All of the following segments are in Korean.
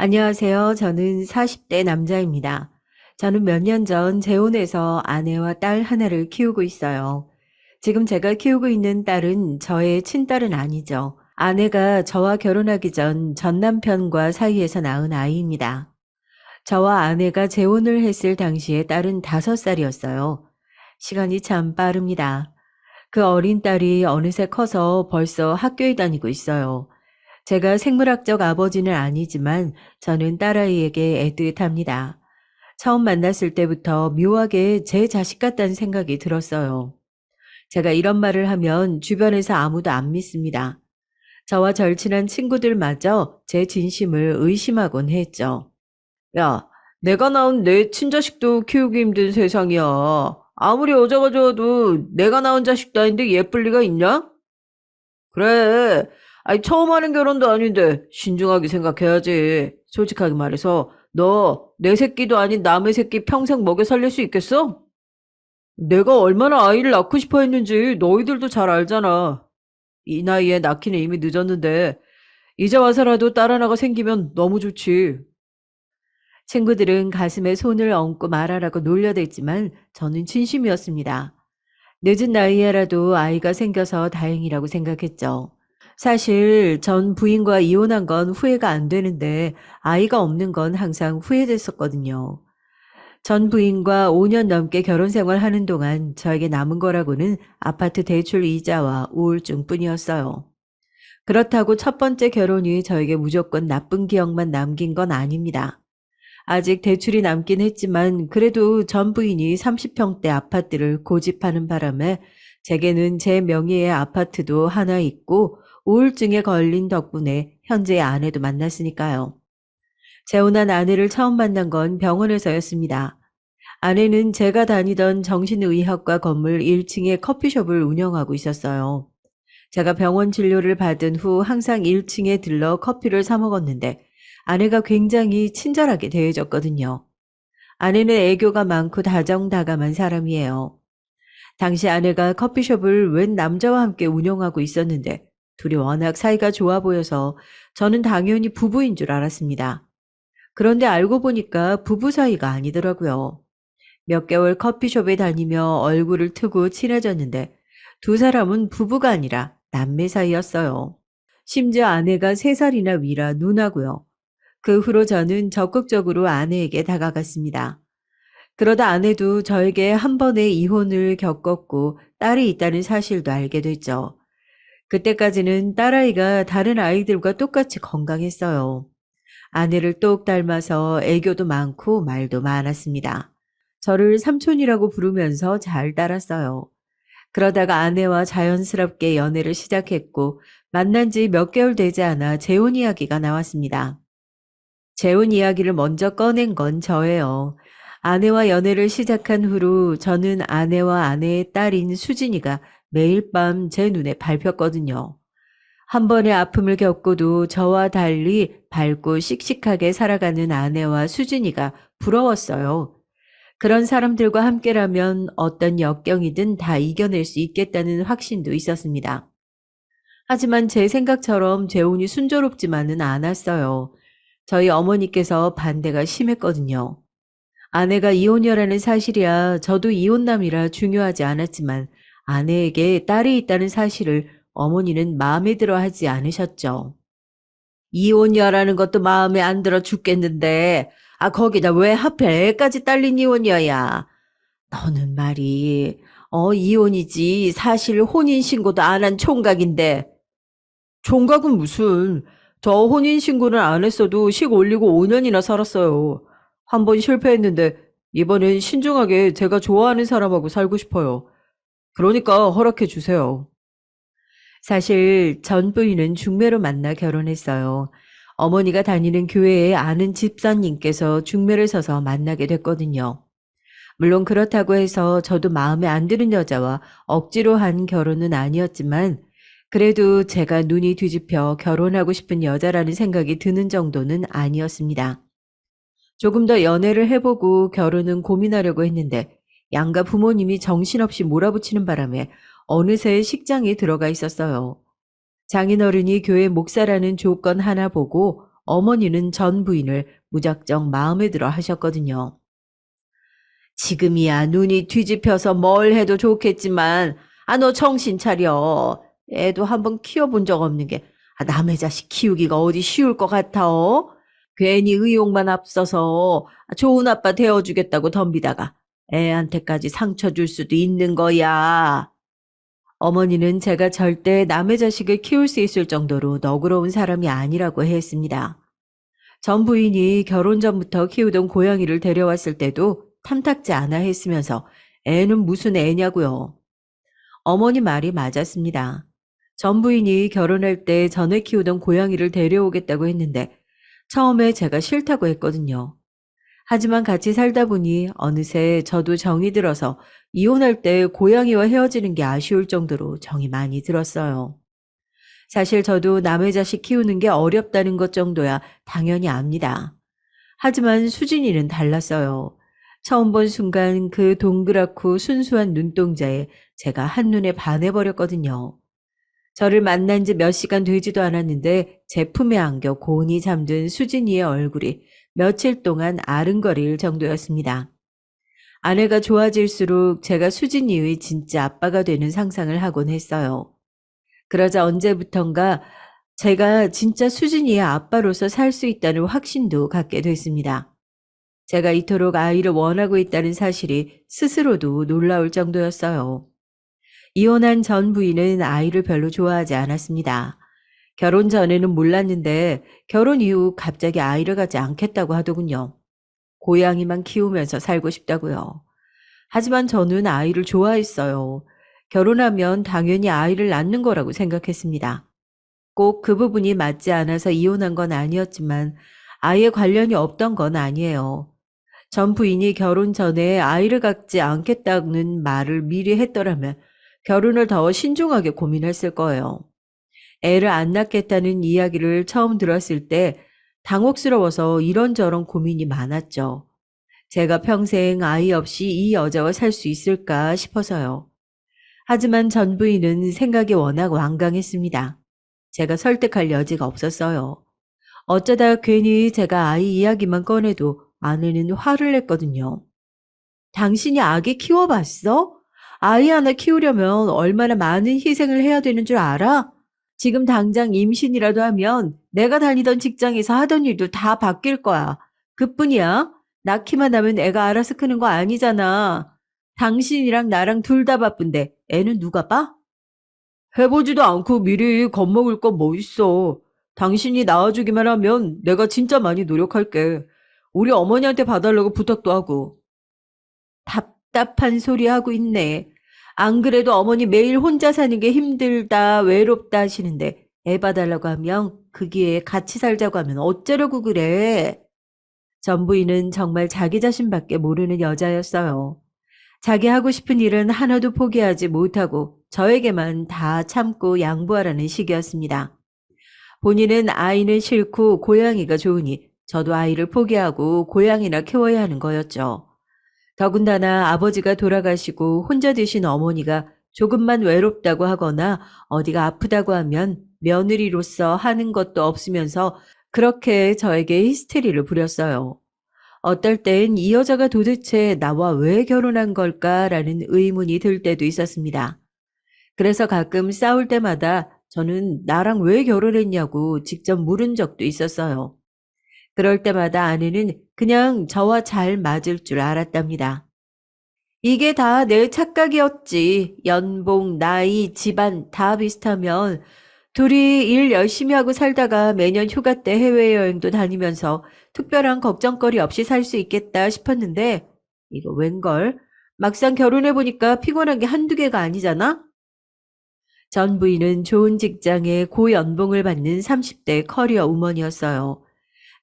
안녕하세요. 저는 40대 남자입니다. 저는 몇 년 전 재혼해서 아내와 딸 하나를 키우고 있어요. 지금 제가 키우고 있는 딸은 저의 친딸은 아니죠. 아내가 저와 결혼하기 전 남편과 사이에서 낳은 아이입니다. 저와 아내가 재혼을 했을 당시에 딸은 5살이었어요. 시간이 참 빠릅니다. 그 어린 딸이 어느새 커서 벌써 학교에 다니고 있어요. 제가 생물학적 아버지는 아니지만 저는 딸아이에게 애틋합니다. 처음 만났을 때부터 묘하게 제 자식 같다는 생각이 들었어요. 제가 이런 말을 하면 주변에서 아무도 안 믿습니다. 저와 절친한 친구들마저 제 진심을 의심하곤 했죠. 야, 내가 낳은 내 친자식도 키우기 힘든 세상이야. 아무리 여자가 좋아도 내가 낳은 자식도 아닌데 예쁠 리가 있냐? 그래. 아니, 처음 하는 결혼도 아닌데 신중하게 생각해야지. 솔직하게 말해서 너 내 새끼도 아닌 남의 새끼 평생 먹여 살릴 수 있겠어? 내가 얼마나 아이를 낳고 싶어 했는지 너희들도 잘 알잖아. 이 나이에 낳기는 이미 늦었는데 이제 와서라도 딸 하나가 생기면 너무 좋지. 친구들은 가슴에 손을 얹고 말하라고 놀려댔지만 저는 진심이었습니다. 늦은 나이에라도 아이가 생겨서 다행이라고 생각했죠. 사실 전 부인과 이혼한 건 후회가 안 되는데 아이가 없는 건 항상 후회됐었거든요. 전 부인과 5년 넘게 결혼 생활하는 동안 저에게 남은 거라고는 아파트 대출 이자와 우울증뿐이었어요. 그렇다고 첫 번째 결혼이 저에게 무조건 나쁜 기억만 남긴 건 아닙니다. 아직 대출이 남긴 했지만 그래도 전 부인이 30평대 아파트를 고집하는 바람에 제게는 제 명의의 아파트도 하나 있고 우울증에 걸린 덕분에 현재의 아내도 만났으니까요. 재혼한 아내를 처음 만난 건 병원에서였습니다. 아내는 제가 다니던 정신의학과 건물 1층에 커피숍을 운영하고 있었어요. 제가 병원 진료를 받은 후 항상 1층에 들러 커피를 사 먹었는데 아내가 굉장히 친절하게 대해줬거든요. 아내는 애교가 많고 다정다감한 사람이에요. 당시 아내가 커피숍을 웬 남자와 함께 운영하고 있었는데 둘이 워낙 사이가 좋아 보여서 저는 당연히 부부인 줄 알았습니다. 그런데 알고 보니까 부부 사이가 아니더라고요. 몇 개월 커피숍에 다니며 얼굴을 트고 친해졌는데 두 사람은 부부가 아니라 남매 사이였어요. 심지어 아내가 3살이나 위라 누나고요. 그 후로 저는 적극적으로 아내에게 다가갔습니다. 그러다 아내도 저에게 한 번의 이혼을 겪었고 딸이 있다는 사실도 알게 됐죠. 그때까지는 딸아이가 다른 아이들과 똑같이 건강했어요. 아내를 똑 닮아서 애교도 많고 말도 많았습니다. 저를 삼촌이라고 부르면서 잘 따랐어요. 그러다가 아내와 자연스럽게 연애를 시작했고 만난 지 몇 개월 되지 않아 재혼 이야기가 나왔습니다. 재혼 이야기를 먼저 꺼낸 건 저예요. 아내와 연애를 시작한 후로 저는 아내와 아내의 딸인 수진이가 매일 밤 제 눈에 밟혔거든요. 한 번의 아픔을 겪고도 저와 달리 밝고 씩씩하게 살아가는 아내와 수진이가 부러웠어요. 그런 사람들과 함께라면 어떤 역경이든 다 이겨낼 수 있겠다는 확신도 있었습니다. 하지만 제 생각처럼 재혼이 순조롭지만은 않았어요. 저희 어머니께서 반대가 심했거든요. 아내가 이혼녀라는 사실이야 저도 이혼남이라 중요하지 않았지만 아내에게 딸이 있다는 사실을 어머니는 마음에 들어 하지 않으셨죠. 이혼녀라는 것도 마음에 안 들어 죽겠는데, 거기다 왜 하필 애까지 딸린 이혼녀야. 너는 말이, 이혼이지 사실 혼인신고도 안 한 총각인데. 총각은 무슨, 저 혼인신고는 안 했어도 식 올리고 5년이나 살았어요. 한 번 실패했는데 이번엔 신중하게 제가 좋아하는 사람하고 살고 싶어요. 그러니까 허락해 주세요. 사실 전 부인은 중매로 만나 결혼했어요. 어머니가 다니는 교회에 아는 집사님께서 중매를 서서 만나게 됐거든요. 물론 그렇다고 해서 저도 마음에 안 드는 여자와 억지로 한 결혼은 아니었지만 그래도 제가 눈이 뒤집혀 결혼하고 싶은 여자라는 생각이 드는 정도는 아니었습니다. 조금 더 연애를 해보고 결혼은 고민하려고 했는데 양가 부모님이 정신없이 몰아붙이는 바람에 어느새 식장에 들어가 있었어요. 장인어른이 교회 목사라는 조건 하나 보고 어머니는 전 부인을 무작정 마음에 들어 하셨거든요. 지금이야 눈이 뒤집혀서 뭘 해도 좋겠지만, 너 정신 차려. 애도 한번 키워본 적 없는 게, 남의 자식 키우기가 어디 쉬울 것 같아. 괜히 의욕만 앞서서 좋은 아빠 되어주겠다고 덤비다가 애한테까지 상처 줄 수도 있는 거야. 어머니는 제가 절대 남의 자식을 키울 수 있을 정도로 너그러운 사람이 아니라고 했습니다. 전 부인이 결혼 전부터 키우던 고양이를 데려왔을 때도 탐탁지 않아 했으면서 애는 무슨 애냐고요. 어머니 말이 맞았습니다. 전 부인이 결혼할 때 전에 키우던 고양이를 데려오겠다고 했는데 처음에 제가 싫다고 했거든요. 하지만 같이 살다 보니 어느새 저도 정이 들어서 이혼할 때 고양이와 헤어지는 게 아쉬울 정도로 정이 많이 들었어요. 사실 저도 남의 자식 키우는 게 어렵다는 것 정도야 당연히 압니다. 하지만 수진이는 달랐어요. 처음 본 순간 그 동그랗고 순수한 눈동자에 제가 한눈에 반해버렸거든요. 저를 만난 지 몇 시간 되지도 않았는데 제 품에 안겨 고온히 잠든 수진이의 얼굴이 며칠 동안 아른거릴 정도였습니다. 아내가 좋아질수록 제가 수진이의 진짜 아빠가 되는 상상을 하곤 했어요. 그러자 언제부턴가 제가 진짜 수진이의 아빠로서 살 수 있다는 확신도 갖게 됐습니다. 제가 이토록 아이를 원하고 있다는 사실이 스스로도 놀라울 정도였어요. 이혼한 전 부인은 아이를 별로 좋아하지 않았습니다. 결혼 전에는 몰랐는데 결혼 이후 갑자기 아이를 갖지 않겠다고 하더군요. 고양이만 키우면서 살고 싶다고요. 하지만 저는 아이를 좋아했어요. 결혼하면 당연히 아이를 낳는 거라고 생각했습니다. 꼭 그 부분이 맞지 않아서 이혼한 건 아니었지만 아이에 관련이 없던 건 아니에요. 전 부인이 결혼 전에 아이를 갖지 않겠다는 말을 미리 했더라면 결혼을 더 신중하게 고민했을 거예요. 애를 안 낳겠다는 이야기를 처음 들었을 때 당혹스러워서 이런저런 고민이 많았죠. 제가 평생 아이 없이 이 여자와 살 수 있을까 싶어서요. 하지만 전 부인은 생각이 워낙 완강했습니다. 제가 설득할 여지가 없었어요. 어쩌다 괜히 제가 아이 이야기만 꺼내도 아내는 화를 냈거든요. 당신이 아기 키워봤어? 아이 하나 키우려면 얼마나 많은 희생을 해야 되는 줄 알아? 지금 당장 임신이라도 하면 내가 다니던 직장에서 하던 일도 다 바뀔 거야. 그뿐이야. 낳기만 하면 애가 알아서 크는 거 아니잖아. 당신이랑 나랑 둘 다 바쁜데 애는 누가 봐? 해보지도 않고 미리 겁먹을 건 뭐 있어. 당신이 낳아주기만 하면 내가 진짜 많이 노력할게. 우리 어머니한테 봐달라고 부탁도 하고. 답답한 소리 하고 있네. 안 그래도 어머니 매일 혼자 사는 게 힘들다, 외롭다 하시는데 애 봐달라고 하면 그 기회에 같이 살자고 하면 어쩌려고 그래. 전 부인은 정말 자기 자신밖에 모르는 여자였어요. 자기 하고 싶은 일은 하나도 포기하지 못하고 저에게만 다 참고 양보하라는 식이었습니다. 본인은 아이는 싫고 고양이가 좋으니 저도 아이를 포기하고 고양이나 키워야 하는 거였죠. 더군다나 아버지가 돌아가시고 혼자 되신 어머니가 조금만 외롭다고 하거나 어디가 아프다고 하면 며느리로서 하는 것도 없으면서 그렇게 저에게 히스테리를 부렸어요. 어떨 땐 이 여자가 도대체 나와 왜 결혼한 걸까라는 의문이 들 때도 있었습니다. 그래서 가끔 싸울 때마다 저는 나랑 왜 결혼했냐고 직접 물은 적도 있었어요. 그럴 때마다 아내는 그냥 저와 잘 맞을 줄 알았답니다. 이게 다 내 착각이었지. 연봉, 나이, 집안 다 비슷하면 둘이 일 열심히 하고 살다가 매년 휴가 때 해외여행도 다니면서 특별한 걱정거리 없이 살 수 있겠다 싶었는데 이거 웬걸? 막상 결혼해보니까 피곤한 게 한두 개가 아니잖아? 전 부인은 좋은 직장에 고연봉을 받는 30대 커리어 우먼이었어요.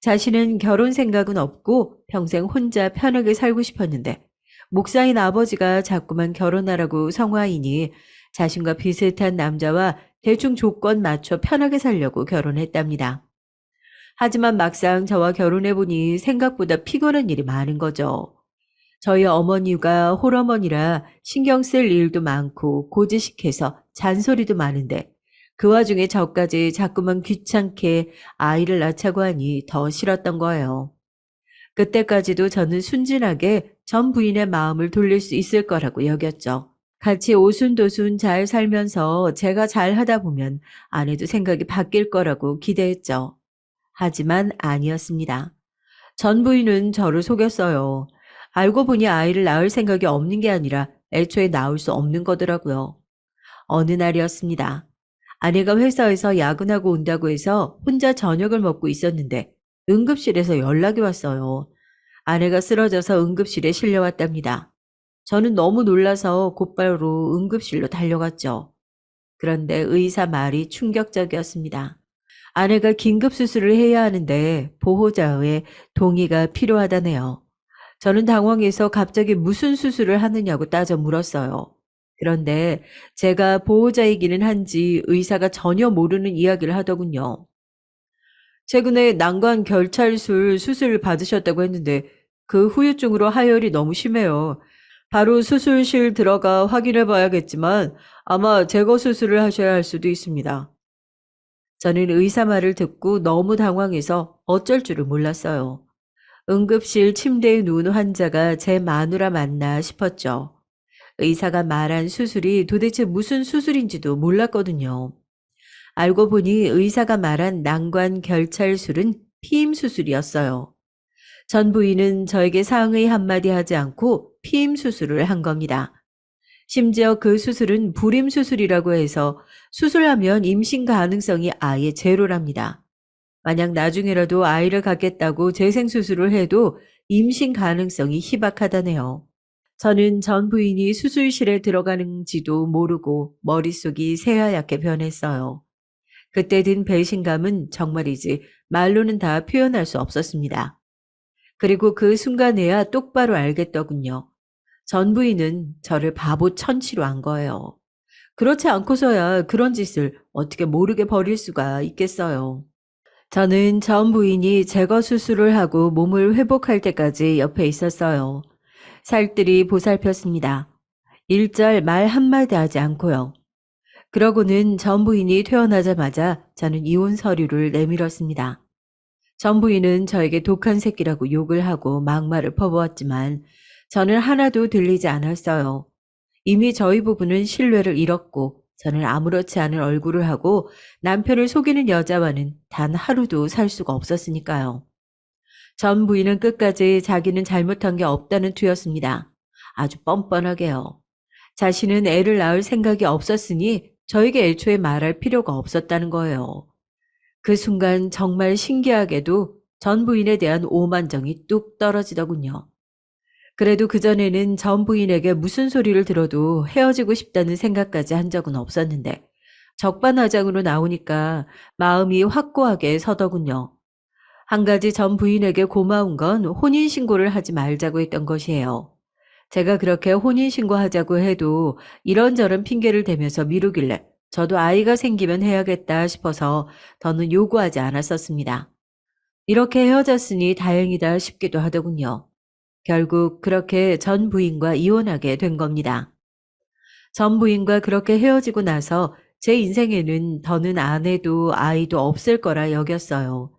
자신은 결혼 생각은 없고 평생 혼자 편하게 살고 싶었는데 목사인 아버지가 자꾸만 결혼하라고 성화이니 자신과 비슷한 남자와 대충 조건 맞춰 편하게 살려고 결혼했답니다. 하지만 막상 저와 결혼해보니 생각보다 피곤한 일이 많은 거죠. 저희 어머니가 홀어머니라 신경 쓸 일도 많고 고지식해서 잔소리도 많은데 그 와중에 저까지 자꾸만 귀찮게 아이를 낳자고 하니 더 싫었던 거예요. 그때까지도 저는 순진하게 전 부인의 마음을 돌릴 수 있을 거라고 여겼죠. 같이 오순도순 잘 살면서 제가 잘하다 보면 아내도 생각이 바뀔 거라고 기대했죠. 하지만 아니었습니다. 전 부인은 저를 속였어요. 알고 보니 아이를 낳을 생각이 없는 게 아니라 애초에 낳을 수 없는 거더라고요. 어느 날이었습니다. 아내가 회사에서 야근하고 온다고 해서 혼자 저녁을 먹고 있었는데 응급실에서 연락이 왔어요. 아내가 쓰러져서 응급실에 실려왔답니다. 저는 너무 놀라서 곧바로 응급실로 달려갔죠. 그런데 의사 말이 충격적이었습니다. 아내가 긴급 수술을 해야 하는데 보호자의 동의가 필요하다네요. 저는 당황해서 갑자기 무슨 수술을 하느냐고 따져 물었어요. 그런데 제가 보호자이기는 한지 의사가 전혀 모르는 이야기를 하더군요. 최근에 난관 결찰술 수술을 받으셨다고 했는데 그 후유증으로 하혈이 너무 심해요. 바로 수술실 들어가 확인해 봐야겠지만 아마 제거 수술을 하셔야 할 수도 있습니다. 저는 의사 말을 듣고 너무 당황해서 어쩔 줄을 몰랐어요. 응급실 침대에 누운 환자가 제 마누라 맞나 싶었죠. 의사가 말한 수술이 도대체 무슨 수술인지도 몰랐거든요. 알고 보니 의사가 말한 난관 결찰술은 피임 수술이었어요. 전 부인은 저에게 상의 한마디 하지 않고 피임 수술을 한 겁니다. 심지어 그 수술은 불임 수술이라고 해서 수술하면 임신 가능성이 아예 제로랍니다. 만약 나중에라도 아이를 갖겠다고 재생수술을 해도 임신 가능성이 희박하다네요. 저는 전 부인이 수술실에 들어가는지도 모르고 머릿속이 새하얗게 변했어요. 그때 든 배신감은 정말이지 말로는 다 표현할 수 없었습니다. 그리고 그 순간에야 똑바로 알겠더군요. 전 부인은 저를 바보 천치로 한 거예요. 그렇지 않고서야 그런 짓을 어떻게 모르게 버릴 수가 있겠어요. 저는 전 부인이 제거 수술을 하고 몸을 회복할 때까지 옆에 있었어요. 살뜰히 보살폈습니다. 일절 말 한마디 하지 않고요. 그러고는 전 부인이 퇴원하자마자 저는 이혼 서류를 내밀었습니다. 전 부인은 저에게 독한 새끼라고 욕을 하고 막말을 퍼부었지만 저는 하나도 들리지 않았어요. 이미 저희 부부는 신뢰를 잃었고 저는 아무렇지 않은 얼굴을 하고 남편을 속이는 여자와는 단 하루도 살 수가 없었으니까요. 전 부인은 끝까지 자기는 잘못한 게 없다는 투였습니다. 아주 뻔뻔하게요. 자신은 애를 낳을 생각이 없었으니 저에게 애초에 말할 필요가 없었다는 거예요. 그 순간 정말 신기하게도 전 부인에 대한 오만정이 뚝 떨어지더군요. 그래도 그전에는 전 부인에게 무슨 소리를 들어도 헤어지고 싶다는 생각까지 한 적은 없었는데 적반하장으로 나오니까 마음이 확고하게 서더군요. 한 가지 전 부인에게 고마운 건 혼인신고를 하지 말자고 했던 것이에요. 제가 그렇게 혼인신고하자고 해도 이런저런 핑계를 대면서 미루길래 저도 아이가 생기면 해야겠다 싶어서 더는 요구하지 않았었습니다. 이렇게 헤어졌으니 다행이다 싶기도 하더군요. 결국 그렇게 전 부인과 이혼하게 된 겁니다. 전 부인과 그렇게 헤어지고 나서 제 인생에는 더는 아내도 아이도 없을 거라 여겼어요.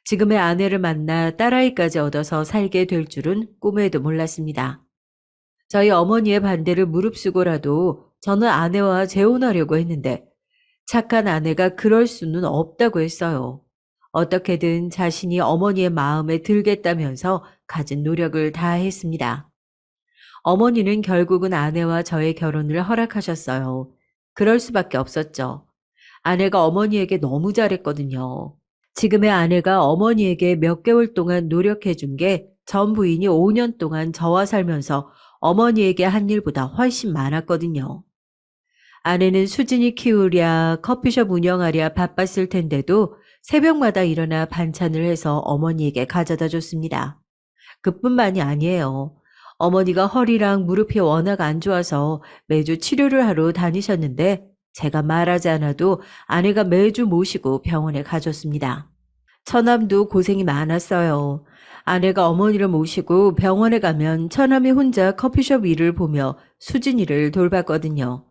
지금의 아내를 만나 딸아이까지 얻어서 살게 될 줄은 꿈에도 몰랐습니다. 저희 어머니의 반대를 무릅쓰고라도 저는 아내와 재혼하려고 했는데 착한 아내가 그럴 수는 없다고 했어요. 어떻게든 자신이 어머니의 마음에 들겠다면서 가진 노력을 다했습니다. 어머니는 결국은 아내와 저의 결혼을 허락하셨어요. 그럴 수밖에 없었죠. 아내가 어머니에게 너무 잘했거든요. 지금의 아내가 어머니에게 몇 개월 동안 노력해 준 게 전 부인이 5년 동안 저와 살면서 어머니에게 한 일보다 훨씬 많았거든요. 아내는 수진이 키우랴 커피숍 운영하랴 바빴을 텐데도 새벽마다 일어나 반찬을 해서 어머니에게 가져다 줬습니다. 그뿐만이 아니에요. 어머니가 허리랑 무릎이 워낙 안 좋아서 매주 치료를 하러 다니셨는데 제가 말하지 않아도 아내가 매주 모시고 병원에 가줬습니다. 처남도 고생이 많았어요. 아내가 어머니를 모시고 병원에 가면 처남이 혼자 커피숍 일을 보며 수진이를 돌봤거든요.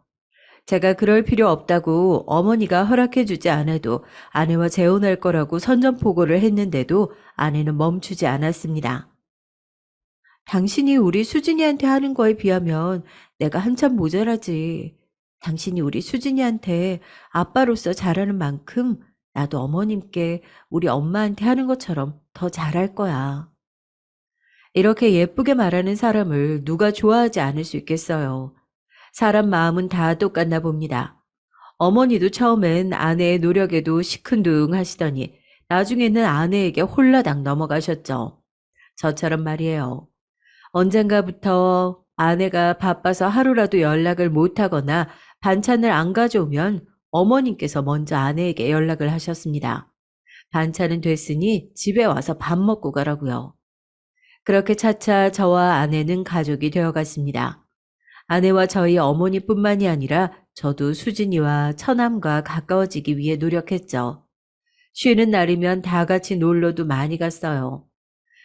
제가 그럴 필요 없다고 어머니가 허락해주지 않아도 아내와 재혼할 거라고 선전포고를 했는데도 아내는 멈추지 않았습니다. 당신이 우리 수진이한테 하는 거에 비하면 내가 한참 모자라지. 당신이 우리 수진이한테 아빠로서 잘하는 만큼 나도 어머님께 우리 엄마한테 하는 것처럼 더 잘할 거야. 이렇게 예쁘게 말하는 사람을 누가 좋아하지 않을 수 있겠어요. 사람 마음은 다 똑같나 봅니다. 어머니도 처음엔 아내의 노력에도 시큰둥하시더니 나중에는 아내에게 홀라당 넘어가셨죠. 저처럼 말이에요. 언젠가부터 아내가 바빠서 하루라도 연락을 못하거나 반찬을 안 가져오면 어머님께서 먼저 아내에게 연락을 하셨습니다. 반찬은 됐으니 집에 와서 밥 먹고 가라고요. 그렇게 차차 저와 아내는 가족이 되어갔습니다. 아내와 저희 어머니뿐만이 아니라 저도 수진이와 처남과 가까워지기 위해 노력했죠. 쉬는 날이면 다 같이 놀러도 많이 갔어요.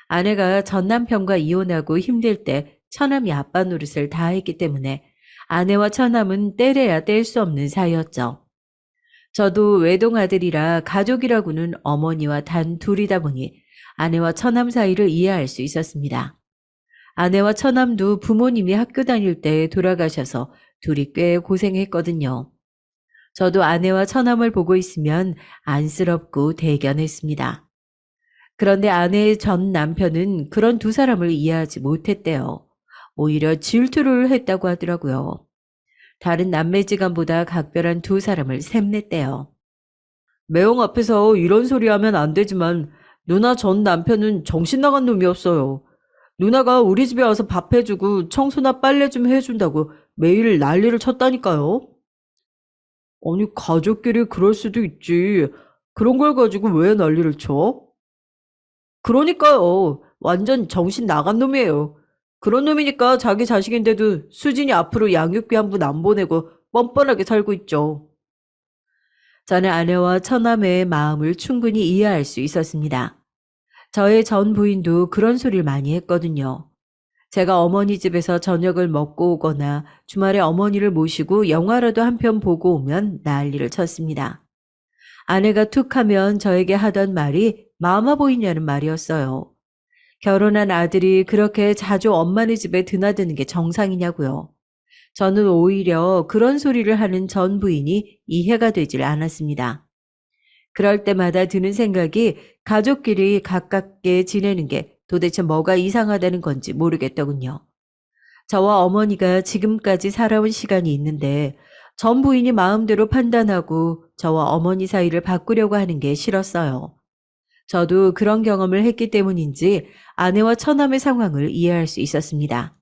아내가 전 남편과 이혼하고 힘들 때 처남이 아빠 노릇을 다 했기 때문에 아내와 처남은 떼래야 뗄 수 없는 사이였죠. 저도 외동아들이라 가족이라고는 어머니와 단 둘이다 보니 아내와 처남 사이를 이해할 수 있었습니다. 아내와 처남도 부모님이 학교 다닐 때 돌아가셔서 둘이 꽤 고생했거든요. 저도 아내와 처남을 보고 있으면 안쓰럽고 대견했습니다. 그런데 아내의 전 남편은 그런 두 사람을 이해하지 못했대요. 오히려 질투를 했다고 하더라고요. 다른 남매지간보다 각별한 두 사람을 샘냈대요. 매형 앞에서 이런 소리 하면 안 되지만 누나 전 남편은 정신 나간 놈이었어요. 누나가 우리 집에 와서 밥 해주고 청소나 빨래 좀 해준다고 매일 난리를 쳤다니까요. 아니, 가족끼리 그럴 수도 있지. 그런 걸 가지고 왜 난리를 쳐? 그러니까요. 완전 정신 나간 놈이에요. 그런 놈이니까 자기 자식인데도 수진이 앞으로 양육비 한 푼 안 보내고 뻔뻔하게 살고 있죠. 저는 아내와 처남의 마음을 충분히 이해할 수 있었습니다. 저의 전 부인도 그런 소리를 많이 했거든요. 제가 어머니 집에서 저녁을 먹고 오거나 주말에 어머니를 모시고 영화라도 한 편 보고 오면 난리를 쳤습니다. 아내가 툭 하면 저에게 하던 말이 마마 보이냐는 말이었어요. 결혼한 아들이 그렇게 자주 엄마네 집에 드나드는 게 정상이냐고요. 저는 오히려 그런 소리를 하는 전 부인이 이해가 되질 않았습니다. 그럴 때마다 드는 생각이 가족끼리 가깝게 지내는 게 도대체 뭐가 이상하다는 건지 모르겠더군요. 저와 어머니가 지금까지 살아온 시간이 있는데 전 부인이 마음대로 판단하고 저와 어머니 사이를 바꾸려고 하는 게 싫었어요. 저도 그런 경험을 했기 때문인지 아내와 처남의 상황을 이해할 수 있었습니다.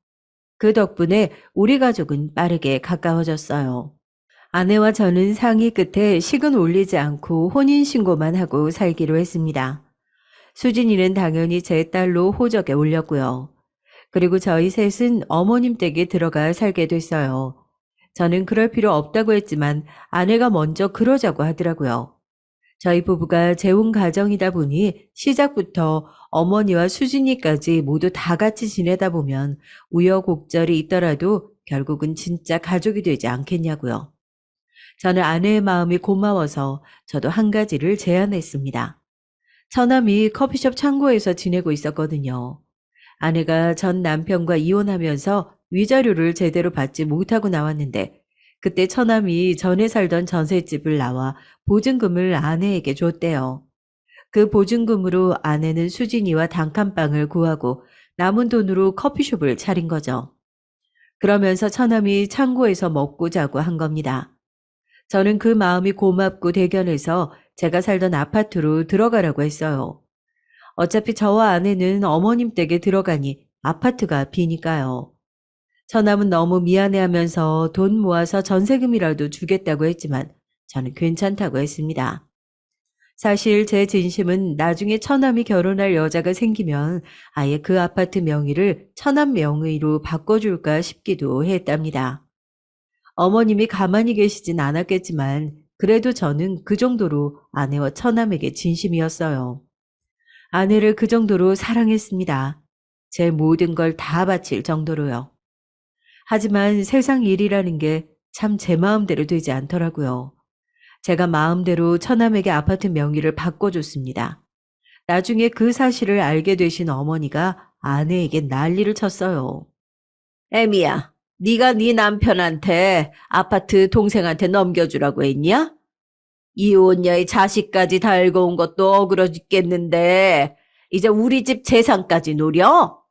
그 덕분에 우리 가족은 빠르게 가까워졌어요. 아내와 저는 상의 끝에 식은 올리지 않고 혼인신고만 하고 살기로 했습니다. 수진이는 당연히 제 딸로 호적에 올렸고요. 그리고 저희 셋은 어머님 댁에 들어가 살게 됐어요. 저는 그럴 필요 없다고 했지만 아내가 먼저 그러자고 하더라고요. 저희 부부가 재혼 가정이다 보니 시작부터 어머니와 수진이까지 모두 다 같이 지내다 보면 우여곡절이 있더라도 결국은 진짜 가족이 되지 않겠냐고요. 저는 아내의 마음이 고마워서 저도 한 가지를 제안했습니다. 처남이 커피숍 창고에서 지내고 있었거든요. 아내가 전 남편과 이혼하면서 위자료를 제대로 받지 못하고 나왔는데 그때 처남이 전에 살던 전셋집을 나와 보증금을 아내에게 줬대요. 그 보증금으로 아내는 수진이와 단칸방을 구하고 남은 돈으로 커피숍을 차린 거죠. 그러면서 처남이 창고에서 먹고 자고 한 겁니다. 저는 그 마음이 고맙고 대견해서 제가 살던 아파트로 들어가라고 했어요. 어차피 저와 아내는 어머님 댁에 들어가니 아파트가 비니까요. 처남은 너무 미안해하면서 돈 모아서 전세금이라도 주겠다고 했지만 저는 괜찮다고 했습니다. 사실 제 진심은 나중에 처남이 결혼할 여자가 생기면 아예 그 아파트 명의를 처남 명의로 바꿔줄까 싶기도 했답니다. 어머님이 가만히 계시진 않았겠지만 그래도 저는 그 정도로 아내와 처남에게 진심이었어요. 아내를 그 정도로 사랑했습니다. 제 모든 걸 다 바칠 정도로요. 하지만 세상 일이라는 게 참 제 마음대로 되지 않더라고요. 제가 마음대로 처남에게 아파트 명의를 바꿔줬습니다. 나중에 그 사실을 알게 되신 어머니가 아내에게 난리를 쳤어요. 애미야, 네가 네 남편한테 아파트 동생한테 넘겨주라고 했냐? 이혼녀의 자식까지 달고 온 것도 억울해 죽겠는데 이제 우리 집 재산까지 노려?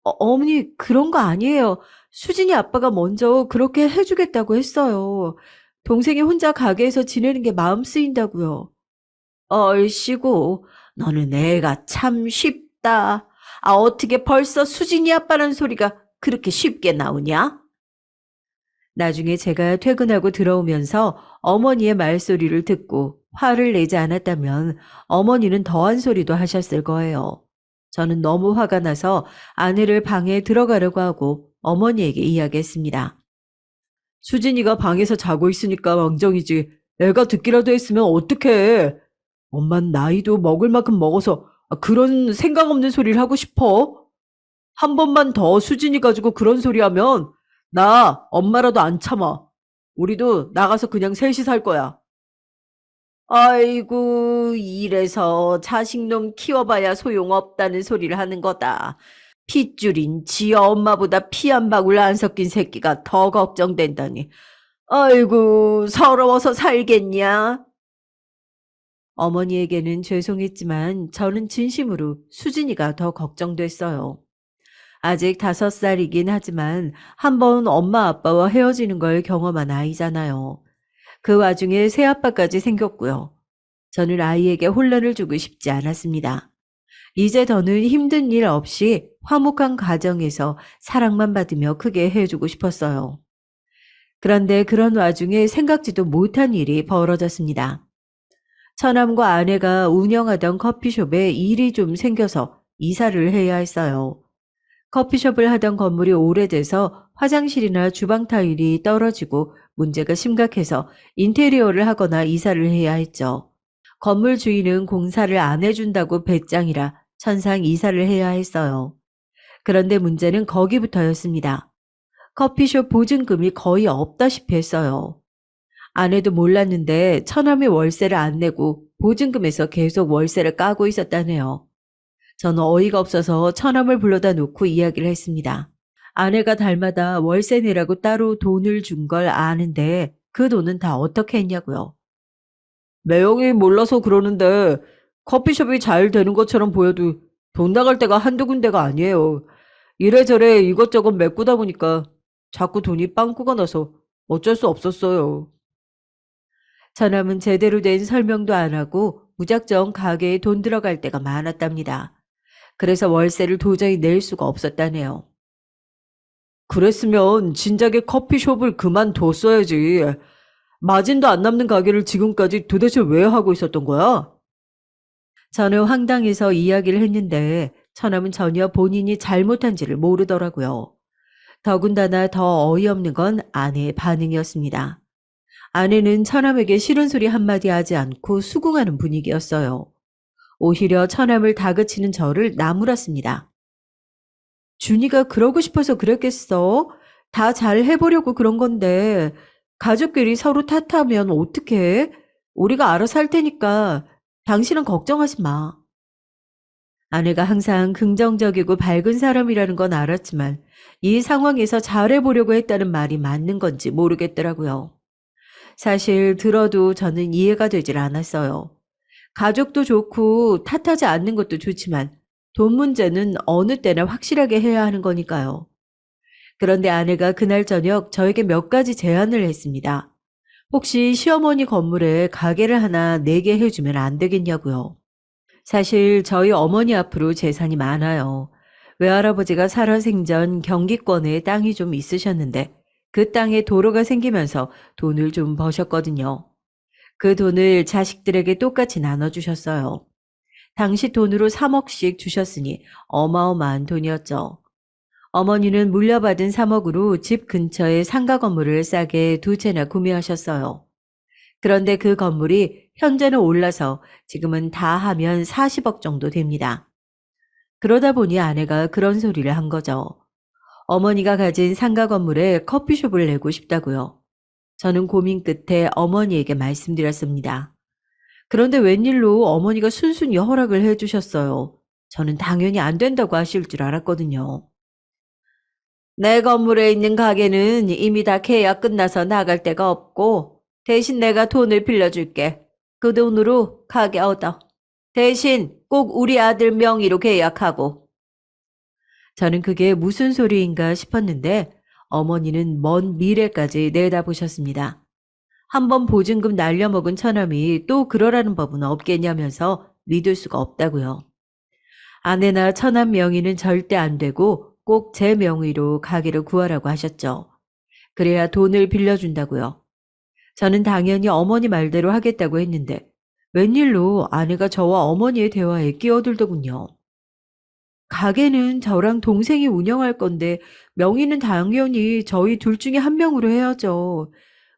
어머니, 그런 거 아니에요. 수진이 아빠가 먼저 그렇게 해주겠다고 했어요. 동생이 혼자 가게에서 지내는 게 마음 쓰인다고요. 얼씨구, 너는 애가 참 쉽다. 아, 어떻게 벌써 수진이 아빠라는 소리가 그렇게 쉽게 나오냐? 나중에 제가 퇴근하고 들어오면서 어머니의 말소리를 듣고 화를 내지 않았다면 어머니는 더한 소리도 하셨을 거예요. 저는 너무 화가 나서 아내를 방에 들어가려고 하고 어머니에게 이야기했습니다. 수진이가 방에서 자고 있으니까 망정이지. 애가 듣기라도 했으면 어떡해. 엄만 나이도 먹을 만큼 먹어서 그런 생각 없는 소리를 하고 싶어? 한 번만 더 수진이 가지고 그런 소리 하면 나 엄마라도 안 참아. 우리도 나가서 그냥 셋이 살 거야. 아이고, 이래서 자식놈 키워봐야 소용없다는 소리를 하는 거다. 핏줄인 지 엄마보다 피 한 방울 안 섞인 새끼가 더 걱정된다니. 아이고, 서러워서 살겠냐? 어머니에게는 죄송했지만 저는 진심으로 수진이가 더 걱정됐어요. 아직 5살이긴 하지만 한번 엄마 아빠와 헤어지는 걸 경험한 아이잖아요. 그 와중에 새아빠까지 생겼고요. 저는 아이에게 혼란을 주고 싶지 않았습니다. 이제 더는 힘든 일 없이 화목한 가정에서 사랑만 받으며 크게 해주고 싶었어요. 그런데 그런 와중에 생각지도 못한 일이 벌어졌습니다. 처남과 아내가 운영하던 커피숍에 일이 좀 생겨서 이사를 해야 했어요. 커피숍을 하던 건물이 오래돼서 화장실이나 주방 타일이 떨어지고 문제가 심각해서 인테리어를 하거나 이사를 해야 했죠. 건물 주인은 공사를 안 해준다고 배짱이라 천상 이사를 해야 했어요. 그런데 문제는 거기부터였습니다. 커피숍 보증금이 거의 없다시피 했어요. 아내도 몰랐는데 처남이 월세를 안 내고 보증금에서 계속 월세를 까고 있었다네요. 저는 어이가 없어서 처남을 불러다 놓고 이야기를 했습니다. 아내가 달마다 월세 내라고 따로 돈을 준 걸 아는데 그 돈은 다 어떻게 했냐고요. 매형이 몰라서 그러는데 커피숍이 잘 되는 것처럼 보여도 돈 나갈 때가 한두 군데가 아니에요. 이래저래 이것저것 메꾸다 보니까 자꾸 돈이 빵꾸가 나서 어쩔 수 없었어요. 처남은 제대로 된 설명도 안 하고 무작정 가게에 돈 들어갈 때가 많았답니다. 그래서 월세를 도저히 낼 수가 없었다네요. 그랬으면 진작에 커피숍을 그만뒀어야지. 마진도 안 남는 가게를 지금까지 도대체 왜 하고 있었던 거야? 저는 황당해서 이야기를 했는데 처남은 전혀 본인이 잘못한지를 모르더라고요. 더군다나 더 어이없는 건 아내의 반응이었습니다. 아내는 처남에게 싫은 소리 한마디 하지 않고 수긍하는 분위기였어요. 오히려 처남을 다그치는 저를 나무랐습니다. 준이가 그러고 싶어서 그랬겠어? 다 잘 해보려고 그런 건데 가족끼리 서로 탓하면 어떡해? 우리가 알아서 할 테니까 당신은 걱정하지 마. 아내가 항상 긍정적이고 밝은 사람이라는 건 알았지만 이 상황에서 잘해보려고 했다는 말이 맞는 건지 모르겠더라고요. 사실 들어도 저는 이해가 되질 않았어요. 가족도 좋고 탓하지 않는 것도 좋지만 돈 문제는 어느 때나 확실하게 해야 하는 거니까요. 그런데 아내가 그날 저녁 저에게 몇 가지 제안을 했습니다. 혹시 시어머니 건물에 가게를 하나 내게 해주면 안 되겠냐고요. 사실 저희 어머니 앞으로 재산이 많아요. 외할아버지가 살아생전 경기권에 땅이 좀 있으셨는데 그 땅에 도로가 생기면서 돈을 좀 버셨거든요. 그 돈을 자식들에게 똑같이 나눠주셨어요. 당시 돈으로 3억씩 주셨으니 어마어마한 돈이었죠. 어머니는 물려받은 3억으로 집 근처에 상가 건물을 싸게 2채나 구매하셨어요. 그런데 그 건물이 현재는 올라서 지금은 다 하면 40억 정도 됩니다. 그러다 보니 아내가 그런 소리를 한 거죠. 어머니가 가진 상가 건물에 커피숍을 내고 싶다고요. 저는 고민 끝에 어머니에게 말씀드렸습니다. 그런데 웬일로 어머니가 순순히 허락을 해주셨어요. 저는 당연히 안 된다고 하실 줄 알았거든요. 내 건물에 있는 가게는 이미 다 계약 끝나서 나갈 데가 없고 대신 내가 돈을 빌려줄게. 그 돈으로 가게 얻어. 대신 꼭 우리 아들 명의로 계약하고. 저는 그게 무슨 소리인가 싶었는데 어머니는 먼 미래까지 내다보셨습니다. 한번 보증금 날려먹은 처남이 또 그러라는 법은 없겠냐면서 믿을 수가 없다고요. 아내나 처남 명의는 절대 안 되고 꼭 제 명의로 가게를 구하라고 하셨죠. 그래야 돈을 빌려준다고요. 저는 당연히 어머니 말대로 하겠다고 했는데 웬일로 아내가 저와 어머니의 대화에 끼어들더군요. 가게는 저랑 동생이 운영할 건데 명의는 당연히 저희 둘 중에 한 명으로 해야죠.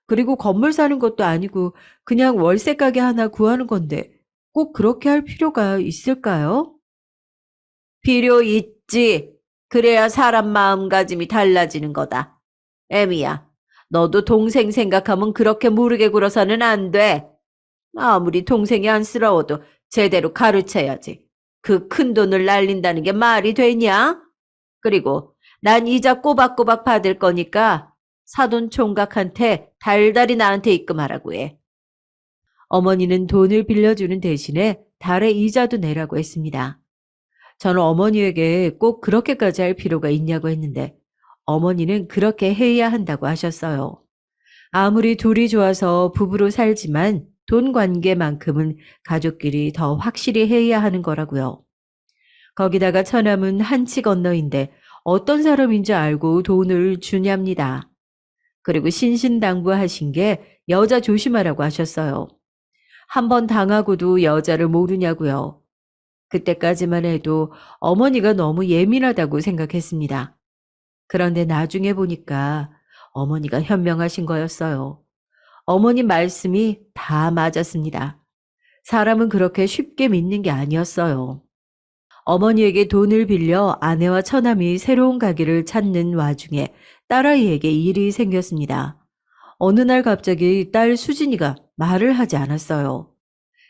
그리고 건물 사는 것도 아니고 그냥 월세 가게 하나 구하는 건데 꼭 그렇게 할 필요가 있을까요? 필요 있지. 그래야 사람 마음가짐이 달라지는 거다. 애미야, 너도 동생 생각하면 그렇게 무르게 굴어서는 안 돼. 아무리 동생이 안쓰러워도 제대로 가르쳐야지. 그 큰 돈을 날린다는 게 말이 되냐? 그리고 난 이자 꼬박꼬박 받을 거니까 사돈 총각한테 달달이 나한테 입금하라고 해. 어머니는 돈을 빌려주는 대신에 달에 이자도 내라고 했습니다. 저는 어머니에게 꼭 그렇게까지 할 필요가 있냐고 했는데 어머니는 그렇게 해야 한다고 하셨어요. 아무리 둘이 좋아서 부부로 살지만 돈 관계만큼은 가족끼리 더 확실히 해야 하는 거라고요. 거기다가 처남은 한치 건너인데 어떤 사람인지 알고 돈을 주냐입니다. 그리고 신신당부하신 게 여자 조심하라고 하셨어요. 한 번 당하고도 여자를 모르냐고요. 그때까지만 해도 어머니가 너무 예민하다고 생각했습니다. 그런데 나중에 보니까 어머니가 현명하신 거였어요. 어머니 말씀이 다 맞았습니다. 사람은 그렇게 쉽게 믿는 게 아니었어요. 어머니에게 돈을 빌려 아내와 처남이 새로운 가게를 찾는 와중에 딸아이에게 일이 생겼습니다. 어느 날 갑자기 딸 수진이가 말을 하지 않았어요.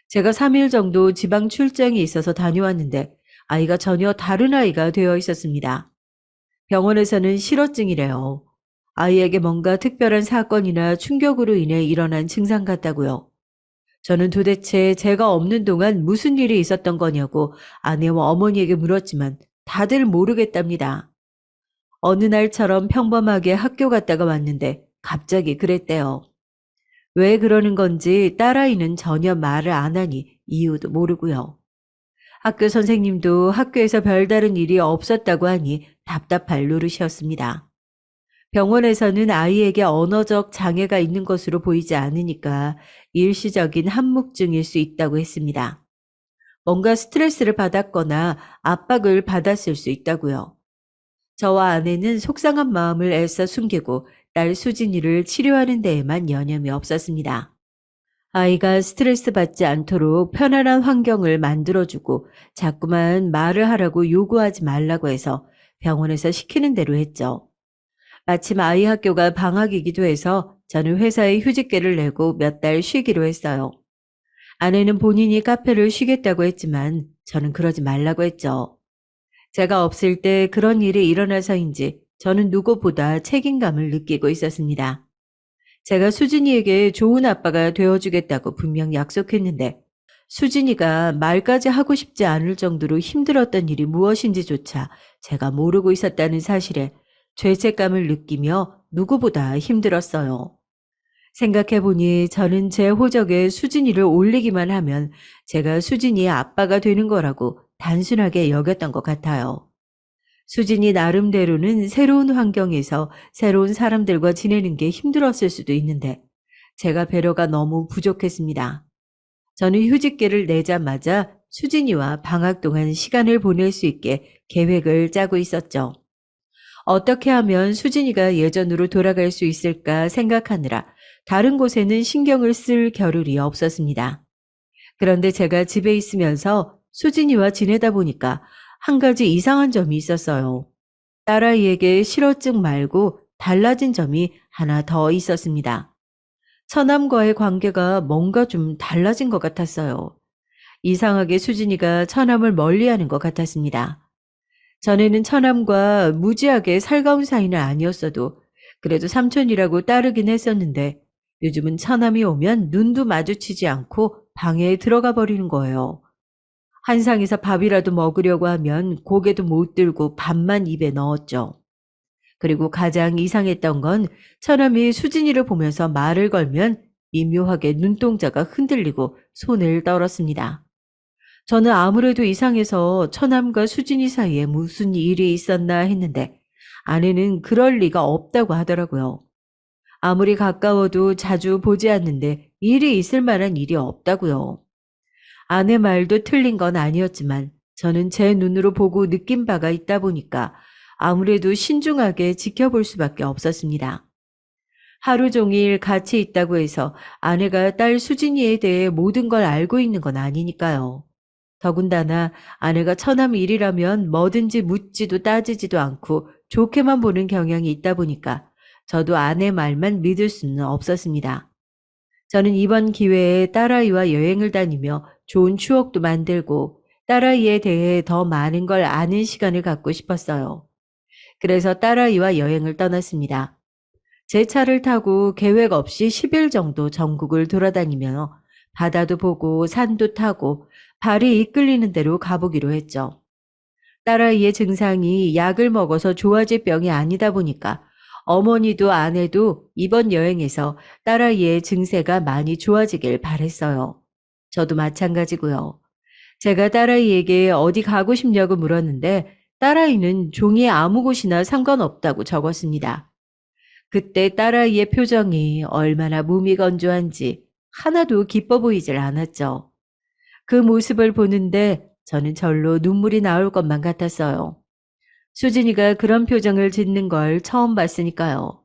제가 3일 정도 지방 출장이 있어서 다녀왔는데 아이가 전혀 다른 아이가 되어 있었습니다. 병원에서는 실어증이래요. 아이에게 뭔가 특별한 사건이나 충격으로 인해 일어난 증상 같다고요. 저는 도대체 제가 없는 동안 무슨 일이 있었던 거냐고 아내와 어머니에게 물었지만 다들 모르겠답니다. 어느 날처럼 평범하게 학교 갔다가 왔는데 갑자기 그랬대요. 왜 그러는 건지 딸아이는 전혀 말을 안 하니 이유도 모르고요. 학교 선생님도 학교에서 별다른 일이 없었다고 하니 답답할 노릇이었습니다. 병원에서는 아이에게 언어적 장애가 있는 것으로 보이지 않으니까 일시적인 한묵증일 수 있다고 했습니다. 뭔가 스트레스를 받았거나 압박을 받았을 수 있다고요. 저와 아내는 속상한 마음을 애써 숨기고 딸 수진이를 치료하는 데에만 여념이 없었습니다. 아이가 스트레스 받지 않도록 편안한 환경을 만들어주고 자꾸만 말을 하라고 요구하지 말라고 해서 병원에서 시키는 대로 했죠. 마침 아이 학교가 방학이기도 해서 저는 회사에 휴직계를 내고 몇 달 쉬기로 했어요. 아내는 본인이 카페를 쉬겠다고 했지만 저는 그러지 말라고 했죠. 제가 없을 때 그런 일이 일어나서인지 저는 누구보다 책임감을 느끼고 있었습니다. 제가 수진이에게 좋은 아빠가 되어주겠다고 분명 약속했는데 수진이가 말까지 하고 싶지 않을 정도로 힘들었던 일이 무엇인지조차 제가 모르고 있었다는 사실에 죄책감을 느끼며 누구보다 힘들었어요. 생각해보니 저는 제 호적에 수진이를 올리기만 하면 제가 수진이의 아빠가 되는 거라고 단순하게 여겼던 것 같아요. 수진이 나름대로는 새로운 환경에서 새로운 사람들과 지내는 게 힘들었을 수도 있는데 제가 배려가 너무 부족했습니다. 저는 휴직계를 내자마자 수진이와 방학 동안 시간을 보낼 수 있게 계획을 짜고 있었죠. 어떻게 하면 수진이가 예전으로 돌아갈 수 있을까 생각하느라 다른 곳에는 신경을 쓸 겨를이 없었습니다. 그런데 제가 집에 있으면서 수진이와 지내다 보니까 한 가지 이상한 점이 있었어요. 딸아이에게 실어증 말고 달라진 점이 하나 더 있었습니다. 처남과의 관계가 뭔가 좀 달라진 것 같았어요. 이상하게 수진이가 처남을 멀리하는 것 같았습니다. 전에는 처남과 무지하게 살가운 사이는 아니었어도 그래도 삼촌이라고 따르긴 했었는데 요즘은 처남이 오면 눈도 마주치지 않고 방에 들어가 버리는 거예요. 한상에서 밥이라도 먹으려고 하면 고개도 못 들고 밥만 입에 넣었죠. 그리고 가장 이상했던 건 처남이 수진이를 보면서 말을 걸면 미묘하게 눈동자가 흔들리고 손을 떨었습니다. 저는 아무래도 이상해서 처남과 수진이 사이에 무슨 일이 있었나 했는데 아내는 그럴 리가 없다고 하더라고요. 아무리 가까워도 자주 보지 않는데 일이 있을 만한 일이 없다고요. 아내 말도 틀린 건 아니었지만 저는 제 눈으로 보고 느낀 바가 있다 보니까 아무래도 신중하게 지켜볼 수밖에 없었습니다. 하루 종일 같이 있다고 해서 아내가 딸 수진이에 대해 모든 걸 알고 있는 건 아니니까요. 더군다나 아내가 처남 일이라면 뭐든지 묻지도 따지지도 않고 좋게만 보는 경향이 있다 보니까 저도 아내 말만 믿을 수는 없었습니다. 저는 이번 기회에 딸아이와 여행을 다니며 좋은 추억도 만들고 딸아이에 대해 더 많은 걸 아는 시간을 갖고 싶었어요. 그래서 딸아이와 여행을 떠났습니다. 제 차를 타고 계획 없이 10일 정도 전국을 돌아다니며 바다도 보고 산도 타고 발이 이끌리는 대로 가보기로 했죠. 딸아이의 증상이 약을 먹어서 좋아질 병이 아니다 보니까 어머니도 아내도 이번 여행에서 딸아이의 증세가 많이 좋아지길 바랬어요. 저도 마찬가지고요. 제가 딸아이에게 어디 가고 싶냐고 물었는데 딸아이는 종이에 아무 곳이나 상관없다고 적었습니다. 그때 딸아이의 표정이 얼마나 무미건조한지 하나도 기뻐 보이질 않았죠. 그 모습을 보는데 저는 절로 눈물이 나올 것만 같았어요. 수진이가 그런 표정을 짓는 걸 처음 봤으니까요.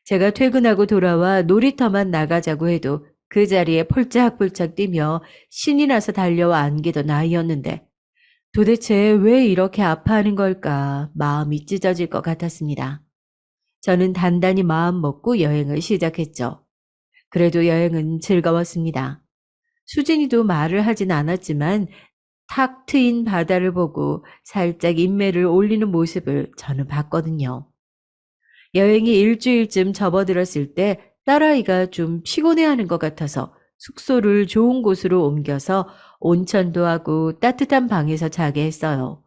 제가 퇴근하고 돌아와 놀이터만 나가자고 해도 그 자리에 폴짝폴짝 뛰며 신이 나서 달려와 안기던 아이였는데 도대체 왜 이렇게 아파하는 걸까 마음이 찢어질 것 같았습니다. 저는 단단히 마음 먹고 여행을 시작했죠. 그래도 여행은 즐거웠습니다. 수진이도 말을 하진 않았지만 탁 트인 바다를 보고 살짝 인매를 올리는 모습을 저는 봤거든요. 여행이 일주일쯤 접어들었을 때 딸아이가 좀 피곤해하는 것 같아서 숙소를 좋은 곳으로 옮겨서 온천도 하고 따뜻한 방에서 자게 했어요.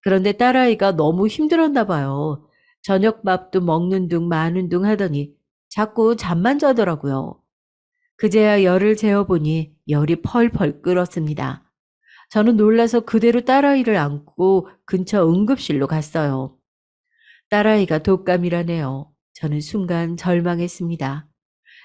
그런데 딸아이가 너무 힘들었나 봐요. 저녁밥도 먹는 둥 마는 둥 하더니 자꾸 잠만 자더라고요. 그제야 열을 재어보니 열이 펄펄 끓었습니다. 저는 놀라서 그대로 딸아이를 안고 근처 응급실로 갔어요. 딸아이가 독감이라네요. 저는 순간 절망했습니다.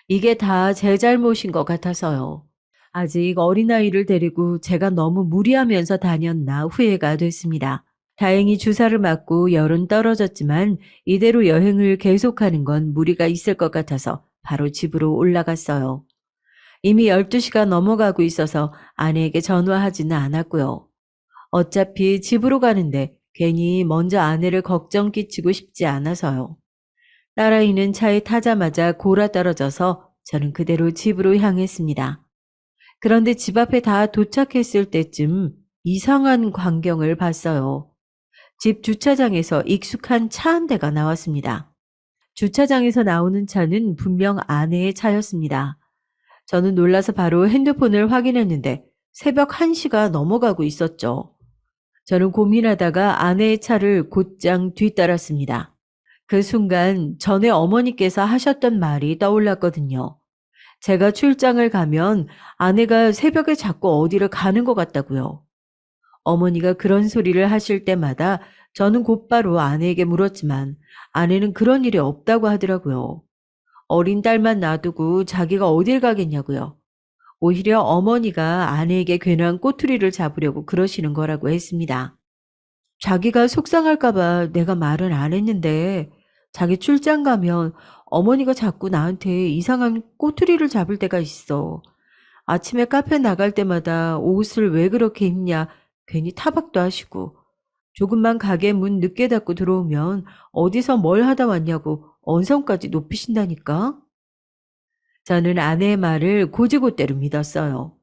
이게 다 제 잘못인 것 같아서요. 아직 어린아이를 데리고 제가 너무 무리하면서 다녔나 후회가 됐습니다. 다행히 주사를 맞고 열은 떨어졌지만 이대로 여행을 계속하는 건 무리가 있을 것 같아서 바로 집으로 올라갔어요. 이미 12시가 넘어가고 있어서 아내에게 전화하지는 않았고요. 어차피 집으로 가는데 괜히 먼저 아내를 걱정 끼치고 싶지 않아서요. 딸아이는 차에 타자마자 골아 떨어져서 저는 그대로 집으로 향했습니다. 그런데 집 앞에 다 도착했을 때쯤 이상한 광경을 봤어요. 집 주차장에서 익숙한 차 한 대가 나왔습니다. 주차장에서 나오는 차는 분명 아내의 차였습니다. 저는 놀라서 바로 핸드폰을 확인했는데 새벽 1시가 넘어가고 있었죠. 저는 고민하다가 아내의 차를 곧장 뒤따랐습니다. 그 순간 전에 어머니께서 하셨던 말이 떠올랐거든요. 제가 출장을 가면 아내가 새벽에 자꾸 어디를 가는 것 같다고요. 어머니가 그런 소리를 하실 때마다 저는 곧바로 아내에게 물었지만 아내는 그런 일이 없다고 하더라고요. 어린 딸만 놔두고 자기가 어딜 가겠냐고요. 오히려 어머니가 아내에게 괜한 꼬투리를 잡으려고 그러시는 거라고 했습니다. 자기가 속상할까 봐 내가 말은 안 했는데 자기 출장 가면 어머니가 자꾸 나한테 이상한 꼬투리를 잡을 때가 있어. 아침에 카페 나갈 때마다 옷을 왜 그렇게 입냐 괜히 타박도 하시고 조금만 가게 문 늦게 닫고 들어오면 어디서 뭘 하다 왔냐고 언성까지 높이신다니까. 저는 아내의 말을 곧이곧대로 믿었어요.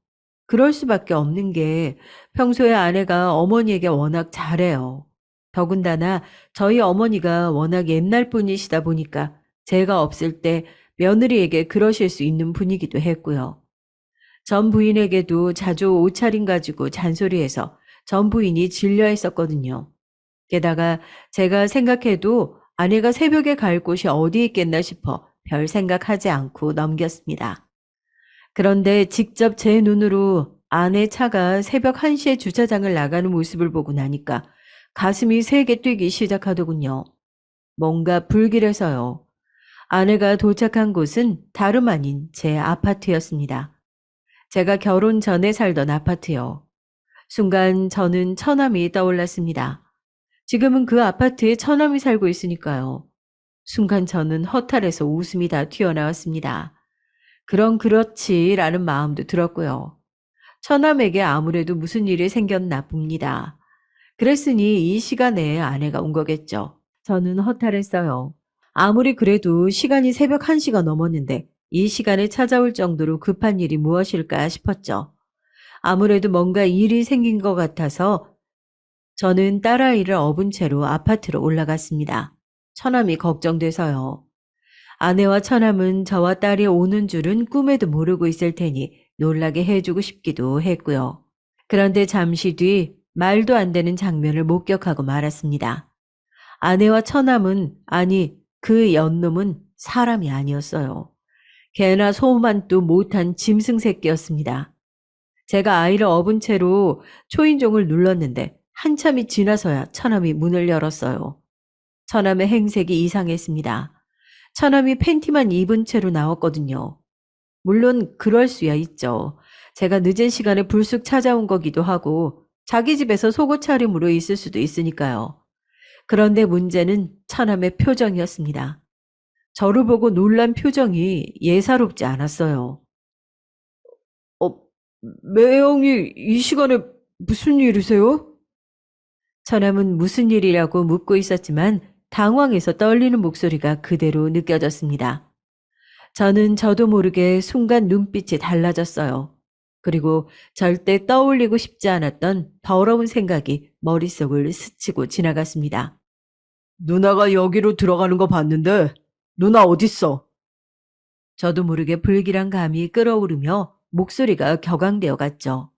그럴 수밖에 없는 게 평소에 아내가 어머니에게 워낙 잘해요. 더군다나 저희 어머니가 워낙 옛날 분이시다 보니까 제가 없을 때 며느리에게 그러실 수 있는 분이기도 했고요. 전 부인에게도 자주 옷차림 가지고 잔소리해서 전 부인이 질려 했었거든요. 게다가 제가 생각해도 아내가 새벽에 갈 곳이 어디 있겠나 싶어 별 생각하지 않고 넘겼습니다. 그런데 직접 제 눈으로 아내 차가 새벽 1시에 주차장을 나가는 모습을 보고 나니까 가슴이 세게 뛰기 시작하더군요. 뭔가 불길해서요. 아내가 도착한 곳은 다름 아닌 제 아파트였습니다. 제가 결혼 전에 살던 아파트요. 순간 저는 처남이 떠올랐습니다. 지금은 그 아파트에 처남이 살고 있으니까요. 순간 저는 허탈해서 웃음이 다 튀어나왔습니다. 그럼 그렇지라는 마음도 들었고요. 처남에게 아무래도 무슨 일이 생겼나 봅니다. 그랬으니 이 시간에 아내가 온 거겠죠. 저는 허탈했어요. 아무리 그래도 시간이 새벽 1시가 넘었는데 이 시간에 찾아올 정도로 급한 일이 무엇일까 싶었죠. 아무래도 뭔가 일이 생긴 것 같아서 저는 딸아이를 업은 채로 아파트로 올라갔습니다. 처남이 걱정돼서요. 아내와 처남은 저와 딸이 오는 줄은 꿈에도 모르고 있을 테니 놀라게 해주고 싶기도 했고요. 그런데 잠시 뒤 말도 안 되는 장면을 목격하고 말았습니다. 아내와 처남은, 아니 그 연놈은 사람이 아니었어요. 개나 소만도 못한 짐승 새끼였습니다. 제가 아이를 업은 채로 초인종을 눌렀는데 한참이 지나서야 처남이 문을 열었어요. 처남의 행색이 이상했습니다. 처남이 팬티만 입은 채로 나왔거든요. 물론 그럴 수야 있죠. 제가 늦은 시간에 불쑥 찾아온 거기도 하고 자기 집에서 속옷 차림으로 있을 수도 있으니까요. 그런데 문제는 처남의 표정이었습니다. 저를 보고 놀란 표정이 예사롭지 않았어요. 어, 매형이 이 시간에 무슨 일이세요? 처남은 무슨 일이라고 묻고 있었지만 당황해서 떨리는 목소리가 그대로 느껴졌습니다. 저는 저도 모르게 순간 눈빛이 달라졌어요. 그리고 절대 떠올리고 싶지 않았던 더러운 생각이 머릿속을 스치고 지나갔습니다. 누나가 여기로 들어가는 거 봤는데 누나 어딨어? 저도 모르게 불길한 감이 끓어오르며 목소리가 격앙되어 갔죠.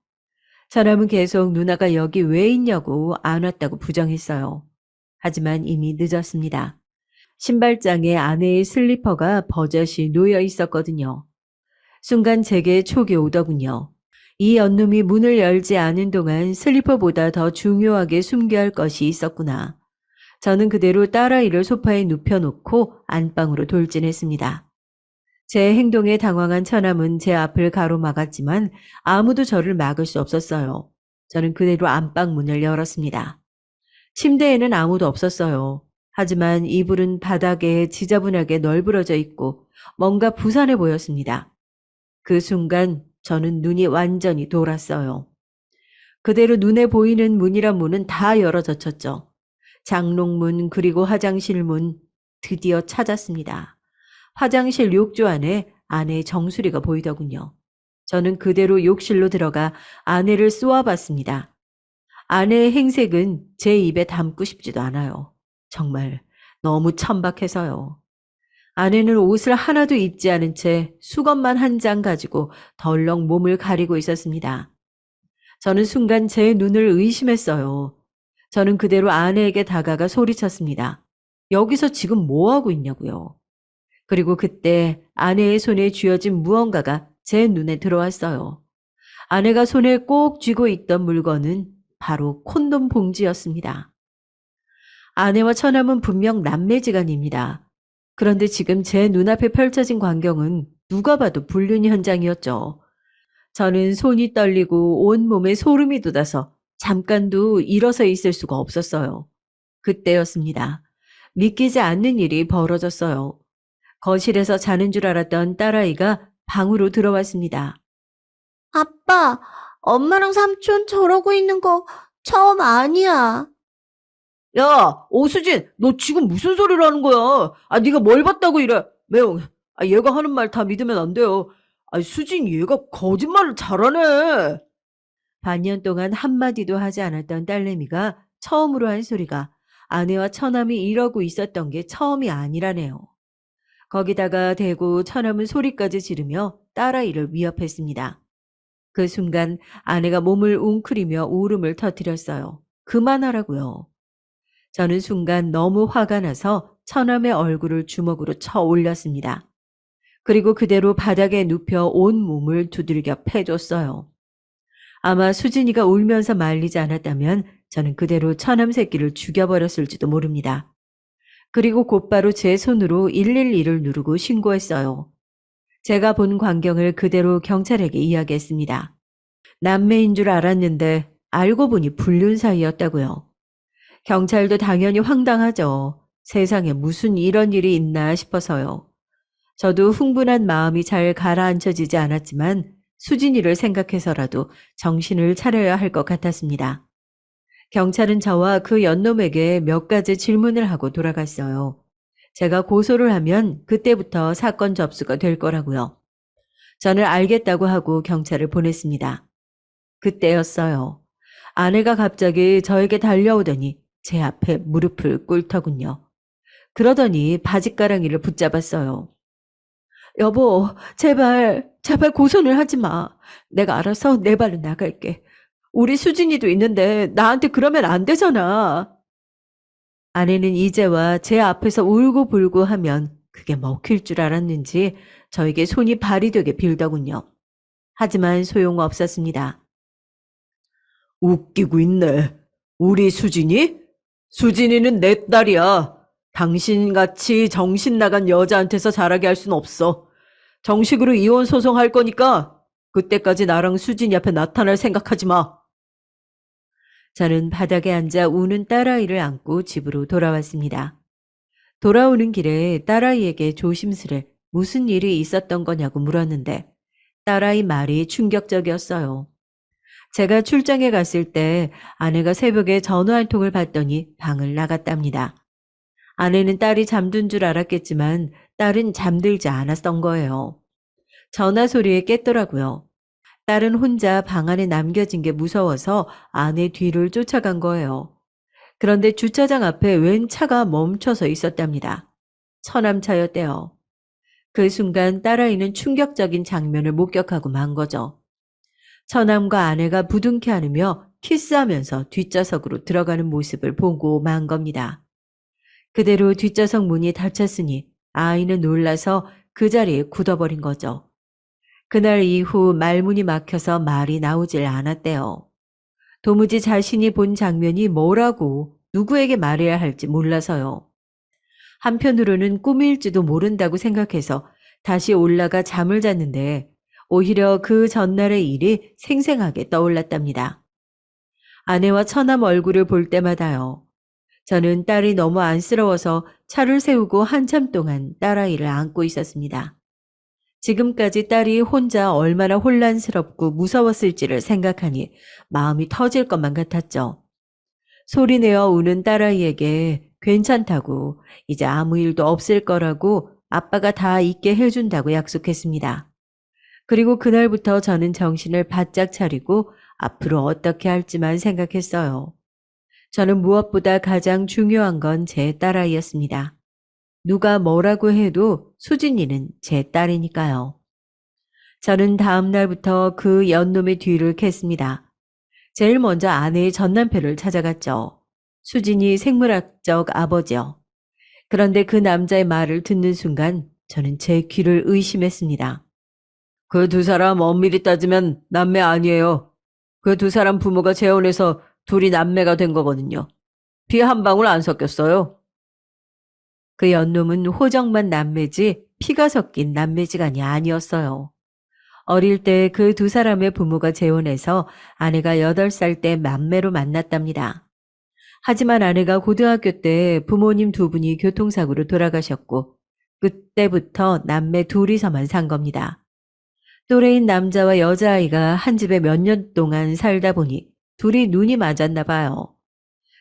사람은 계속 누나가 여기 왜 있냐고 안 왔다고 부정했어요. 하지만 이미 늦었습니다. 신발장에 아내의 슬리퍼가 버젓이 놓여 있었거든요. 순간 제게 촉이 오더군요. 이 연놈이 문을 열지 않은 동안 슬리퍼보다 더 중요하게 숨겨야 할 것이 있었구나. 저는 그대로 딸아이를 소파에 눕혀놓고 안방으로 돌진했습니다. 제 행동에 당황한 처남은 제 앞을 가로막았지만 아무도 저를 막을 수 없었어요. 저는 그대로 안방 문을 열었습니다. 침대에는 아무도 없었어요. 하지만 이불은 바닥에 지저분하게 널브러져 있고 뭔가 부산해 보였습니다. 그 순간 저는 눈이 완전히 돌았어요. 그대로 눈에 보이는 문이란 문은 다 열어젖혔죠. 장롱문 그리고 화장실 문 드디어 찾았습니다. 화장실 욕조 안에 아내의 정수리가 보이더군요. 저는 그대로 욕실로 들어가 아내를 쏘아봤습니다. 아내의 행색은 제 입에 담고 싶지도 않아요. 정말 너무 천박해서요. 아내는 옷을 하나도 입지 않은 채 수건만 한 장 가지고 덜렁 몸을 가리고 있었습니다. 저는 순간 제 눈을 의심했어요. 저는 그대로 아내에게 다가가 소리쳤습니다. 여기서 지금 뭐 하고 있냐고요. 그리고 그때 아내의 손에 쥐어진 무언가가 제 눈에 들어왔어요. 아내가 손에 꼭 쥐고 있던 물건은 바로 콘돔 봉지였습니다. 아내와 처남은 분명 남매지간입니다. 그런데 지금 제 눈앞에 펼쳐진 광경은 누가 봐도 불륜 현장이었죠. 저는 손이 떨리고 온몸에 소름이 돋아서 잠깐도 일어서 있을 수가 없었어요. 그때였습니다. 믿기지 않는 일이 벌어졌어요. 거실에서 자는 줄 알았던 딸아이가 방으로 들어왔습니다. 아빠, 엄마랑 삼촌 저러고 있는 거 처음 아니야. 야, 오수진, 너 지금 무슨 소리를 하는 거야? 아, 네가 뭘 봤다고 이래? 매영, 얘가 하는 말 다 믿으면 안 돼요. 수진 얘가 거짓말을 잘하네. 반년 동안 한마디도 하지 않았던 딸내미가 처음으로 한 소리가 아내와 처남이 이러고 있었던 게 처음이 아니라네요. 거기다가 대고 처남은 소리까지 지르며 딸아이를 위협했습니다. 그 순간 아내가 몸을 웅크리며 울음을 터뜨렸어요. 그만하라고요. 저는 순간 너무 화가 나서 처남의 얼굴을 주먹으로 쳐 올렸습니다. 그리고 그대로 바닥에 눕혀 온 몸을 두들겨 패줬어요. 아마 수진이가 울면서 말리지 않았다면 저는 그대로 처남 새끼를 죽여버렸을지도 모릅니다. 그리고 곧바로 제 손으로 112를 누르고 신고했어요. 제가 본 광경을 그대로 경찰에게 이야기했습니다. 남매인 줄 알았는데 알고 보니 불륜 사이였다고요. 경찰도 당연히 황당하죠. 세상에 무슨 이런 일이 있나 싶어서요. 저도 흥분한 마음이 잘 가라앉혀지지 않았지만 수진이를 생각해서라도 정신을 차려야 할 것 같았습니다. 경찰은 저와 그 연놈에게 몇 가지 질문을 하고 돌아갔어요. 제가 고소를 하면 그때부터 사건 접수가 될 거라고요. 저는 알겠다고 하고 경찰을 보냈습니다. 그때였어요. 아내가 갑자기 저에게 달려오더니 제 앞에 무릎을 꿇더군요. 그러더니 바짓가랑이를 붙잡았어요. 여보, 제발 고소는 하지 마. 내가 알아서 내 발로 나갈게. 우리 수진이도 있는데 나한테 그러면 안 되잖아. 아내는 이제와 제 앞에서 울고불고 하면 그게 먹힐 줄 알았는지 저에게 손이 발이 되게 빌더군요. 하지만 소용없었습니다. 웃기고 있네. 우리 수진이? 수진이는 내 딸이야. 당신같이 정신 나간 여자한테서 자라게 할 순 없어. 정식으로 이혼 소송할 거니까 그때까지 나랑 수진이 앞에 나타날 생각하지 마. 저는 바닥에 앉아 우는 딸아이를 안고 집으로 돌아왔습니다. 돌아오는 길에 딸아이에게 조심스레 무슨 일이 있었던 거냐고 물었는데 딸아이 말이 충격적이었어요. 제가 출장에 갔을 때 아내가 새벽에 전화 한 통을 받더니 방을 나갔답니다. 아내는 딸이 잠든 줄 알았겠지만 딸은 잠들지 않았던 거예요. 전화 소리에 깼더라고요. 딸은 혼자 방 안에 남겨진 게 무서워서 아내 뒤를 쫓아간 거예요. 그런데 주차장 앞에 웬 차가 멈춰서 있었답니다. 처남차였대요. 그 순간 딸아이는 충격적인 장면을 목격하고 만 거죠. 처남과 아내가 부둥켜 안으며 키스하면서 뒷좌석으로 들어가는 모습을 보고 만 겁니다. 그대로 뒷좌석 문이 닫혔으니 아이는 놀라서 그 자리에 굳어버린 거죠. 그날 이후 말문이 막혀서 말이 나오질 않았대요. 도무지 자신이 본 장면이 뭐라고 누구에게 말해야 할지 몰라서요. 한편으로는 꿈일지도 모른다고 생각해서 다시 올라가 잠을 잤는데 오히려 그 전날의 일이 생생하게 떠올랐답니다. 아내와 처남 얼굴을 볼 때마다요. 저는 딸이 너무 안쓰러워서 차를 세우고 한참 동안 딸아이를 안고 있었습니다. 지금까지 딸이 혼자 얼마나 혼란스럽고 무서웠을지를 생각하니 마음이 터질 것만 같았죠. 소리내어 우는 딸아이에게 괜찮다고 이제 아무 일도 없을 거라고 아빠가 다 있게 해준다고 약속했습니다. 그리고 그날부터 저는 정신을 바짝 차리고 앞으로 어떻게 할지만 생각했어요. 저는 무엇보다 가장 중요한 건 제 딸아이였습니다. 누가 뭐라고 해도 수진이는 제 딸이니까요. 저는 다음 날부터 그 연놈의 뒤를 캤습니다. 제일 먼저 아내의 전남편을 찾아갔죠. 수진이 생물학적 아버지요. 그런데 그 남자의 말을 듣는 순간 저는 제 귀를 의심했습니다. 그 두 사람 엄밀히 따지면 남매 아니에요. 그 두 사람 부모가 재혼해서 둘이 남매가 된 거거든요. 피 한 방울 안 섞였어요. 그 연놈은 호적만 남매지 피가 섞인 남매지간이 아니었어요. 어릴 때 그 두 사람의 부모가 재혼해서 아내가 8살 때 남매로 만났답니다. 하지만 아내가 고등학교 때 부모님 두 분이 교통사고로 돌아가셨고 그때부터 남매 둘이서만 산 겁니다. 또래인 남자와 여자아이가 한 집에 몇 년 동안 살다 보니 둘이 눈이 맞았나 봐요.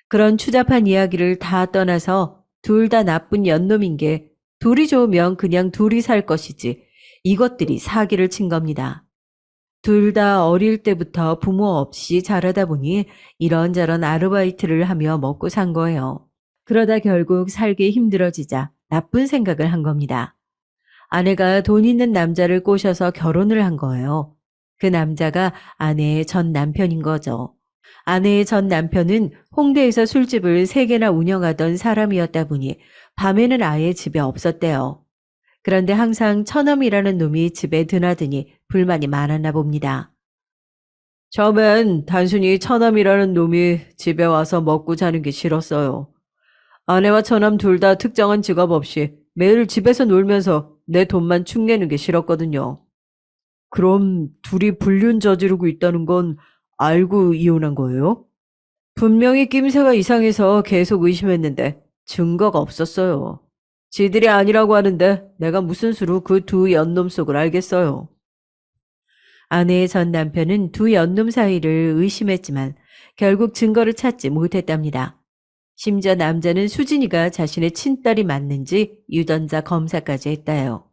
그런 추잡한 이야기를 다 떠나서 둘 다 나쁜 연놈인 게 둘이 좋으면 그냥 둘이 살 것이지. 이것들이 사기를 친 겁니다. 둘 다 어릴 때부터 부모 없이 자라다 보니 이런저런 아르바이트를 하며 먹고 산 거예요. 그러다 결국 살기 힘들어지자 나쁜 생각을 한 겁니다. 아내가 돈 있는 남자를 꼬셔서 결혼을 한 거예요. 그 남자가 아내의 전 남편인 거죠. 아내의 전 남편은 홍대에서 술집을 3개나 운영하던 사람이었다 보니 밤에는 아예 집에 없었대요. 그런데 항상 처남이라는 놈이 집에 드나드니 불만이 많았나 봅니다. 처음엔 단순히 처남이라는 놈이 집에 와서 먹고 자는 게 싫었어요. 아내와 처남 둘 다 특정한 직업 없이 매일 집에서 놀면서 내 돈만 축내는 게 싫었거든요. 그럼 둘이 불륜 저지르고 있다는 건 알고 이혼한 거예요? 분명히 낌새가 이상해서 계속 의심했는데 증거가 없었어요. 지들이 아니라고 하는데 내가 무슨 수로 그 두 연놈 속을 알겠어요. 아내의 전 남편은 두 연놈 사이를 의심했지만 결국 증거를 찾지 못했답니다. 심지어 남자는 수진이가 자신의 친딸이 맞는지 유전자 검사까지 했다요.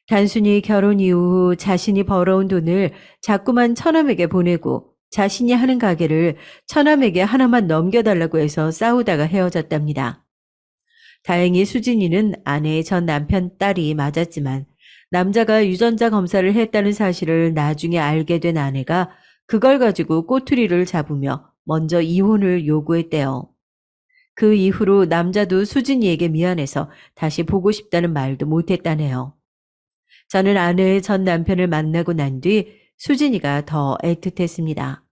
단순히 결혼 이후 자신이 벌어온 돈을 자꾸만 처남에게 보내고 자신이 하는 가게를 처남에게 하나만 넘겨달라고 해서 싸우다가 헤어졌답니다. 다행히 수진이는 아내의 전 남편 딸이 맞았지만 남자가 유전자 검사를 했다는 사실을 나중에 알게 된 아내가 그걸 가지고 꼬투리를 잡으며 먼저 이혼을 요구했대요. 그 이후로 남자도 수진이에게 미안해서 다시 보고 싶다는 말도 못했다네요. 저는 아내의 전 남편을 만나고 난 뒤 수진이가 더 애틋했습니다.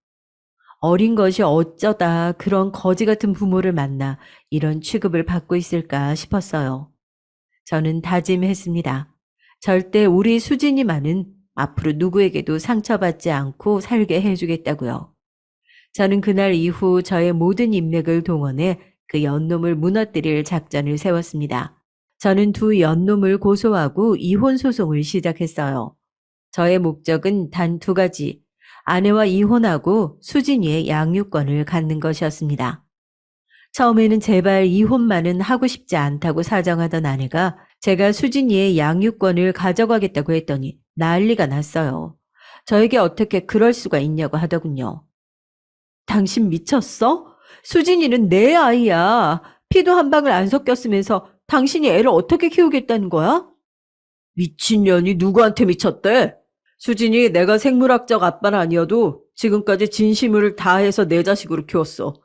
어린 것이 어쩌다 그런 거지 같은 부모를 만나 이런 취급을 받고 있을까 싶었어요. 저는 다짐했습니다. 절대 우리 수진이만은 앞으로 누구에게도 상처받지 않고 살게 해주겠다고요. 저는 그날 이후 저의 모든 인맥을 동원해 그 연놈을 무너뜨릴 작전을 세웠습니다. 저는 두 연놈을 고소하고 이혼 소송을 시작했어요. 저의 목적은 단 2가지. 아내와 이혼하고 수진이의 양육권을 갖는 것이었습니다. 처음에는 제발 이혼만은 하고 싶지 않다고 사정하던 아내가 제가 수진이의 양육권을 가져가겠다고 했더니 난리가 났어요. 저에게 어떻게 그럴 수가 있냐고 하더군요. 당신 미쳤어? 수진이는 내 아이야. 피도 한 방울 안 섞였으면서 당신이 애를 어떻게 키우겠다는 거야? 미친년이 누구한테 미쳤대? 수진이 내가 생물학적 아빠는 아니어도 지금까지 진심을 다해서 내 자식으로 키웠어.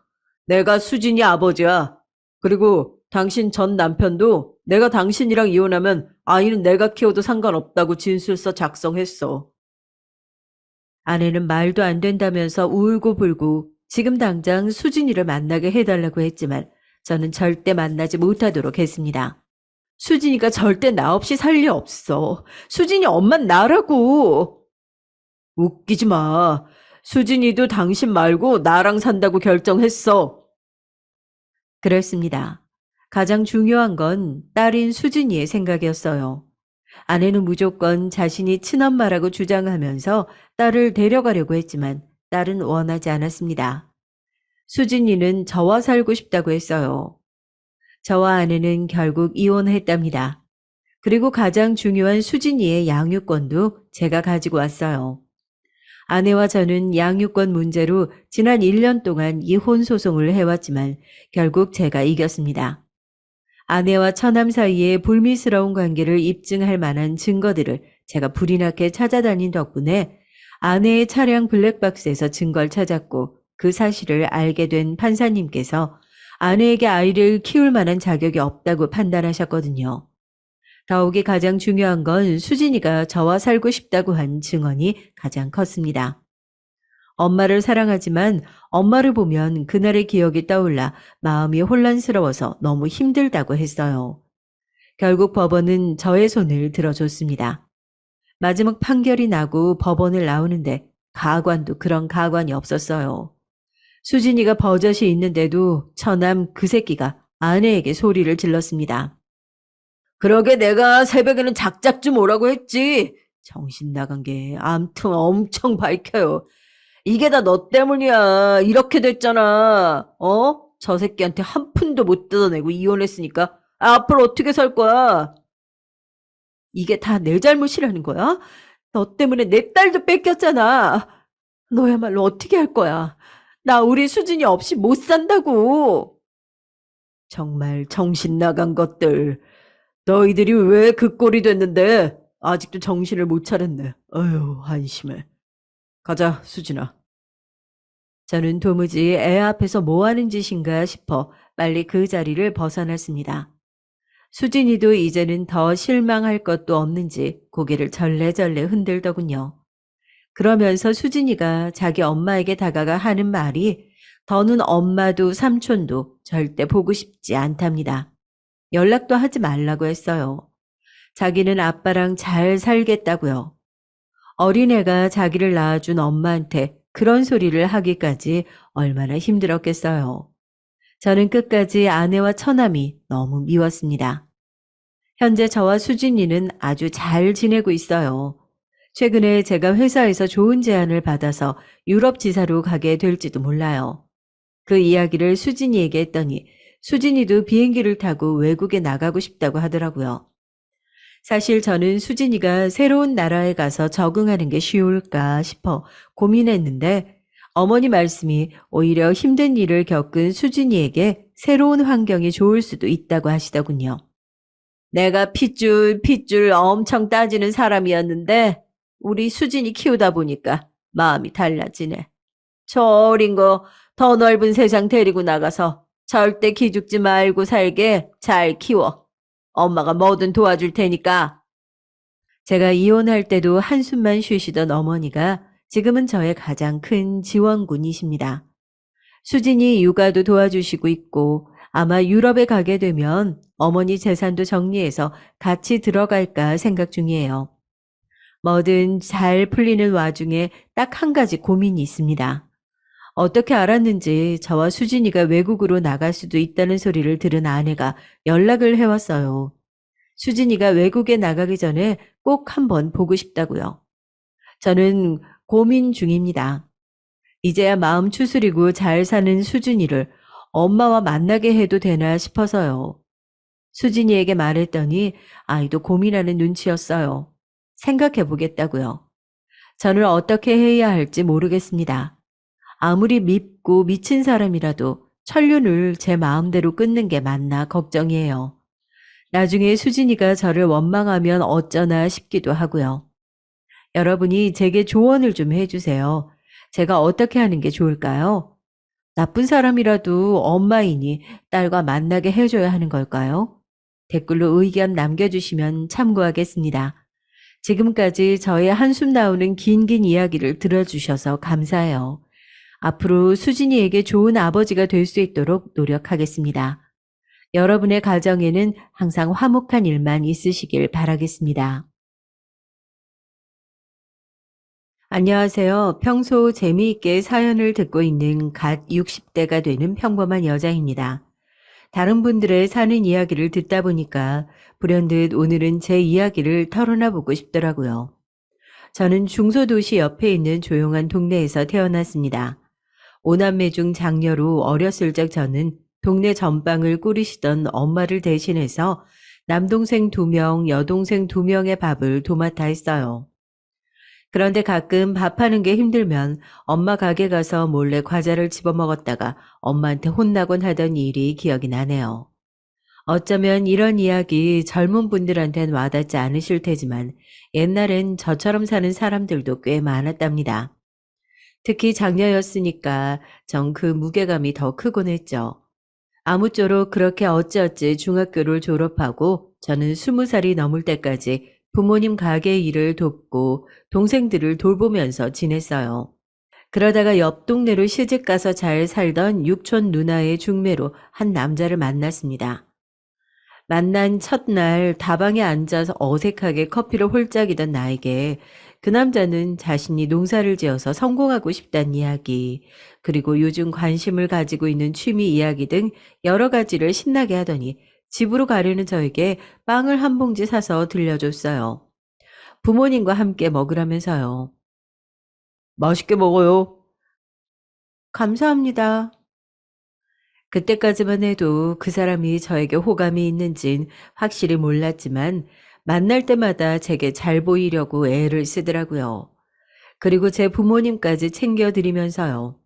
내가 수진이 아버지야. 그리고 당신 전 남편도 내가 당신이랑 이혼하면 아이는 내가 키워도 상관없다고 진술서 작성했어. 아내는 말도 안 된다면서 울고불고 지금 당장 수진이를 만나게 해달라고 했지만 저는 절대 만나지 못하도록 했습니다. 수진이가 절대 나 없이 살 리 없어. 수진이 엄만 나라고. 웃기지 마. 수진이도 당신 말고 나랑 산다고 결정했어. 그랬습니다. 가장 중요한 건 딸인 수진이의 생각이었어요. 아내는 무조건 자신이 친엄마라고 주장하면서 딸을 데려가려고 했지만 딸은 원하지 않았습니다. 수진이는 저와 살고 싶다고 했어요. 저와 아내는 결국 이혼했답니다. 그리고 가장 중요한 수진이의 양육권도 제가 가지고 왔어요. 아내와 저는 양육권 문제로 지난 1년 동안 이혼 소송을 해왔지만 결국 제가 이겼습니다. 아내와 처남 사이의 불미스러운 관계를 입증할 만한 증거들을 제가 불이 나게 찾아다닌 덕분에 아내의 차량 블랙박스에서 증거를 찾았고 그 사실을 알게 된 판사님께서 아내에게 아이를 키울 만한 자격이 없다고 판단하셨거든요. 더욱이 가장 중요한 건 수진이가 저와 살고 싶다고 한 증언이 가장 컸습니다. 엄마를 사랑하지만 엄마를 보면 그날의 기억이 떠올라 마음이 혼란스러워서 너무 힘들다고 했어요. 결국 법원은 저의 손을 들어줬습니다. 마지막 판결이 나고 법원을 나오는데 가관도 그런 가관이 없었어요. 수진이가 버젓이 있는데도 처남 그 새끼가 아내에게 소리를 질렀습니다. 그러게 내가 새벽에는 작작 좀 오라고 했지. 정신 나간 게 암튼 엄청 밝혀요. 이게 다 너 때문이야. 이렇게 됐잖아. 어? 저 새끼한테 한 푼도 못 뜯어내고 이혼했으니까 앞으로 어떻게 살 거야? 이게 다 내 잘못이라는 거야? 너 때문에 내 딸도 뺏겼잖아. 너야말로 어떻게 할 거야? 나 우리 수진이 없이 못 산다고. 정말 정신 나간 것들. 너희들이 왜 그 꼴이 됐는데 아직도 정신을 못 차렸네. 어휴, 한심해. 가자, 수진아. 저는 도무지 애 앞에서 뭐 하는 짓인가 싶어 빨리 그 자리를 벗어났습니다. 수진이도 이제는 더 실망할 것도 없는지 고개를 절레절레 흔들더군요. 그러면서 수진이가 자기 엄마에게 다가가 하는 말이 더는 엄마도 삼촌도 절대 보고 싶지 않답니다. 연락도 하지 말라고 했어요. 자기는 아빠랑 잘 살겠다고요. 어린애가 자기를 낳아준 엄마한테 그런 소리를 하기까지 얼마나 힘들었겠어요. 저는 끝까지 아내와 처남이 너무 미웠습니다. 현재 저와 수진이는 아주 잘 지내고 있어요. 최근에 제가 회사에서 좋은 제안을 받아서 유럽 지사로 가게 될지도 몰라요. 그 이야기를 수진이에게 했더니 수진이도 비행기를 타고 외국에 나가고 싶다고 하더라고요. 사실 저는 수진이가 새로운 나라에 가서 적응하는 게 쉬울까 싶어 고민했는데 어머니 말씀이 오히려 힘든 일을 겪은 수진이에게 새로운 환경이 좋을 수도 있다고 하시더군요. 내가 핏줄 엄청 따지는 사람이었는데 우리 수진이 키우다 보니까 마음이 달라지네. 저 어린 거 더 넓은 세상 데리고 나가서 절대 기죽지 말고 살게 잘 키워. 엄마가 뭐든 도와줄 테니까. 제가 이혼할 때도 한숨만 쉬시던 어머니가 지금은 저의 가장 큰 지원군이십니다. 수진이 육아도 도와주시고 있고 아마 유럽에 가게 되면 어머니 재산도 정리해서 같이 들어갈까 생각 중이에요. 뭐든 잘 풀리는 와중에 딱 한 가지 고민이 있습니다. 어떻게 알았는지 저와 수진이가 외국으로 나갈 수도 있다는 소리를 들은 아내가 연락을 해왔어요. 수진이가 외국에 나가기 전에 꼭 한번 보고 싶다고요. 저는 고민 중입니다. 이제야 마음 추스리고 잘 사는 수진이를 엄마와 만나게 해도 되나 싶어서요. 수진이에게 말했더니 아이도 고민하는 눈치였어요. 생각해 보겠다고요. 저는 어떻게 해야 할지 모르겠습니다. 아무리 밉고 미친 사람이라도 천륜을 제 마음대로 끊는 게 맞나 걱정이에요. 나중에 수진이가 저를 원망하면 어쩌나 싶기도 하고요. 여러분이 제게 조언을 좀 해주세요. 제가 어떻게 하는 게 좋을까요? 나쁜 사람이라도 엄마이니 딸과 만나게 해줘야 하는 걸까요? 댓글로 의견 남겨주시면 참고하겠습니다. 지금까지 저의 한숨 나오는 긴 이야기를 들어주셔서 감사해요. 앞으로 수진이에게 좋은 아버지가 될 수 있도록 노력하겠습니다. 여러분의 가정에는 항상 화목한 일만 있으시길 바라겠습니다. 안녕하세요. 평소 재미있게 사연을 듣고 있는 갓 60대가 되는 평범한 여자입니다. 다른 분들의 사는 이야기를 듣다 보니까 불현듯 오늘은 제 이야기를 털어놔 보고 싶더라고요. 저는 중소도시 옆에 있는 조용한 동네에서 태어났습니다. 오남매 중 장녀로 어렸을 적 저는 동네 전방을 꾸리시던 엄마를 대신해서 남동생 2명, 여동생 2명의 밥을 도맡아 했어요. 그런데 가끔 밥하는 게 힘들면 엄마 가게 가서 몰래 과자를 집어먹었다가 엄마한테 혼나곤 하던 일이 기억이 나네요. 어쩌면 이런 이야기 젊은 분들한텐 와닿지 않으실 테지만 옛날엔 저처럼 사는 사람들도 꽤 많았답니다. 특히 장녀였으니까 전 그 무게감이 더 크곤 했죠. 아무쪼록 그렇게 어찌어찌 중학교를 졸업하고 저는 20살이 넘을 때까지 부모님 가게 일을 돕고 동생들을 돌보면서 지냈어요. 그러다가 옆 동네로 시집가서 잘 살던 육촌 누나의 중매로 한 남자를 만났습니다. 만난 첫날 다방에 앉아서 어색하게 커피를 홀짝이던 나에게 그 남자는 자신이 농사를 지어서 성공하고 싶다는 이야기, 그리고 요즘 관심을 가지고 있는 취미 이야기 등 여러 가지를 신나게 하더니 집으로 가려는 저에게 빵을 한 봉지 사서 들려줬어요. 부모님과 함께 먹으라면서요. 맛있게 먹어요. 감사합니다. 그때까지만 해도 그 사람이 저에게 호감이 있는진 확실히 몰랐지만 만날 때마다 제게 잘 보이려고 애를 쓰더라고요. 그리고 제 부모님까지 챙겨드리면서요.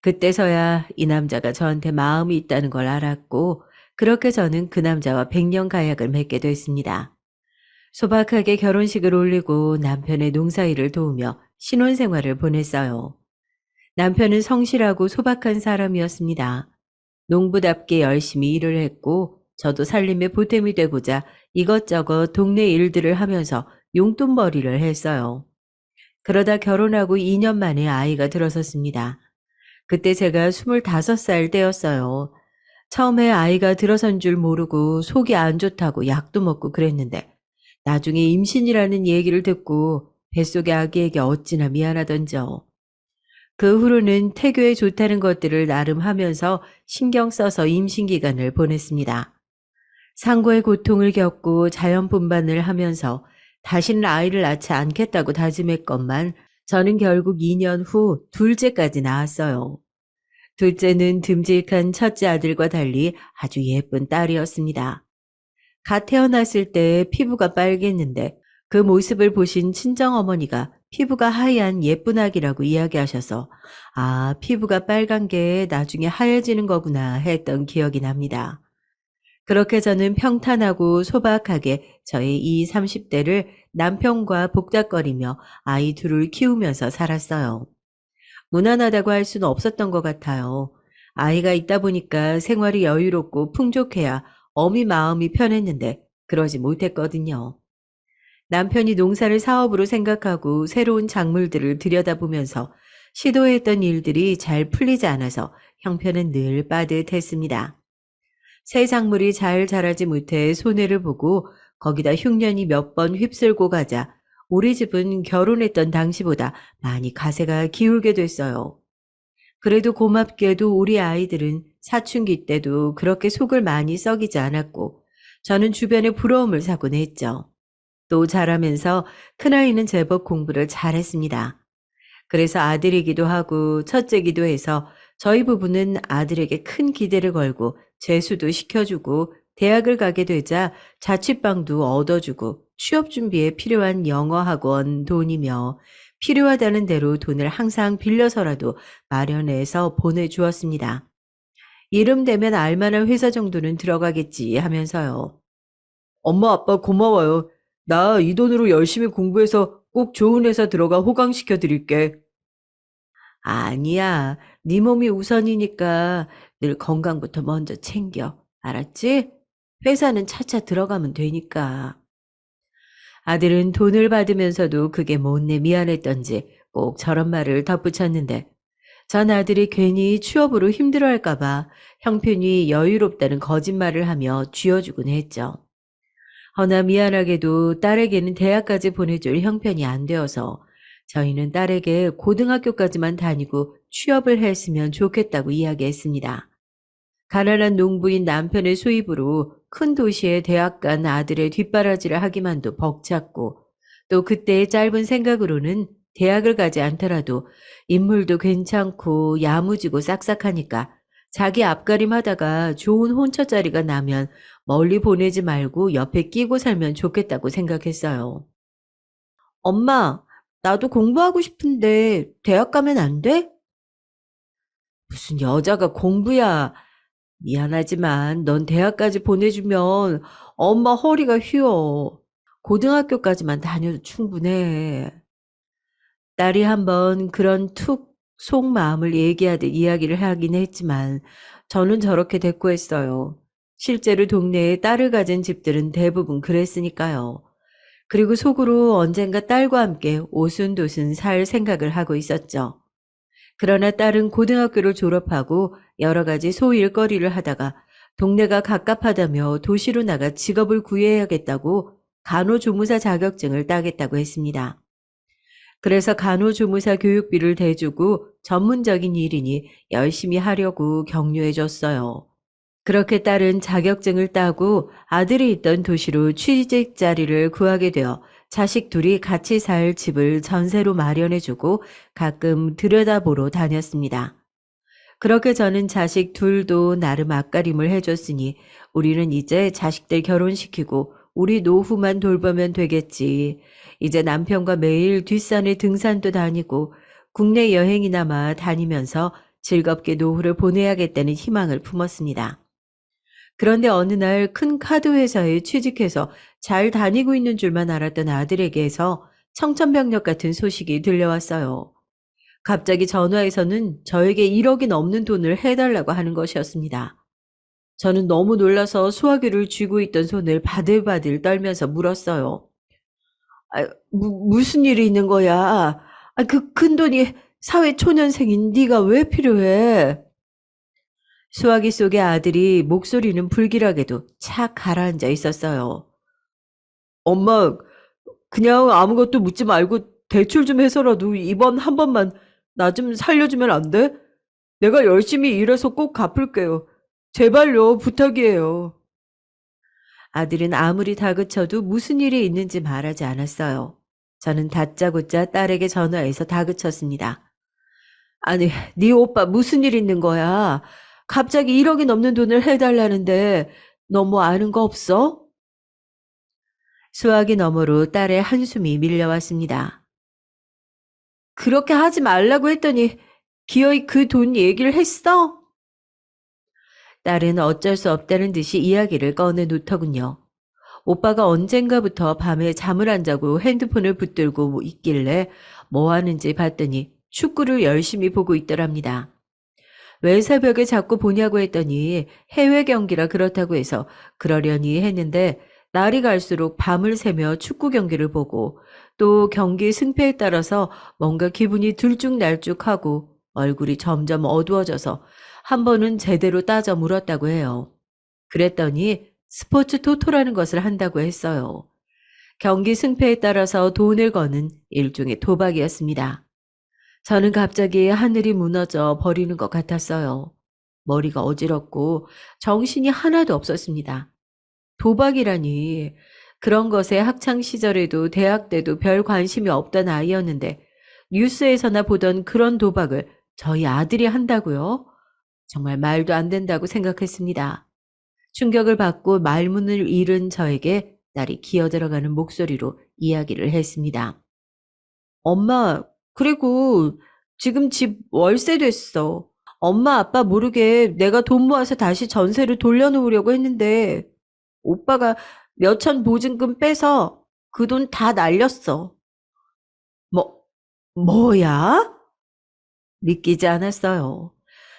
그때서야 이 남자가 저한테 마음이 있다는 걸 알았고, 그렇게 저는 그 남자와 100년 가약을 맺게 됐습니다. 소박하게 결혼식을 올리고 남편의 농사일을 도우며 신혼생활을 보냈어요. 남편은 성실하고 소박한 사람이었습니다. 농부답게 열심히 일을 했고, 저도 살림의 보탬이 되고자 이것저것 동네 일들을 하면서 용돈벌이를 했어요. 그러다 결혼하고 2년 만에 아이가 들어섰습니다. 그때 제가 25살 때였어요. 처음에 아이가 들어선 줄 모르고 속이 안 좋다고 약도 먹고 그랬는데, 나중에 임신이라는 얘기를 듣고 뱃속의 아기에게 어찌나 미안하던지요. 그 후로는 태교에 좋다는 것들을 나름 하면서 신경 써서 임신 기간을 보냈습니다. 상고의 고통을 겪고 자연 분반을 하면서 다시는 아이를 낳지 않겠다고 다짐했건만, 저는 결국 2년 후 둘째까지 낳았어요. 둘째는 듬직한 첫째 아들과 달리 아주 예쁜 딸이었습니다. 갓 태어났을 때 피부가 빨갰는데, 그 모습을 보신 친정어머니가 피부가 하얀 예쁜 아기라고 이야기하셔서, 아, 피부가 빨간 게 나중에 하얘지는 거구나 했던 기억이 납니다. 그렇게 저는 평탄하고 소박하게 저의 이 30대를 남편과 복닥거리며 아이 둘을 키우면서 살았어요. 무난하다고 할 수는 없었던 것 같아요. 아이가 있다 보니까 생활이 여유롭고 풍족해야 어미 마음이 편했는데 그러지 못했거든요. 남편이 농사를 사업으로 생각하고 새로운 작물들을 들여다보면서 시도했던 일들이 잘 풀리지 않아서 형편은 늘 빠듯했습니다. 새 작물이 잘 자라지 못해 손해를 보고 거기다 흉년이 몇 번 휩쓸고 가자 우리 집은 결혼했던 당시보다 많이 가세가 기울게 됐어요. 그래도 고맙게도 우리 아이들은 사춘기 때도 그렇게 속을 많이 썩이지 않았고, 저는 주변에 부러움을 사곤 했죠. 또 자라면서 큰아이는 제법 공부를 잘했습니다. 그래서 아들이기도 하고 첫째기도 해서 저희 부부는 아들에게 큰 기대를 걸고 재수도 시켜주고 대학을 가게 되자 자취방도 얻어주고 취업 준비에 필요한 영어 학원 돈이며 필요하다는 대로 돈을 항상 빌려서라도 마련해서 보내주었습니다. 이름 되면 알만한 회사 정도는 들어가겠지 하면서요. 엄마 아빠 고마워요. 나 이 돈으로 열심히 공부해서 꼭 좋은 회사 들어가 호강시켜 드릴게. 아니야. 네 몸이 우선이니까 늘 건강부터 먼저 챙겨. 알았지? 회사는 차차 들어가면 되니까. 아들은 돈을 받으면서도 그게 못내 미안했던지 꼭 저런 말을 덧붙였는데, 전 아들이 괜히 취업으로 힘들어할까 봐 형편이 여유롭다는 거짓말을 하며 쥐어주곤 했죠. 허나 미안하게도 딸에게는 대학까지 보내줄 형편이 안 되어서 저희는 딸에게 고등학교까지만 다니고 취업을 했으면 좋겠다고 이야기했습니다. 가난한 농부인 남편의 수입으로 큰 도시에 대학 간 아들의 뒷바라지를 하기만도 벅찼고, 또 그때의 짧은 생각으로는 대학을 가지 않더라도 인물도 괜찮고 야무지고 싹싹하니까 자기 앞가림하다가 좋은 혼처자리가 나면 멀리 보내지 말고 옆에 끼고 살면 좋겠다고 생각했어요. 엄마, 나도 공부하고 싶은데 대학 가면 안 돼? 무슨 여자가 공부야. 미안하지만 넌 대학까지 보내주면 엄마 허리가 휘어. 고등학교까지만 다녀도 충분해. 딸이 한번 그런 툭 속마음을 얘기하듯 이야기를 하긴 했지만 저는 저렇게 대꾸했어요. 실제로 동네에 딸을 가진 집들은 대부분 그랬으니까요. 그리고 속으로 언젠가 딸과 함께 오순도순 살 생각을 하고 있었죠. 그러나 딸은 고등학교를 졸업하고 여러 가지 소일거리를 하다가 동네가 갑갑하다며 도시로 나가 직업을 구해야겠다고 간호조무사 자격증을 따겠다고 했습니다. 그래서 간호조무사 교육비를 대주고 전문적인 일이니 열심히 하려고 격려해줬어요. 그렇게 딸은 자격증을 따고 아들이 있던 도시로 취직 자리를 구하게 되어 자식 둘이 같이 살 집을 전세로 마련해주고 가끔 들여다보러 다녔습니다. 그렇게 저는 자식 둘도 나름 앞가림을 해줬으니 우리는 이제 자식들 결혼시키고 우리 노후만 돌보면 되겠지. 이제 남편과 매일 뒷산에 등산도 다니고 국내 여행이나마 다니면서 즐겁게 노후를 보내야겠다는 희망을 품었습니다. 그런데 어느 날 큰 카드 회사에 취직해서 잘 다니고 있는 줄만 알았던 아들에게서 청천벽력 같은 소식이 들려왔어요. 갑자기 전화에서는 저에게 1억이 넘는 돈을 해달라고 하는 것이었습니다. 저는 너무 놀라서 수화기를 쥐고 있던 손을 바들바들 떨면서 물었어요. 무슨 일이 있는 거야? 그 큰 돈이 사회 초년생인 네가 왜 필요해? 수화기 속의 아들이 목소리는 불길하게도 착 가라앉아 있었어요. 엄마, 그냥 아무것도 묻지 말고 대출 좀 해서라도 이번 한 번만 나 좀 살려주면 안 돼? 내가 열심히 일해서 꼭 갚을게요. 제발요, 부탁이에요. 아들은 아무리 다그쳐도 무슨 일이 있는지 말하지 않았어요. 저는 다짜고짜 딸에게 전화해서 다그쳤습니다. 아니, 네 오빠 무슨 일 있는 거야? 갑자기 1억이 넘는 돈을 해달라는데 너 뭐 아는 거 없어? 수화기 너머로 딸의 한숨이 밀려왔습니다. 그렇게 하지 말라고 했더니 기어이 그 돈 얘기를 했어? 딸은 어쩔 수 없다는 듯이 이야기를 꺼내 놓더군요. 오빠가 언젠가부터 밤에 잠을 안 자고 핸드폰을 붙들고 있길래 뭐 하는지 봤더니 축구를 열심히 보고 있더랍니다. 왜 새벽에 자꾸 보냐고 했더니 해외 경기라 그렇다고 해서 그러려니 했는데 날이 갈수록 밤을 새며 축구 경기를 보고 또 경기 승패에 따라서 뭔가 기분이 들쭉날쭉하고 얼굴이 점점 어두워져서 한 번은 제대로 따져 물었다고 해요. 그랬더니 스포츠 토토라는 것을 한다고 했어요. 경기 승패에 따라서 돈을 거는 일종의 도박이었습니다. 저는 갑자기 하늘이 무너져 버리는 것 같았어요. 머리가 어지럽고 정신이 하나도 없었습니다. 도박이라니, 그런 것에 학창 시절에도 대학 때도 별 관심이 없던 아이였는데 뉴스에서나 보던 그런 도박을 저희 아들이 한다고요? 정말 말도 안 된다고 생각했습니다. 충격을 받고 말문을 잃은 저에게 딸이 기어들어가는 목소리로 이야기를 했습니다. 엄마, 그리고 지금 집 월세 됐어. 엄마, 아빠 모르게 내가 돈 모아서 다시 전세를 돌려놓으려고 했는데 오빠가 몇천 보증금 빼서 그 돈 다 날렸어. 뭐, 뭐야? 믿기지 않았어요.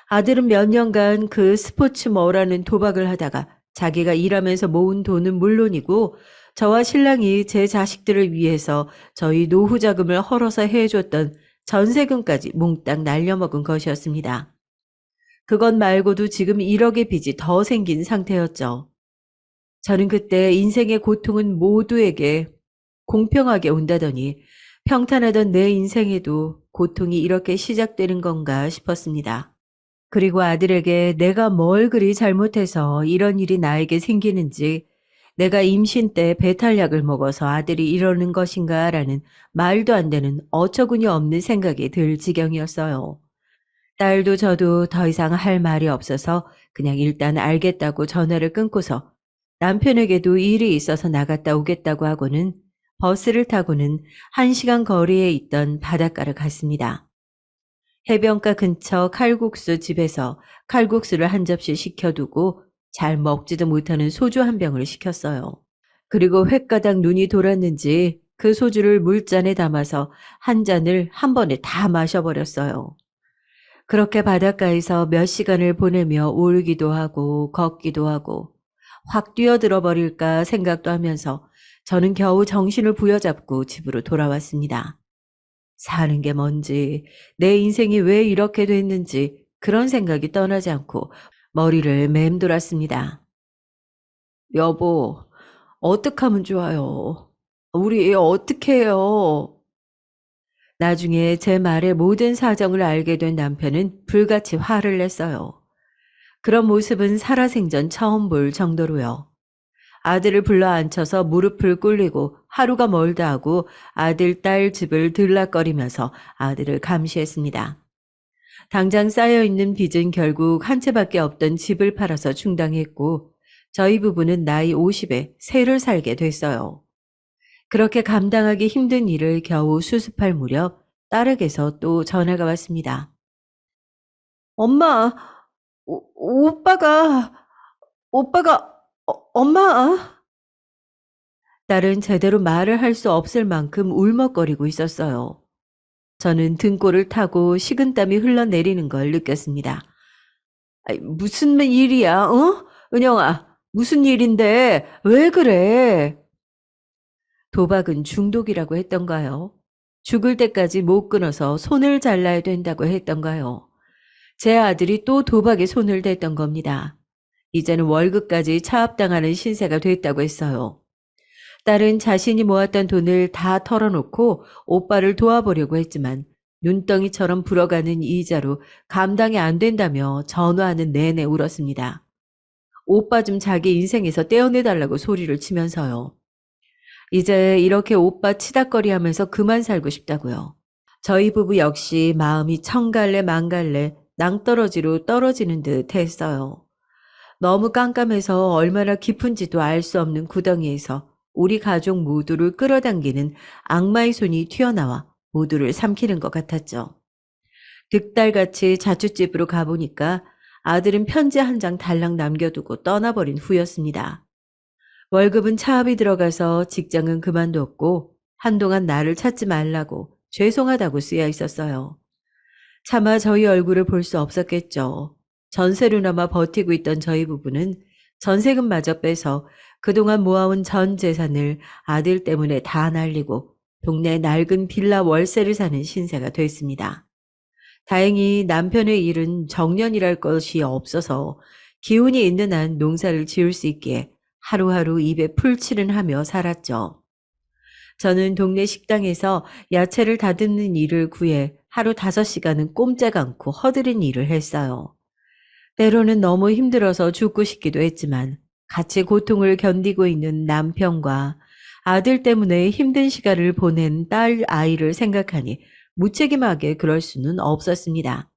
아들은 몇 년간 그 스포츠머라는 도박을 하다가 자기가 일하면서 모은 돈은 물론이고 저와 신랑이 제 자식들을 위해서 저희 노후 자금을 헐어서 해줬던 전세금까지 몽땅 날려먹은 것이었습니다. 그것 말고도 지금 1억의 빚이 더 생긴 상태였죠. 저는 그때 인생의 고통은 모두에게 공평하게 온다더니 평탄하던 내 인생에도 고통이 이렇게 시작되는 건가 싶었습니다. 그리고 아들에게 내가 뭘 그리 잘못해서 이런 일이 나에게 생기는지, 내가 임신 때 배탈약을 먹어서 아들이 이러는 것인가라는 말도 안 되는 어처구니 없는 생각이 들 지경이었어요. 딸도 저도 더 이상 할 말이 없어서 그냥 일단 알겠다고 전화를 끊고서 남편에게도 일이 있어서 나갔다 오겠다고 하고는 버스를 타고는 1시간 거리에 있던 바닷가를 갔습니다. 해변가 근처 칼국수 집에서 칼국수를 한 접시 시켜두고 잘 먹지도 못하는 소주 한 병을 시켰어요. 그리고 횟가닥 눈이 돌았는지 그 소주를 물잔에 담아서 한 잔을 한 번에 다 마셔버렸어요. 그렇게 바닷가에서 몇 시간을 보내며 울기도 하고 걷기도 하고 확 뛰어들어 버릴까 생각도 하면서 저는 겨우 정신을 부여잡고 집으로 돌아왔습니다. 사는 게 뭔지, 내 인생이 왜 이렇게 됐는지 그런 생각이 떠나지 않고 머리를 맴돌았습니다. 여보, 어떡하면 좋아요? 우리 어떻게 해요? 나중에 제 말의 모든 사정을 알게 된 남편은 불같이 화를 냈어요. 그런 모습은 살아생전 처음 볼 정도로요. 아들을 불러 앉혀서 무릎을 꿇리고 하루가 멀다 하고 아들, 딸 집을 들락거리면서 아들을 감시했습니다. 당장 쌓여있는 빚은 결국 한 채밖에 없던 집을 팔아서 충당했고 저희 부부는 나이 50에 새를 살게 됐어요. 그렇게 감당하기 힘든 일을 겨우 수습할 무렵 딸에게서 또 전화가 왔습니다. 엄마, 오빠가, 엄마. 딸은 제대로 말을 할 수 없을 만큼 울먹거리고 있었어요. 저는 등골을 타고 식은땀이 흘러내리는 걸 느꼈습니다. 아이, 무슨 일이야, 어? 은영아, 무슨 일인데? 왜 그래? 도박은 중독이라고 했던가요? 죽을 때까지 못 끊어서 손을 잘라야 된다고 했던가요? 제 아들이 또 도박에 손을 댔던 겁니다. 이제는 월급까지 차압당하는 신세가 됐다고 했어요. 딸은 자신이 모았던 돈을 다 털어놓고 오빠를 도와보려고 했지만 눈덩이처럼 불어가는 이자로 감당이 안 된다며 전화하는 내내 울었습니다. 오빠 좀 자기 인생에서 떼어내달라고 소리를 치면서요. 이제 이렇게 오빠 치닥거리 하면서 그만 살고 싶다고요. 저희 부부 역시 마음이 천갈래 만갈래 낭떠러지로 떨어지는 듯 했어요. 너무 깜깜해서 얼마나 깊은지도 알 수 없는 구덩이에서 우리 가족 모두를 끌어당기는 악마의 손이 튀어나와 모두를 삼키는 것 같았죠. 득달같이 자취집으로 가보니까 아들은 편지 한 장 달랑 남겨두고 떠나버린 후였습니다. 월급은 차압이 들어가서 직장은 그만뒀고 한동안 나를 찾지 말라고 죄송하다고 쓰여 있었어요. 차마 저희 얼굴을 볼 수 없었겠죠. 전세로나마 버티고 있던 저희 부부는 전세금마저 빼서 그동안 모아온 전 재산을 아들 때문에 다 날리고 동네 낡은 빌라 월세를 사는 신세가 됐습니다. 다행히 남편의 일은 정년이랄 것이 없어서 기운이 있는 한 농사를 지을 수 있기에 하루하루 입에 풀칠은 하며 살았죠. 저는 동네 식당에서 야채를 다듬는 일을 구해 하루 5시간은 꼼짝 않고 허드렛 일을 했어요. 때로는 너무 힘들어서 죽고 싶기도 했지만 같이 고통을 견디고 있는 남편과 아들 때문에 힘든 시간을 보낸 딸 아이를 생각하니 무책임하게 그럴 수는 없었습니다.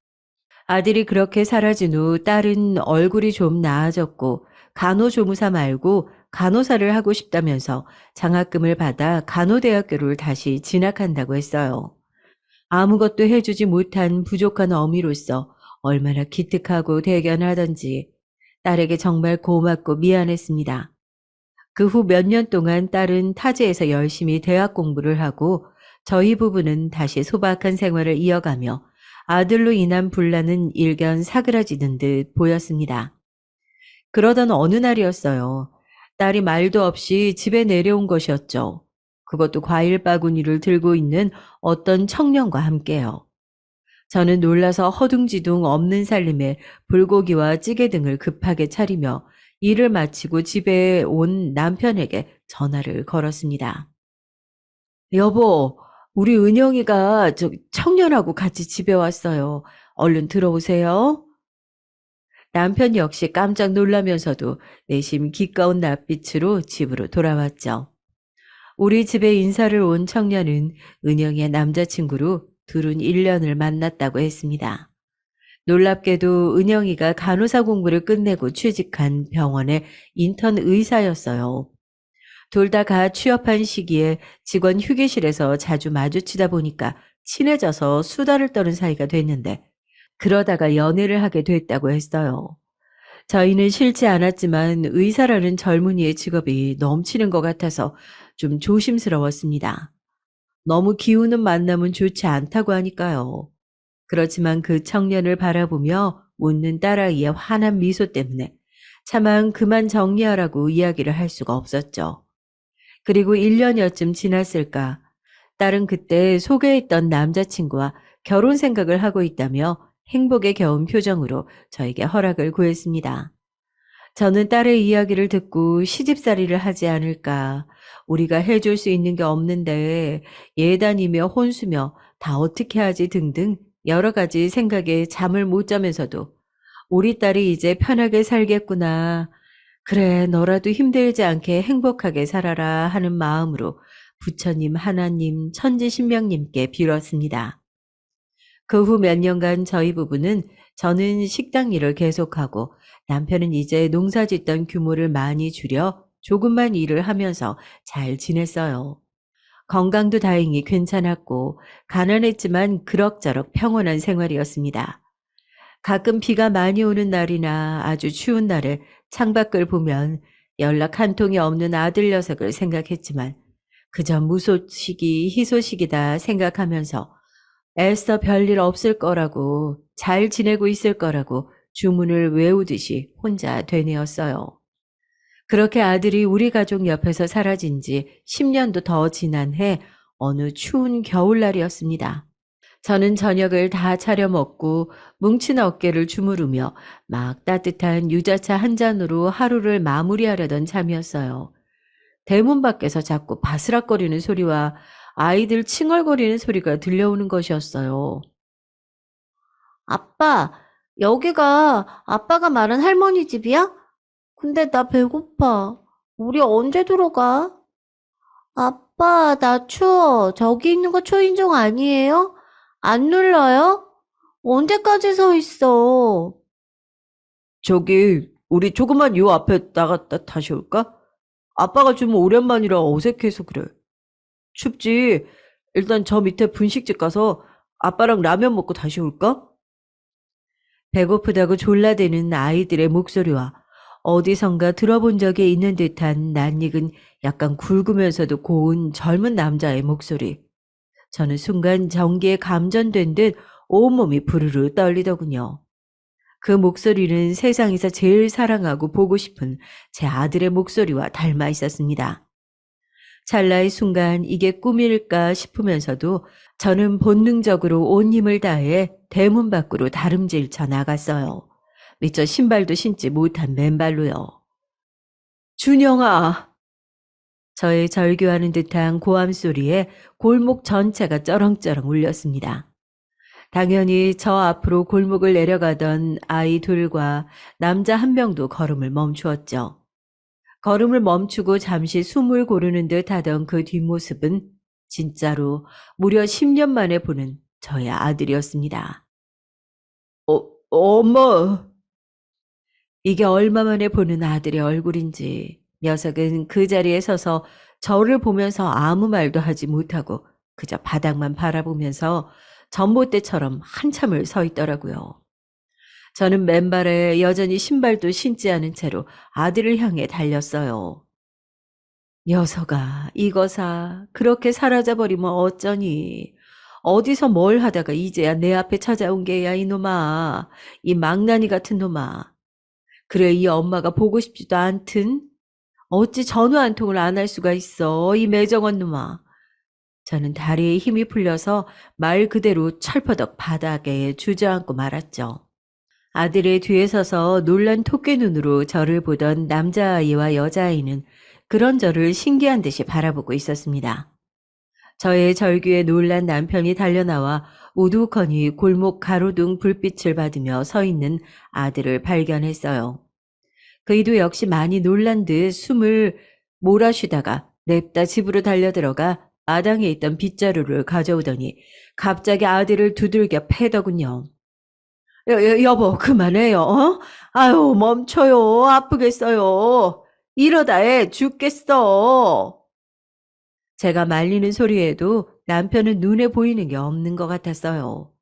아들이 그렇게 사라진 후 딸은 얼굴이 좀 나아졌고 간호조무사 말고 간호사를 하고 싶다면서 장학금을 받아 간호대학교를 다시 진학한다고 했어요. 아무것도 해주지 못한 부족한 어미로서 얼마나 기특하고 대견하던지 딸에게 정말 고맙고 미안했습니다. 그 후 몇 년 동안 딸은 타지에서 열심히 대학 공부를 하고 저희 부부는 다시 소박한 생활을 이어가며 아들로 인한 분란은 일견 사그라지는 듯 보였습니다. 그러던 어느 날이었어요. 딸이 말도 없이 집에 내려온 것이었죠. 그것도 과일 바구니를 들고 있는 어떤 청년과 함께요. 저는 놀라서 허둥지둥 없는 살림에 불고기와 찌개 등을 급하게 차리며 일을 마치고 집에 온 남편에게 전화를 걸었습니다. 여보, 우리 은영이가 청년하고 같이 집에 왔어요. 얼른 들어오세요. 남편 역시 깜짝 놀라면서도 내심 기꺼운 낯빛으로 집으로 돌아왔죠. 우리 집에 인사를 온 청년은 은영이의 남자친구로 둘은 1년을 만났다고 했습니다. 놀랍게도 은영이가 간호사 공부를 끝내고 취직한 병원의 인턴 의사였어요. 둘 다 가 취업한 시기에 직원 휴게실에서 자주 마주치다 보니까 친해져서 수다를 떠는 사이가 됐는데 그러다가 연애를 하게 됐다고 했어요. 저희는 싫지 않았지만 의사라는 젊은이의 직업이 넘치는 것 같아서 좀 조심스러웠습니다. 너무 기우는 만남은 좋지 않다고 하니까요. 그렇지만 그 청년을 바라보며 웃는 딸아이의 환한 미소 때문에 차마 그만 정리하라고 이야기를 할 수가 없었죠. 그리고 1년여쯤 지났을까 딸은 그때 소개했던 남자친구와 결혼 생각을 하고 있다며 행복에 겨운 표정으로 저에게 허락을 구했습니다. 저는 딸의 이야기를 듣고 시집살이를 하지 않을까, 우리가 해줄 수 있는 게 없는데 예단이며 혼수며 다 어떻게 하지 등등 여러 가지 생각에 잠을 못 자면서도 우리 딸이 이제 편하게 살겠구나. 그래, 너라도 힘들지 않게 행복하게 살아라 하는 마음으로 부처님, 하나님, 천지신명님께 빌었습니다. 그 후 몇 년간 저희 부부는 저는 식당 일을 계속하고 남편은 이제 농사 짓던 규모를 많이 줄여 조금만 일을 하면서 잘 지냈어요. 건강도 다행히 괜찮았고 가난했지만 그럭저럭 평온한 생활이었습니다. 가끔 비가 많이 오는 날이나 아주 추운 날에 창밖을 보면 연락 한 통이 없는 아들 녀석을 생각했지만 그저 무소식이 희소식이다 생각하면서 애써 별일 없을 거라고 잘 지내고 있을 거라고 주문을 외우듯이 혼자 되뇌었어요. 그렇게 아들이 우리 가족 옆에서 사라진 지 10년도 더 지난 해 어느 추운 겨울날이었습니다. 저는 저녁을 다 차려 먹고 뭉친 어깨를 주무르며 막 따뜻한 유자차 한 잔으로 하루를 마무리하려던 참이었어요. 대문 밖에서 자꾸 바스락거리는 소리와 아이들 칭얼거리는 소리가 들려오는 것이었어요. 아빠, 여기가 아빠가 말한 할머니 집이야? 근데 나 배고파. 우리 언제 들어가? 아빠, 나 추워. 저기 있는 거 초인종 아니에요? 안 눌러요? 언제까지 서 있어? 저기, 우리 조금만 요 앞에 나갔다 다시 올까? 아빠가 좀 오랜만이라 어색해서 그래. 춥지? 일단 저 밑에 분식집 가서 아빠랑 라면 먹고 다시 올까? 배고프다고 졸라대는 아이들의 목소리와 어디선가 들어본 적이 있는 듯한 낯익은 약간 굵으면서도 고운 젊은 남자의 목소리. 저는 순간 전기에 감전된 듯 온몸이 부르르 떨리더군요. 그 목소리는 세상에서 제일 사랑하고 보고 싶은 제 아들의 목소리와 닮아 있었습니다. 찰나의 순간 이게 꿈일까 싶으면서도 저는 본능적으로 온 힘을 다해 대문 밖으로 다름질쳐 나갔어요. 미처 신발도 신지 못한 맨발로요. 준영아! 저의 절규하는 듯한 고함 소리에 골목 전체가 쩌렁쩌렁 울렸습니다. 당연히 저 앞으로 골목을 내려가던 아이 둘과 남자 한 명도 걸음을 멈추었죠. 걸음을 멈추고 잠시 숨을 고르는 듯 하던 그 뒷모습은 진짜로 무려 10년 만에 보는 저의 아들이었습니다. 엄마! 이게 얼마 만에 보는 아들의 얼굴인지 녀석은 그 자리에 서서 저를 보면서 아무 말도 하지 못하고 그저 바닥만 바라보면서 전봇대처럼 한참을 서 있더라고요. 저는 맨발에 여전히 신발도 신지 않은 채로 아들을 향해 달렸어요. 녀석아, 이거사, 그렇게 사라져버리면 어쩌니? 어디서 뭘 하다가 이제야 내 앞에 찾아온 게야, 이놈아. 이 망나니 같은 놈아. 그래, 이 엄마가 보고 싶지도 않든? 어찌 전화 한 통을 안 할 수가 있어, 이 매정한 놈아. 저는 다리에 힘이 풀려서 말 그대로 철퍼덕 바닥에 주저앉고 말았죠. 아들의 뒤에 서서 놀란 토끼 눈으로 저를 보던 남자아이와 여자아이는 그런 저를 신기한 듯이 바라보고 있었습니다. 저의 절규에 놀란 남편이 달려나와 우두커니 골목 가로등 불빛을 받으며 서 있는 아들을 발견했어요. 그이도 역시 많이 놀란 듯 숨을 몰아쉬다가 냅다 집으로 달려들어가 마당에 있던 빗자루를 가져오더니 갑자기 아들을 두들겨 패더군요. 여보, 그만해요. 어? 아유, 멈춰요. 아프겠어요. 이러다 애 죽겠어. 제가 말리는 소리에도 남편은 눈에 보이는 게 없는 것 같았어요.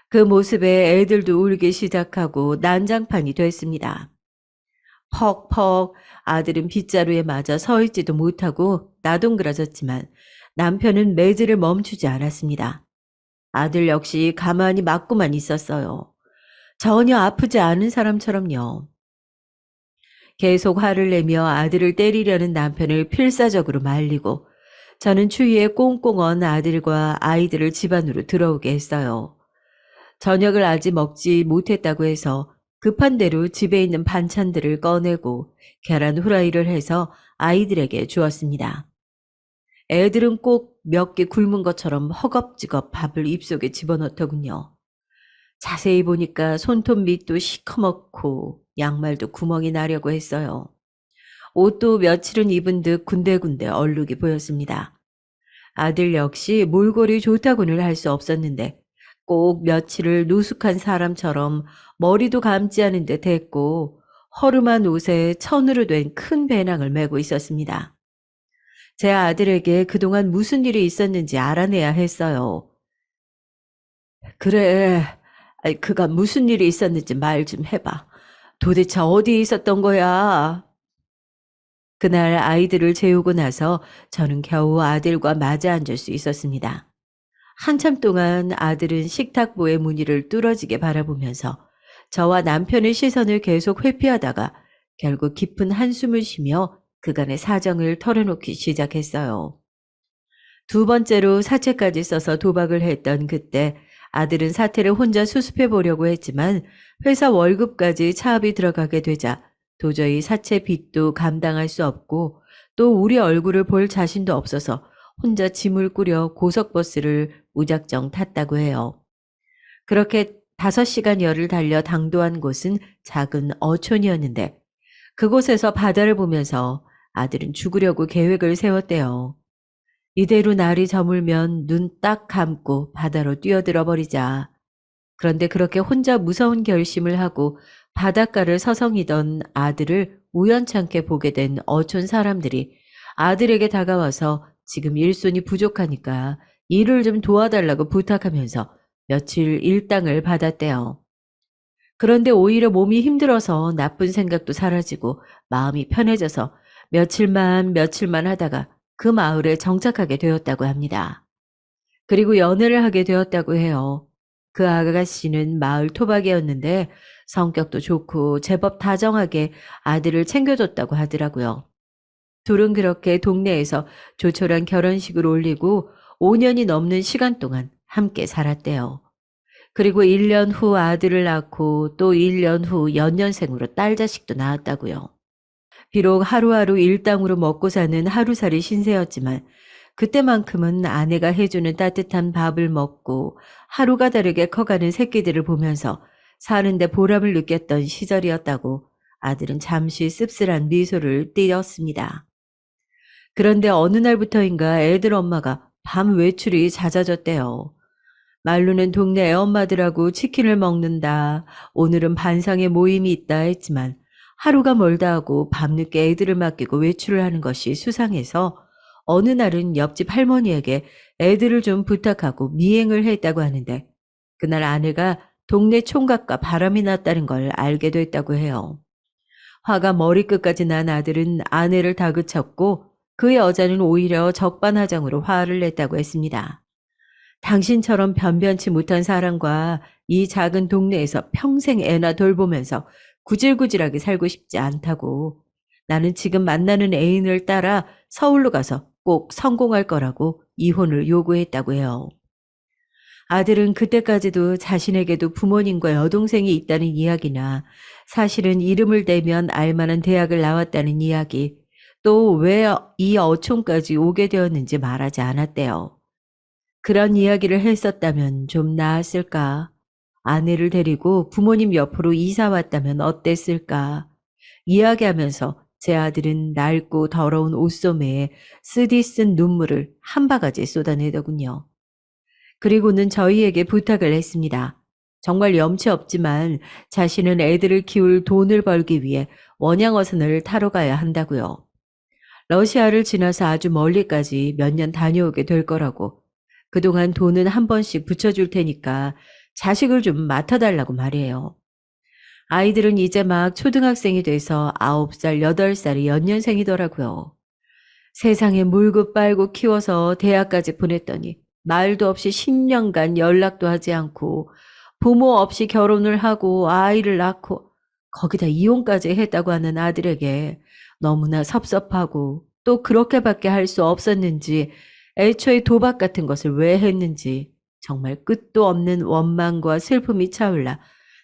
그 모습에 애들도 울기 시작하고 난장판이 됐습니다. 퍽퍽 아들은 빗자루에 맞아 서 있지도 못하고 나동그라졌지만 남편은 매질을 멈추지 않았습니다. 아들 역시 가만히 맞고만 있었어요. 전혀 아프지 않은 사람처럼요. 계속 화를 내며 아들을 때리려는 남편을 필사적으로 말리고 저는 추위에 꽁꽁 언 아들과 아이들을 집 안으로 들어오게 했어요. 저녁을 아직 먹지 못했다고 해서 급한 대로 집에 있는 반찬들을 꺼내고 계란 후라이를 해서 아이들에게 주었습니다. 애들은 꼭 몇 개 굶은 것처럼 허겁지겁 밥을 입속에 집어넣더군요. 자세히 보니까 손톱 밑도 시커멓고 양말도 구멍이 나려고 했어요. 옷도 며칠은 입은 듯 군데군데 얼룩이 보였습니다. 아들 역시 몰골이 좋다고는 할 수 없었는데 꼭 며칠을 노숙한 사람처럼 머리도 감지 않은 듯 했고 허름한 옷에 천으로 된 큰 배낭을 메고 있었습니다. 제 아들에게 그동안 무슨 일이 있었는지 알아내야 했어요. 그래, 그가 무슨 일이 있었는지 말 좀 해봐. 도대체 어디에 있었던 거야? 그날 아이들을 재우고 나서 저는 겨우 아들과 맞아 앉을 수 있었습니다. 한참 동안 아들은 식탁보의 무늬를 뚫어지게 바라보면서 저와 남편의 시선을 계속 회피하다가 결국 깊은 한숨을 쉬며 그간의 사정을 털어놓기 시작했어요. 두 번째로 사채까지 써서 도박을 했던 그때 아들은 사태를 혼자 수습해 보려고 했지만 회사 월급까지 차압이 들어가게 되자 도저히 사채 빚도 감당할 수 없고 또 우리 얼굴을 볼 자신도 없어서 혼자 짐을 꾸려 고속버스를 무작정 탔다고 해요. 그렇게 5시간여를 달려 당도한 곳은 작은 어촌이었는데 그곳에서 바다를 보면서 아들은 죽으려고 계획을 세웠대요. 이대로 날이 저물면 눈 딱 감고 바다로 뛰어들어 버리자. 그런데 그렇게 혼자 무서운 결심을 하고 바닷가를 서성이던 아들을 우연찮게 보게 된 어촌 사람들이 아들에게 다가와서 지금 일손이 부족하니까 일을 좀 도와달라고 부탁하면서 며칠 일당을 받았대요. 그런데 오히려 몸이 힘들어서 나쁜 생각도 사라지고 마음이 편해져서 며칠만 하다가 그 마을에 정착하게 되었다고 합니다. 그리고 연애를 하게 되었다고 해요. 그 아가씨는 마을 토박이였는데 성격도 좋고 제법 다정하게 아들을 챙겨줬다고 하더라고요. 둘은 그렇게 동네에서 조촐한 결혼식을 올리고 5년이 넘는 시간 동안 함께 살았대요. 그리고 1년 후 아들을 낳고 또 1년 후 연년생으로 딸 자식도 낳았다고요. 비록 하루하루 일당으로 먹고 사는 하루살이 신세였지만 그때만큼은 아내가 해주는 따뜻한 밥을 먹고 하루가 다르게 커가는 새끼들을 보면서 사는데 보람을 느꼈던 시절이었다고 아들은 잠시 씁쓸한 미소를 띠었습니다. 그런데 어느 날부터인가 애들 엄마가 밤 외출이 잦아졌대요. 말로는 동네 애엄마들하고 치킨을 먹는다. 오늘은 반상회 모임이 있다 했지만 하루가 멀다 하고 밤늦게 애들을 맡기고 외출을 하는 것이 수상해서 어느 날은 옆집 할머니에게 애들을 좀 부탁하고 미행을 했다고 하는데 그날 아내가 동네 총각과 바람이 났다는 걸 알게 됐다고 해요. 화가 머리끝까지 난 아들은 아내를 다그쳤고 그 여자는 오히려 적반하장으로 화를 냈다고 했습니다. 당신처럼 변변치 못한 사람과 이 작은 동네에서 평생 애나 돌보면서 구질구질하게 살고 싶지 않다고. 나는 지금 만나는 애인을 따라 서울로 가서 꼭 성공할 거라고 이혼을 요구했다고 해요. 아들은 그때까지도 자신에게도 부모님과 여동생이 있다는 이야기나 사실은 이름을 대면 알만한 대학을 나왔다는 이야기, 또 왜 이 어촌까지 오게 되었는지 말하지 않았대요. 그런 이야기를 했었다면 좀 나았을까? 아내를 데리고 부모님 옆으로 이사 왔다면 어땠을까? 이야기하면서 제 아들은 낡고 더러운 옷소매에 쓰디쓴 눈물을 한 바가지 쏟아내더군요. 그리고는 저희에게 부탁을 했습니다. 정말 염치 없지만 자신은 애들을 키울 돈을 벌기 위해 원양어선을 타러 가야 한다고요. 러시아를 지나서 아주 멀리까지 몇 년 다녀오게 될 거라고. 그동안 돈은 한 번씩 붙여줄 테니까 자식을 좀 맡아달라고 말이에요. 아이들은 이제 막 초등학생이 돼서 9살, 8살이 연년생이더라고요. 세상에 물고 빨고 키워서 대학까지 보냈더니 말도 없이 10년간 연락도 하지 않고 부모 없이 결혼을 하고 아이를 낳고 거기다 이혼까지 했다고 하는 아들에게 너무나 섭섭하고 또 그렇게밖에 할 수 없었는지 애초에 도박 같은 것을 왜 했는지 정말 끝도 없는 원망과 슬픔이 차올라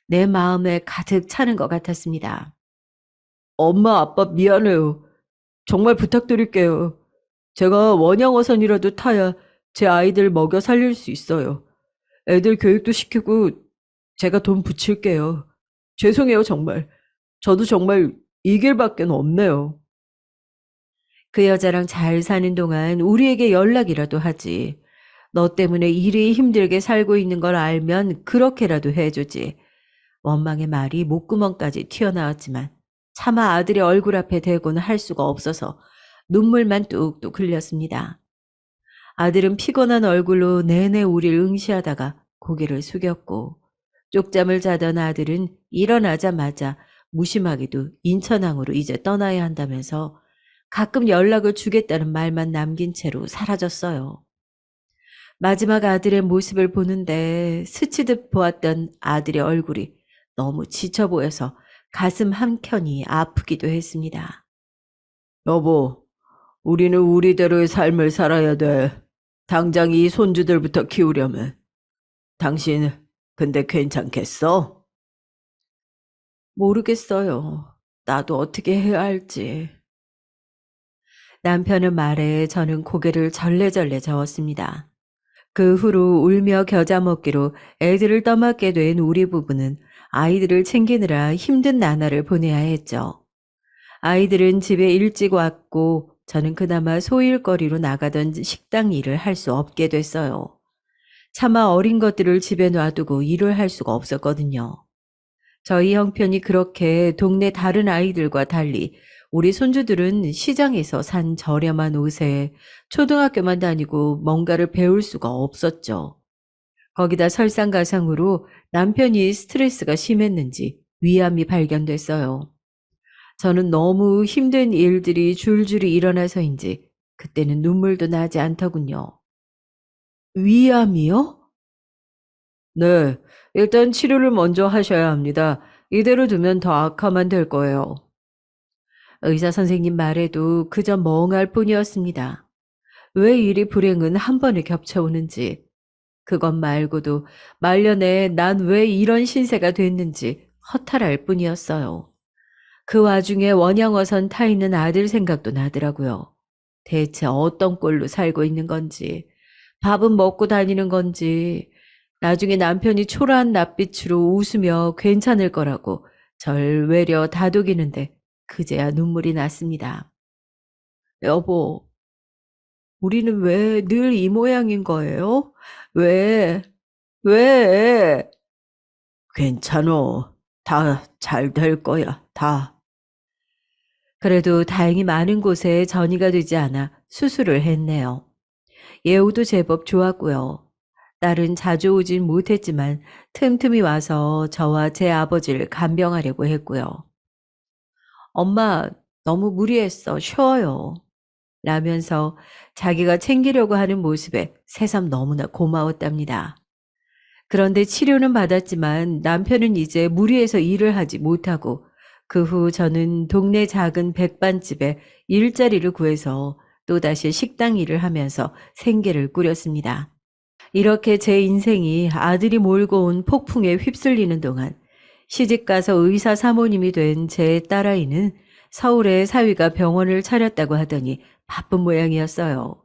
내 마음에 가득 차는 것 같았습니다. 엄마, 아빠 미안해요. 정말 부탁드릴게요. 제가 원양어선이라도 타야 제 아이들 먹여 살릴 수 있어요. 애들 교육도 시키고 제가 돈 붙일게요. 죄송해요, 정말. 저도 정말 이 길밖에 없네요. 그 여자랑 잘 사는 동안 우리에게 연락이라도 하지. 너 때문에 이리 힘들게 살고 있는 걸 알면 그렇게라도 해주지. 원망의 말이 목구멍까지 튀어나왔지만 차마 아들의 얼굴 앞에 대고는 할 수가 없어서 눈물만 뚝뚝 흘렸습니다. 아들은 피곤한 얼굴로 내내 우리를 응시하다가 고개를 숙였고, 쪽잠을 자던 아들은 일어나자마자 무심하게도 인천항으로 이제 떠나야 한다면서 가끔 연락을 주겠다는 말만 남긴 채로 사라졌어요. 마지막 아들의 모습을 보는데 스치듯 보았던 아들의 얼굴이 너무 지쳐 보여서 가슴 한켠이 아프기도 했습니다. 여보, 우리는 우리대로의 삶을 살아야 돼. 당장 이 손주들부터 키우려면. 당신, 근데 괜찮겠어? 모르겠어요. 나도 어떻게 해야 할지. 남편의 말에 저는 고개를 절레절레 저었습니다. 그 후로 울며 겨자 먹기로 애들을 떠맡게 된 우리 부부는 아이들을 챙기느라 힘든 나날을 보내야 했죠. 아이들은 집에 일찍 왔고 저는 그나마 소일거리로 나가던 식당 일을 할 수 없게 됐어요. 차마 어린 것들을 집에 놔두고 일을 할 수가 없었거든요. 저희 형편이 그렇게 동네 다른 아이들과 달리 우리 손주들은 시장에서 산 저렴한 옷에 초등학교만 다니고 뭔가를 배울 수가 없었죠. 거기다 설상가상으로 남편이 스트레스가 심했는지 위암이 발견됐어요. 저는 너무 힘든 일들이 줄줄이 일어나서인지 그때는 눈물도 나지 않더군요. 위암이요? 네, 일단 치료를 먼저 하셔야 합니다. 이대로 두면 더 악화만 될 거예요. 의사 선생님 말에도 그저 멍할 뿐이었습니다. 왜 이리 불행은 한 번에 겹쳐오는지, 그것 말고도 말년에 난 왜 이런 신세가 됐는지 허탈할 뿐이었어요. 그 와중에 원양어선 타 있는 아들 생각도 나더라고요. 대체 어떤 꼴로 살고 있는 건지, 밥은 먹고 다니는 건지, 나중에 남편이 초라한 낯빛으로 웃으며 괜찮을 거라고 절 외려 다독이는데 그제야 눈물이 났습니다. 여보, 우리는 왜 늘 이 모양인 거예요? 왜? 왜? 괜찮어. 다 잘 될 거야. 다. 그래도 다행히 많은 곳에 전이가 되지 않아 수술을 했네요. 예후도 제법 좋았고요. 딸은 자주 오진 못했지만 틈틈이 와서 저와 제 아버지를 간병하려고 했고요. 엄마, 너무 무리했어. 쉬어요. 라면서 자기가 챙기려고 하는 모습에 새삼 너무나 고마웠답니다. 그런데 치료는 받았지만 남편은 이제 무리해서 일을 하지 못하고 그 후 저는 동네 작은 백반집에 일자리를 구해서 또다시 식당 일을 하면서 생계를 꾸렸습니다. 이렇게 제 인생이 아들이 몰고 온 폭풍에 휩쓸리는 동안 시집가서 의사 사모님이 된 제 딸아이는 서울에 사위가 병원을 차렸다고 하더니 바쁜 모양이었어요.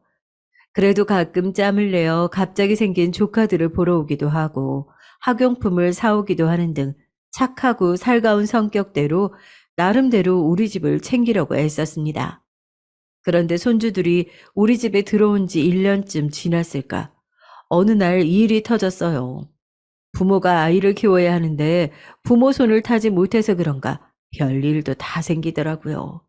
그래도 가끔 짬을 내어 갑자기 생긴 조카들을 보러 오기도 하고 학용품을 사오기도 하는 등 착하고 살가운 성격대로 나름대로 우리 집을 챙기려고 애썼습니다. 그런데 손주들이 우리 집에 들어온 지 1년쯤 지났을까? 어느 날 일이 터졌어요. 부모가 아이를 키워야 하는데 부모 손을 타지 못해서 그런가 별일도 다 생기더라고요.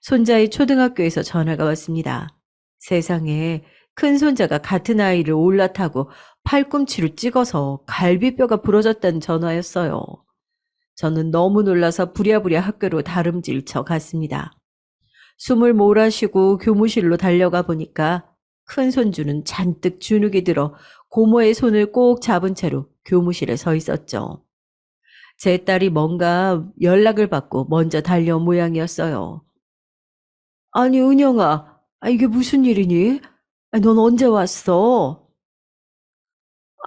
손자의 초등학교에서 전화가 왔습니다. 세상에 큰 손자가 같은 아이를 올라타고 팔꿈치를 찍어서 갈비뼈가 부러졌다는 전화였어요. 저는 너무 놀라서 부랴부랴 학교로 다름질 쳐 갔습니다. 숨을 몰아쉬고 교무실로 달려가 보니까 큰 손주는 잔뜩 주눅이 들어 고모의 손을 꼭 잡은 채로 교무실에 서 있었죠. 제 딸이 뭔가 연락을 받고 먼저 달려온 모양이었어요. 아니, 은영아, 이게 무슨 일이니? 넌 언제 왔어?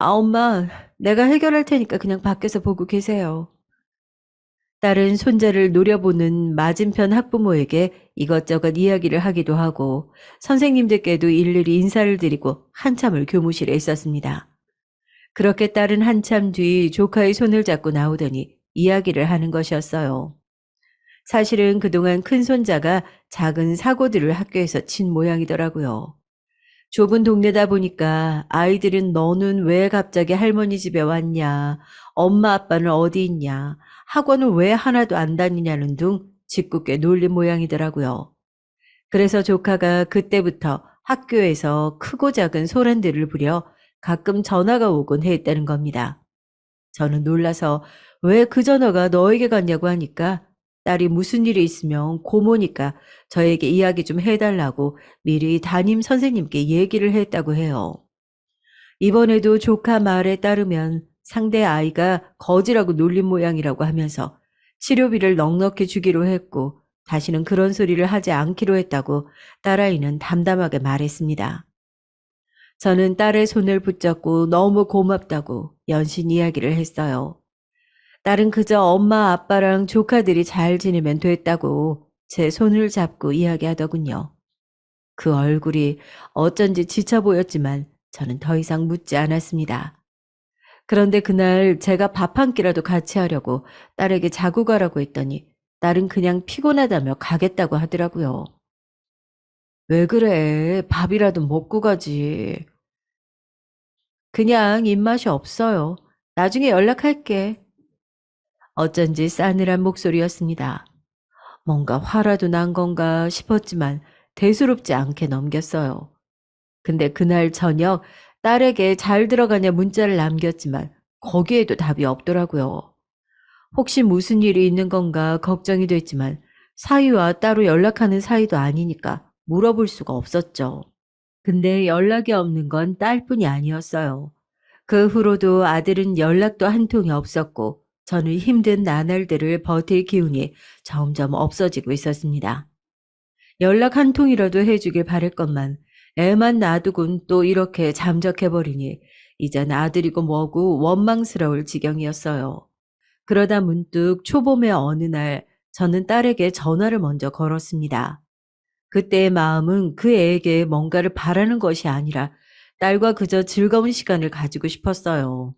엄마, 내가 해결할 테니까 그냥 밖에서 보고 계세요. 딸은 손자를 노려보는 맞은편 학부모에게 이것저것 이야기를 하기도 하고 선생님들께도 일일이 인사를 드리고 한참을 교무실에 있었습니다. 그렇게 딸은 한참 뒤 조카의 손을 잡고 나오더니 이야기를 하는 것이었어요. 사실은 그동안 큰손자가 작은 사고들을 학교에서 친 모양이더라고요. 좁은 동네다 보니까 아이들은 너는 왜 갑자기 할머니 집에 왔냐, 엄마 아빠는 어디 있냐, 학원을 왜 하나도 안 다니냐는 등 짓궂게 놀린 모양이더라고요. 그래서 조카가 그때부터 학교에서 크고 작은 소란들을 부려 가끔 전화가 오곤 했다는 겁니다. 저는 놀라서 왜 그 전화가 너에게 갔냐고 하니까 딸이 무슨 일이 있으면 고모니까 저에게 이야기 좀 해달라고 미리 담임 선생님께 얘기를 했다고 해요. 이번에도 조카 말에 따르면 상대 아이가 거지라고 놀린 모양이라고 하면서 치료비를 넉넉히 주기로 했고 다시는 그런 소리를 하지 않기로 했다고 딸아이는 담담하게 말했습니다. 저는 딸의 손을 붙잡고 너무 고맙다고 연신 이야기를 했어요. 딸은 그저 엄마 아빠랑 조카들이 잘 지내면 됐다고 제 손을 잡고 이야기하더군요. 그 얼굴이 어쩐지 지쳐 보였지만 저는 더 이상 묻지 않았습니다. 그런데 그날 제가 밥 한 끼라도 같이 하려고 딸에게 자고 가라고 했더니 딸은 그냥 피곤하다며 가겠다고 하더라고요. 왜 그래? 밥이라도 먹고 가지. 그냥 입맛이 없어요. 나중에 연락할게. 어쩐지 싸늘한 목소리였습니다. 뭔가 화라도 난 건가 싶었지만 대수롭지 않게 넘겼어요. 근데 그날 저녁 딸에게 잘 들어가냐 문자를 남겼지만 거기에도 답이 없더라고요. 혹시 무슨 일이 있는 건가 걱정이 됐지만 사위와 따로 연락하는 사이도 아니니까 물어볼 수가 없었죠. 근데 연락이 없는 건 딸뿐이 아니었어요. 그 후로도 아들은 연락도 한 통이 없었고 저는 힘든 나날들을 버틸 기운이 점점 없어지고 있었습니다. 연락 한 통이라도 해주길 바랬건만 애만 놔두곤 또 이렇게 잠적해버리니 이젠 아들이고 뭐고 원망스러울 지경이었어요. 그러다 문득 초봄의 어느 날 저는 딸에게 전화를 먼저 걸었습니다. 그때의 마음은 그 애에게 뭔가를 바라는 것이 아니라 딸과 그저 즐거운 시간을 가지고 싶었어요.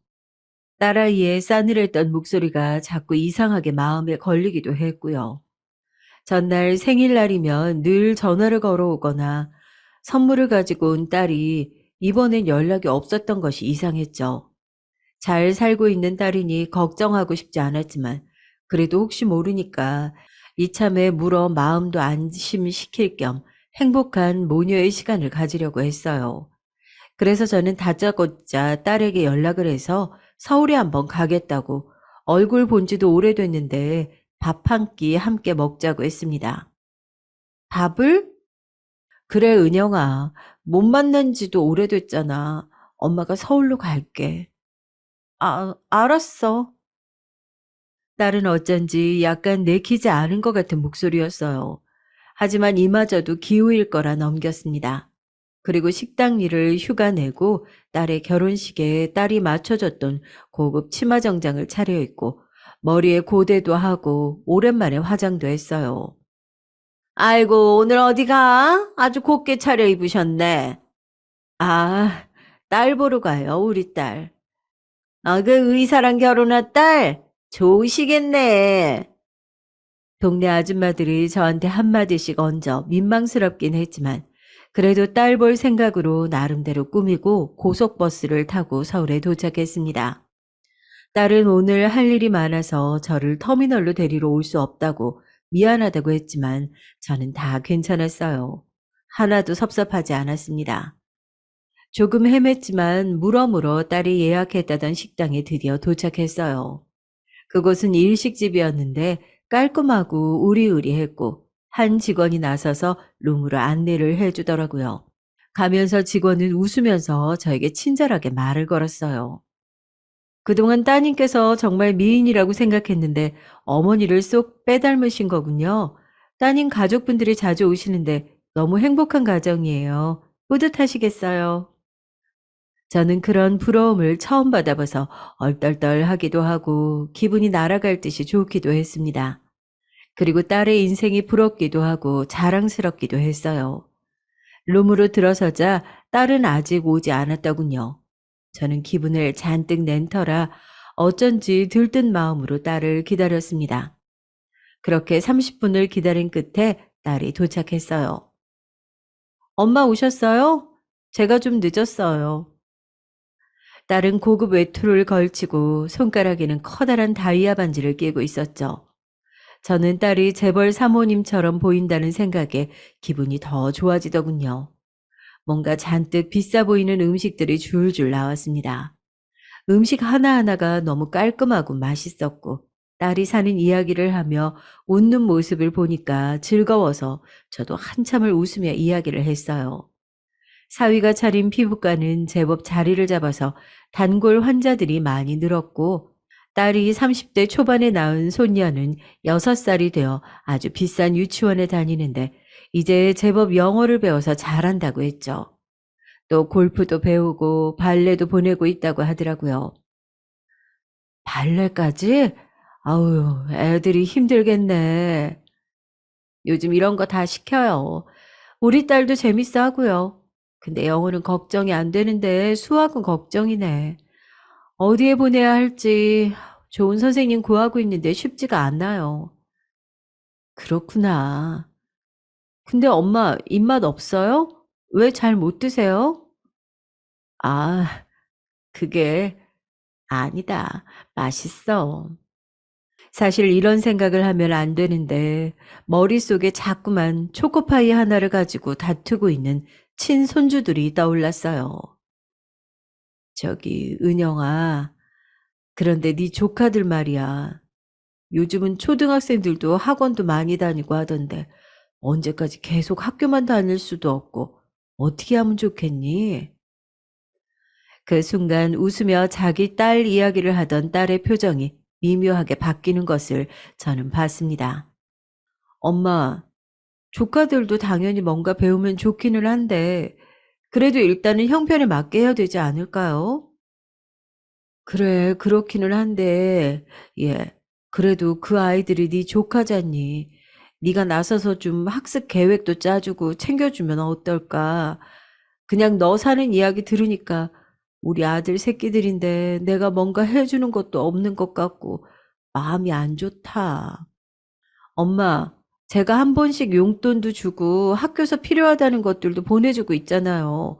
딸아이의 싸늘했던 목소리가 자꾸 이상하게 마음에 걸리기도 했고요. 전날 생일날이면 늘 전화를 걸어오거나 선물을 가지고 온 딸이 이번엔 연락이 없었던 것이 이상했죠. 잘 살고 있는 딸이니 걱정하고 싶지 않았지만 그래도 혹시 모르니까 이참에 물어 마음도 안심시킬 겸 행복한 모녀의 시간을 가지려고 했어요. 그래서 저는 다짜고짜 딸에게 연락을 해서 서울에 한번 가겠다고 얼굴 본 지도 오래됐는데 밥 한 끼 함께 먹자고 했습니다. 밥을? 그래, 은영아. 못 만난 지도 오래됐잖아. 엄마가 서울로 갈게. 알았어. 딸은 어쩐지 약간 내키지 않은 것 같은 목소리였어요. 하지만 이마저도 기우일 거라 넘겼습니다. 그리고 식당 일을 휴가 내고 딸의 결혼식에 딸이 맞춰줬던 고급 치마 정장을 차려입고 머리에 고데도 하고 오랜만에 화장도 했어요. 아이고, 오늘 어디 가? 아주 곱게 차려입으셨네. 아, 딸 보러 가요, 우리 딸. 그 의사랑 결혼한 딸? 좋으시겠네. 동네 아줌마들이 저한테 한마디씩 얹어 민망스럽긴 했지만 그래도 딸 볼 생각으로 나름대로 꾸미고 고속버스를 타고 서울에 도착했습니다. 딸은 오늘 할 일이 많아서 저를 터미널로 데리러 올 수 없다고 미안하다고 했지만 저는 다 괜찮았어요. 하나도 섭섭하지 않았습니다. 조금 헤맸지만 물어물어 딸이 예약했다던 식당에 드디어 도착했어요. 그곳은 일식집이었는데 깔끔하고 우리우리했고 한 직원이 나서서 룸으로 안내를 해주더라고요. 가면서 직원은 웃으면서 저에게 친절하게 말을 걸었어요. 그동안 따님께서 정말 미인이라고 생각했는데 어머니를 쏙 빼닮으신 거군요. 따님 가족분들이 자주 오시는데 너무 행복한 가정이에요. 뿌듯하시겠어요. 저는 그런 부러움을 처음 받아봐서 얼떨떨하기도 하고 기분이 날아갈 듯이 좋기도 했습니다. 그리고 딸의 인생이 부럽기도 하고 자랑스럽기도 했어요. 룸으로 들어서자 딸은 아직 오지 않았더군요. 저는 기분을 잔뜩 낸 터라 어쩐지 들뜬 마음으로 딸을 기다렸습니다. 그렇게 30분을 기다린 끝에 딸이 도착했어요. 엄마 오셨어요? 제가 좀 늦었어요. 딸은 고급 외투를 걸치고 손가락에는 커다란 다이아 반지를 끼고 있었죠. 저는 딸이 재벌 사모님처럼 보인다는 생각에 기분이 더 좋아지더군요. 뭔가 잔뜩 비싸 보이는 음식들이 줄줄 나왔습니다. 음식 하나하나가 너무 깔끔하고 맛있었고, 딸이 사는 이야기를 하며 웃는 모습을 보니까 즐거워서 저도 한참을 웃으며 이야기를 했어요. 사위가 차린 피부과는 제법 자리를 잡아서 단골 환자들이 많이 늘었고, 딸이 30대 초반에 낳은 손녀는 6살이 되어 아주 비싼 유치원에 다니는데 이제 제법 영어를 배워서 잘한다고 했죠. 또 골프도 배우고 발레도 보내고 있다고 하더라고요. 발레까지? 아우, 애들이 힘들겠네. 요즘 이런 거 다 시켜요. 우리 딸도 재밌어 하고요. 근데 영어는 걱정이 안 되는데 수학은 걱정이네. 어디에 보내야 할지 좋은 선생님 구하고 있는데 쉽지가 않아요. 그렇구나. 근데 엄마 입맛 없어요? 왜 잘 못 드세요? 아, 그게 아니다. 맛있어. 사실 이런 생각을 하면 안 되는데 머릿속에 자꾸만 초코파이 하나를 가지고 다투고 있는 친손주들이 떠올랐어요. 저기 은영아, 그런데 네 조카들 말이야. 요즘은 초등학생들도 학원도 많이 다니고 하던데 언제까지 계속 학교만 다닐 수도 없고 어떻게 하면 좋겠니? 그 순간 웃으며 자기 딸 이야기를 하던 딸의 표정이 미묘하게 바뀌는 것을 저는 봤습니다. 엄마, 조카들도 당연히 뭔가 배우면 좋기는 한데 그래도 일단은 형편에 맞게 해야 되지 않을까요? 그래, 그렇기는 한데, 예, 그래도 그 아이들이 네 조카잖니. 네가 나서서 좀 학습 계획도 짜주고 챙겨주면 어떨까? 그냥 너 사는 이야기 들으니까 우리 아들 새끼들인데 내가 뭔가 해주는 것도 없는 것 같고 마음이 안 좋다. 엄마, 제가 한 번씩 용돈도 주고 학교에서 필요하다는 것들도 보내주고 있잖아요.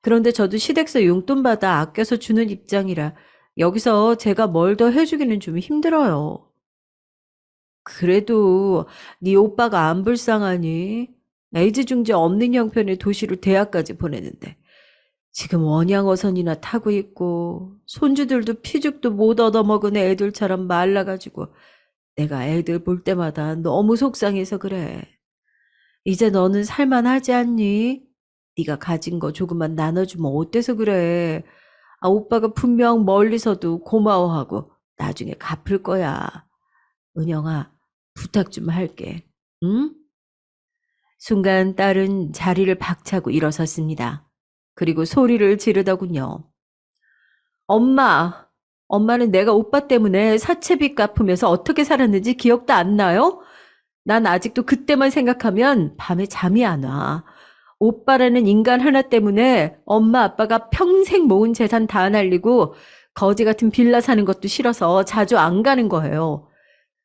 그런데 저도 시댁서 용돈 받아 아껴서 주는 입장이라 여기서 제가 뭘 더 해주기는 좀 힘들어요. 그래도 네 오빠가 안 불쌍하니? 애지중지 없는 형편의 도시로 대학까지 보내는데 지금 원양어선이나 타고 있고 손주들도 피죽도 못 얻어먹은 애들처럼 말라가지고 내가 애들 볼 때마다 너무 속상해서 그래. 이제 너는 살만하지 않니? 네가 가진 거 조금만 나눠주면 어때서 그래? 아, 오빠가 분명 멀리서도 고마워하고 나중에 갚을 거야. 은영아, 부탁 좀 할게. 응? 순간 딸은 자리를 박차고 일어섰습니다. 그리고 소리를 지르더군요. 엄마, 엄마는 내가 오빠 때문에 사채빚 갚으면서 어떻게 살았는지 기억도 안 나요? 난 아직도 그때만 생각하면 밤에 잠이 안 와. 오빠라는 인간 하나 때문에 엄마 아빠가 평생 모은 재산 다 날리고 거지 같은 빌라 사는 것도 싫어서 자주 안 가는 거예요.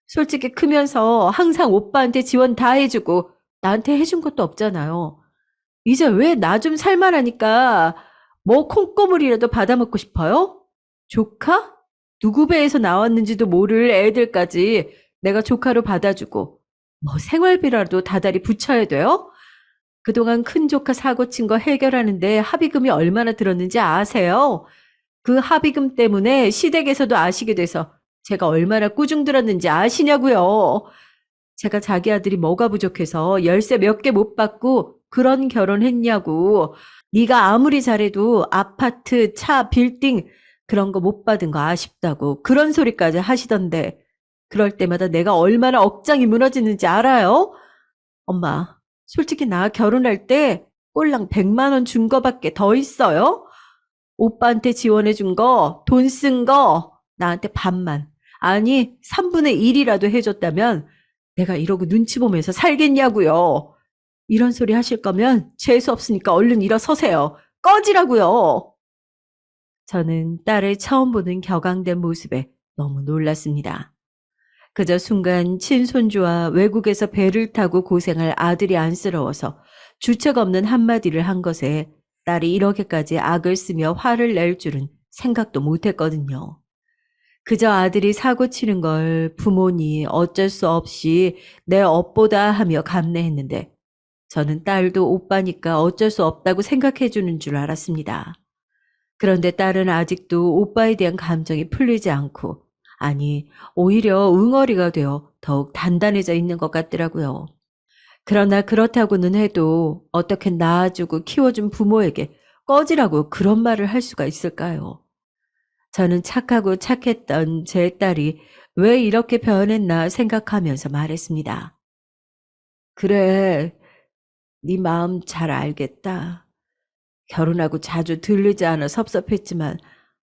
솔직히 크면서 항상 오빠한테 지원 다 해주고 나한테 해준 것도 없잖아요. 이제 왜 나 좀 살만하니까 뭐 콩고물이라도 받아먹고 싶어요? 조카? 누구 배에서 나왔는지도 모를 애들까지 내가 조카로 받아주고 뭐 생활비라도 다달이 붙여야 돼요? 그동안 큰 조카 사고 친 거 해결하는데 합의금이 얼마나 들었는지 아세요? 그 합의금 때문에 시댁에서도 아시게 돼서 제가 얼마나 꾸중 들었는지 아시냐고요. 제가 자기 아들이 뭐가 부족해서 열쇠 몇 개 못 받고 그런 결혼했냐고. 네가 아무리 잘해도 아파트, 차, 빌딩 그런 거 못 받은 거 아쉽다고 그런 소리까지 하시던데 그럴 때마다 내가 얼마나 억장이 무너지는지 알아요? 엄마, 솔직히 나 결혼할 때 꼴랑 100만 원 준 거밖에 더 있어요? 오빠한테 지원해 준 거, 돈 쓴 거, 나한테 반만. 아니, 3분의 1이라도 해줬다면 내가 이러고 눈치 보면서 살겠냐고요. 이런 소리 하실 거면 재수 없으니까 얼른 일어서세요. 꺼지라고요. 저는 딸을 처음 보는 격앙된 모습에 너무 놀랐습니다. 그저 순간 친손주와 외국에서 배를 타고 고생할 아들이 안쓰러워서 주책 없는 한마디를 한 것에 딸이 이렇게까지 악을 쓰며 화를 낼 줄은 생각도 못했거든요. 그저 아들이 사고 치는 걸 부모니 어쩔 수 없이 내 업보다 하며 감내했는데 저는 딸도 오빠니까 어쩔 수 없다고 생각해 주는 줄 알았습니다. 그런데 딸은 아직도 오빠에 대한 감정이 풀리지 않고, 아니, 오히려 응어리가 되어 더욱 단단해져 있는 것 같더라고요. 그러나 그렇다고는 해도 어떻게 낳아주고 키워준 부모에게 꺼지라고 그런 말을 할 수가 있을까요? 저는 착하고 착했던 제 딸이 왜 이렇게 변했나 생각하면서 말했습니다. 그래, 네 마음 잘 알겠다. 결혼하고 자주 들르지 않아 섭섭했지만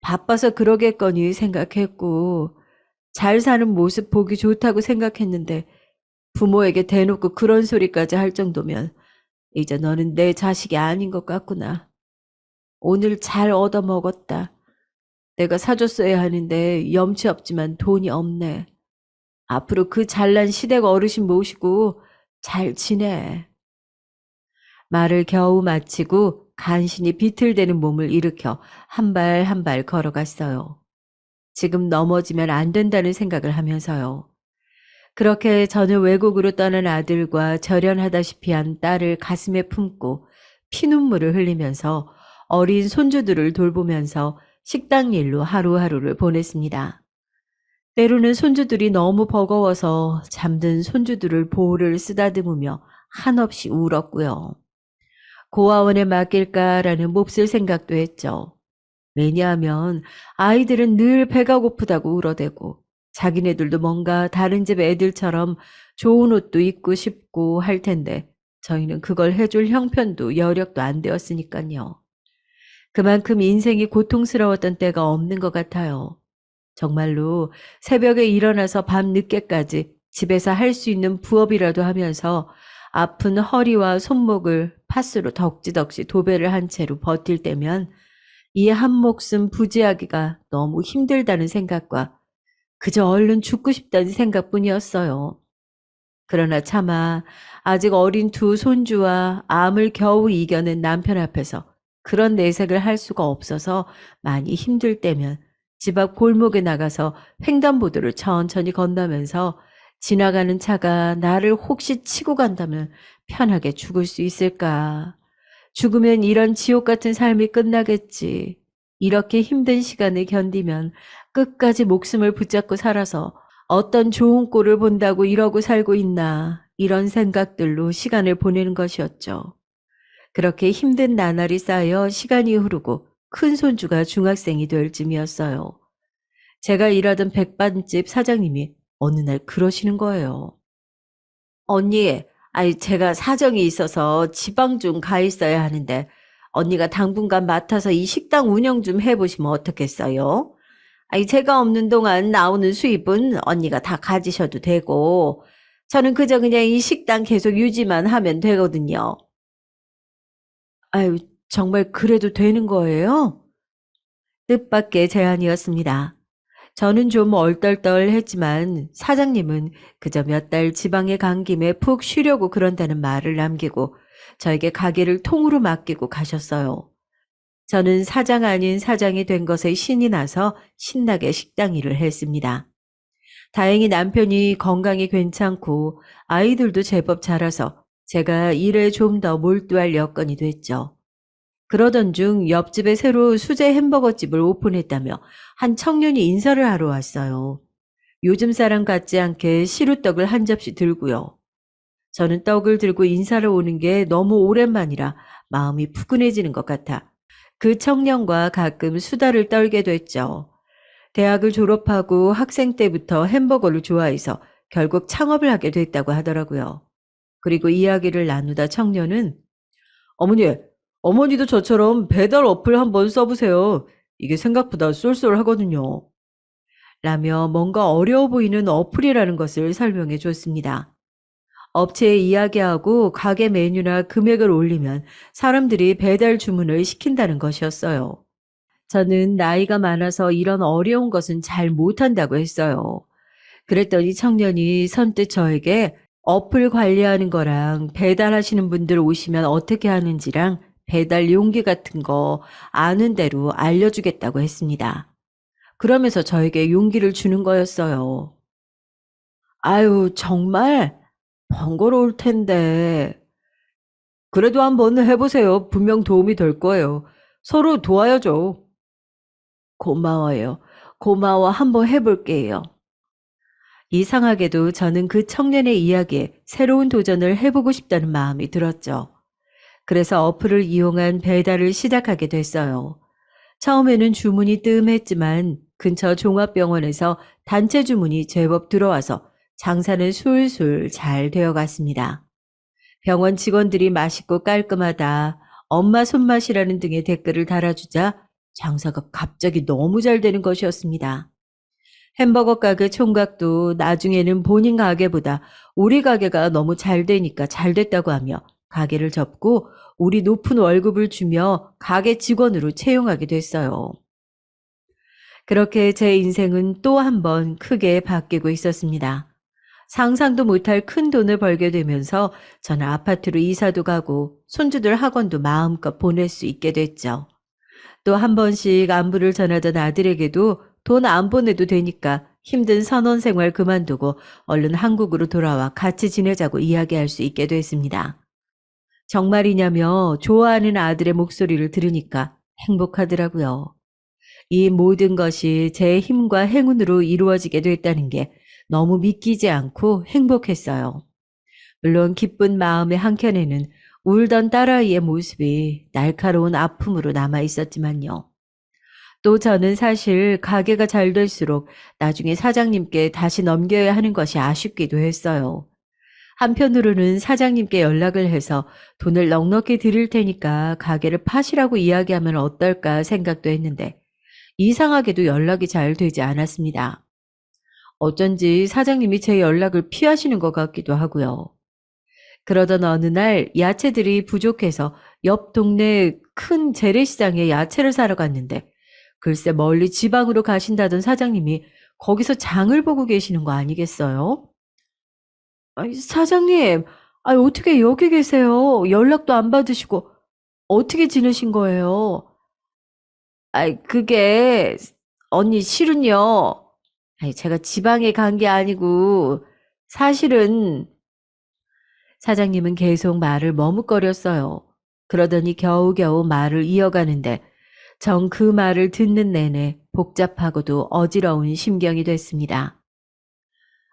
바빠서 그러겠거니 생각했고, 잘 사는 모습 보기 좋다고 생각했는데 부모에게 대놓고 그런 소리까지 할 정도면 이제 너는 내 자식이 아닌 것 같구나. 오늘 잘 얻어먹었다. 내가 사줬어야 하는데 염치 없지만 돈이 없네. 앞으로 그 잘난 시댁 어르신 모시고 잘 지내. 말을 겨우 마치고 간신히 비틀대는 몸을 일으켜 한 발 한 발 걸어갔어요. 지금 넘어지면 안 된다는 생각을 하면서요. 그렇게 저는 외국으로 떠난 아들과 절연하다시피 한 딸을 가슴에 품고 피눈물을 흘리면서 어린 손주들을 돌보면서 식당 일로 하루하루를 보냈습니다. 때로는 손주들이 너무 버거워서 잠든 손주들을 보호를 쓰다듬으며 한없이 울었고요. 고아원에 맡길까라는 몹쓸 생각도 했죠. 왜냐하면 아이들은 늘 배가 고프다고 울어대고 자기네들도 뭔가 다른 집 애들처럼 좋은 옷도 입고 싶고 할 텐데 저희는 그걸 해줄 형편도 여력도 안 되었으니까요. 그만큼 인생이 고통스러웠던 때가 없는 것 같아요. 정말로 새벽에 일어나서 밤 늦게까지 집에서 할 수 있는 부업이라도 하면서 아픈 허리와 손목을 파스로 덕지덕지 도배를 한 채로 버틸 때면 이 한 목숨 부지하기가 너무 힘들다는 생각과 그저 얼른 죽고 싶다는 생각뿐이었어요. 그러나 차마 아직 어린 두 손주와 암을 겨우 이겨낸 남편 앞에서 그런 내색을 할 수가 없어서 많이 힘들 때면 집 앞 골목에 나가서 횡단보도를 천천히 건너면서 지나가는 차가 나를 혹시 치고 간다면 편하게 죽을 수 있을까? 죽으면 이런 지옥 같은 삶이 끝나겠지. 이렇게 힘든 시간을 견디면 끝까지 목숨을 붙잡고 살아서 어떤 좋은 꼴을 본다고 이러고 살고 있나. 이런 생각들로 시간을 보내는 것이었죠. 그렇게 힘든 나날이 쌓여 시간이 흐르고 큰 손주가 중학생이 될 쯤이었어요. 제가 일하던 백반집 사장님이 어느 날 그러시는 거예요. 언니, 아니, 제가 사정이 있어서 지방 좀 가 있어야 하는데, 언니가 당분간 맡아서 이 식당 운영 좀 해보시면 어떻겠어요? 아니, 제가 없는 동안 나오는 수입은 언니가 다 가지셔도 되고, 저는 그저 그냥 이 식당 계속 유지만 하면 되거든요. 아유, 정말 그래도 되는 거예요? 뜻밖의 제안이었습니다. 저는 좀 얼떨떨했지만 사장님은 그저 몇 달 지방에 간 김에 푹 쉬려고 그런다는 말을 남기고 저에게 가게를 통으로 맡기고 가셨어요. 저는 사장 아닌 사장이 된 것에 신이 나서 신나게 식당 일을 했습니다. 다행히 남편이 건강이 괜찮고 아이들도 제법 자라서 제가 일에 좀 더 몰두할 여건이 됐죠. 그러던 중 옆집에 새로 수제 햄버거 집을 오픈했다며 한 청년이 인사를 하러 왔어요. 요즘 사람 같지 않게 시루떡을 한 접시 들고요. 저는 떡을 들고 인사를 오는 게 너무 오랜만이라 마음이 푸근해지는 것 같아 그 청년과 가끔 수다를 떨게 됐죠. 대학을 졸업하고 학생 때부터 햄버거를 좋아해서 결국 창업을 하게 됐다고 하더라고요. 그리고 이야기를 나누다 청년은 어머니, 어머니도 저처럼 배달 어플 한번 써보세요. 이게 생각보다 쏠쏠하거든요. 라며 뭔가 어려워 보이는 어플이라는 것을 설명해 줬습니다. 업체에 이야기하고 가게 메뉴나 금액을 올리면 사람들이 배달 주문을 시킨다는 것이었어요. 저는 나이가 많아서 이런 어려운 것은 잘 못한다고 했어요. 그랬더니 청년이 선뜻 저에게 어플 관리하는 거랑 배달하시는 분들 오시면 어떻게 하는지랑 배달 용기 같은 거 아는 대로 알려주겠다고 했습니다. 그러면서 저에게 용기를 주는 거였어요. 아유, 정말 번거로울 텐데. 그래도 한번 해보세요. 분명 도움이 될 거예요. 서로 도와야죠. 고마워요. 고마워. 한번 해볼게요. 이상하게도 저는 그 청년의 이야기에 새로운 도전을 해보고 싶다는 마음이 들었죠. 그래서 어플을 이용한 배달을 시작하게 됐어요. 처음에는 주문이 뜸했지만 근처 종합병원에서 단체 주문이 제법 들어와서 장사는 술술 잘 되어갔습니다. 병원 직원들이 맛있고 깔끔하다, 엄마 손맛이라는 등의 댓글을 달아주자 장사가 갑자기 너무 잘 되는 것이었습니다. 햄버거 가게 총각도 나중에는 본인 가게보다 우리 가게가 너무 잘 되니까 잘 됐다고 하며 가게를 접고 우리 높은 월급을 주며 가게 직원으로 채용하게 됐어요. 그렇게 제 인생은 또 한 번 크게 바뀌고 있었습니다. 상상도 못할 큰 돈을 벌게 되면서 저는 아파트로 이사도 가고 손주들 학원도 마음껏 보낼 수 있게 됐죠. 또 한 번씩 안부를 전하던 아들에게도 돈 안 보내도 되니까 힘든 선원 생활 그만두고 얼른 한국으로 돌아와 같이 지내자고 이야기할 수 있게 됐습니다. 정말이냐며 좋아하는 아들의 목소리를 들으니까 행복하더라고요. 이 모든 것이 제 힘과 행운으로 이루어지게 됐다는 게 너무 믿기지 않고 행복했어요. 물론 기쁜 마음의 한켠에는 울던 딸아이의 모습이 날카로운 아픔으로 남아 있었지만요. 또 저는 사실 가게가 잘 될수록 나중에 사장님께 다시 넘겨야 하는 것이 아쉽기도 했어요. 한편으로는 사장님께 연락을 해서 돈을 넉넉히 드릴 테니까 가게를 파시라고 이야기하면 어떨까 생각도 했는데 이상하게도 연락이 잘 되지 않았습니다. 어쩐지 사장님이 제 연락을 피하시는 것 같기도 하고요. 그러던 어느 날 야채들이 부족해서 옆 동네 큰 재래시장에 야채를 사러 갔는데 글쎄 멀리 지방으로 가신다던 사장님이 거기서 장을 보고 계시는 거 아니겠어요? 아니, 사장님, 아니, 어떻게 여기 계세요? 연락도 안 받으시고 어떻게 지내신 거예요? 아이, 그게 언니 실은요. 아니, 제가 지방에 간 게 아니고 사실은 사장님은 계속 말을 머뭇거렸어요. 그러더니 겨우겨우 말을 이어가는데 전 그 말을 듣는 내내 복잡하고도 어지러운 심경이 됐습니다.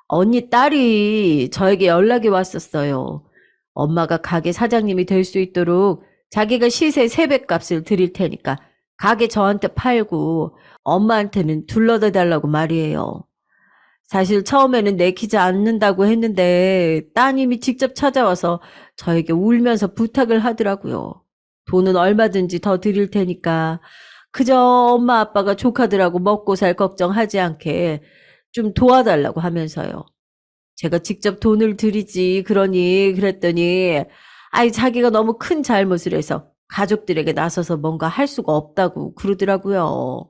언니 딸이 저에게 연락이 왔었어요. 엄마가 가게 사장님이 될 수 있도록 자기가 시세 3배 값을 드릴 테니까 가게 저한테 팔고 엄마한테는 둘러대 달라고 말이에요. 사실 처음에는 내키지 않는다고 했는데 따님이 직접 찾아와서 저에게 울면서 부탁을 하더라고요. 돈은 얼마든지 더 드릴 테니까 그저 엄마 아빠가 조카들하고 먹고 살 걱정하지 않게 좀 도와달라고 하면서요. 제가 직접 돈을 드리지 그러니 그랬더니 아이 자기가 너무 큰 잘못을 해서 가족들에게 나서서 뭔가 할 수가 없다고 그러더라고요.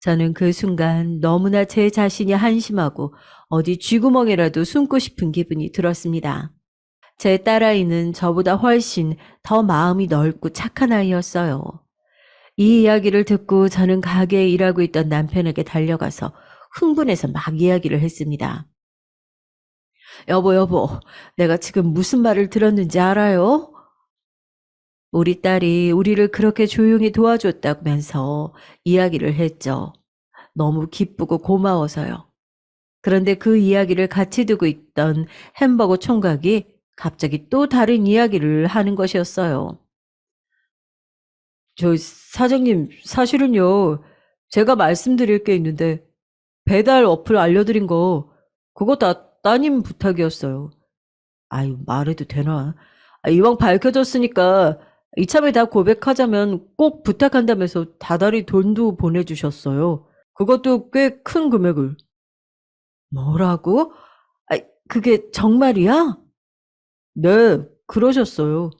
저는 그 순간 너무나 제 자신이 한심하고 어디 쥐구멍이라도 숨고 싶은 기분이 들었습니다. 제 딸아이는 저보다 훨씬 더 마음이 넓고 착한 아이였어요. 이 이야기를 듣고 저는 가게에 일하고 있던 남편에게 달려가서 흥분해서 막 이야기를 했습니다. 여보, 내가 지금 무슨 말을 들었는지 알아요? 우리 딸이 우리를 그렇게 조용히 도와줬다면서 이야기를 했죠. 너무 기쁘고 고마워서요. 그런데 그 이야기를 같이 두고 있던 햄버거 총각이 갑자기 또 다른 이야기를 하는 것이었어요. 저 사장님, 사실은요, 제가 말씀드릴 게 있는데 배달 어플 알려드린 거 그거 다 따님 부탁이었어요. 아유, 말해도 되나? 이왕 밝혀졌으니까 이참에 다 고백하자면 꼭 부탁한다면서 다달이 돈도 보내주셨어요. 그것도 꽤 큰 금액을. 뭐라고? 아, 그게 정말이야? 네, 그러셨어요.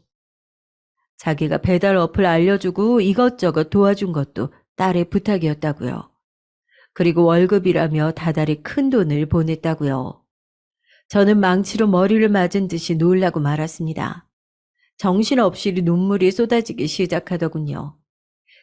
자기가 배달 어플 알려주고 이것저것 도와준 것도 딸의 부탁이었다고요. 그리고 월급이라며 다달이 큰 돈을 보냈다고요. 저는 망치로 머리를 맞은 듯이 놀라고 말았습니다. 정신없이 눈물이 쏟아지기 시작하더군요.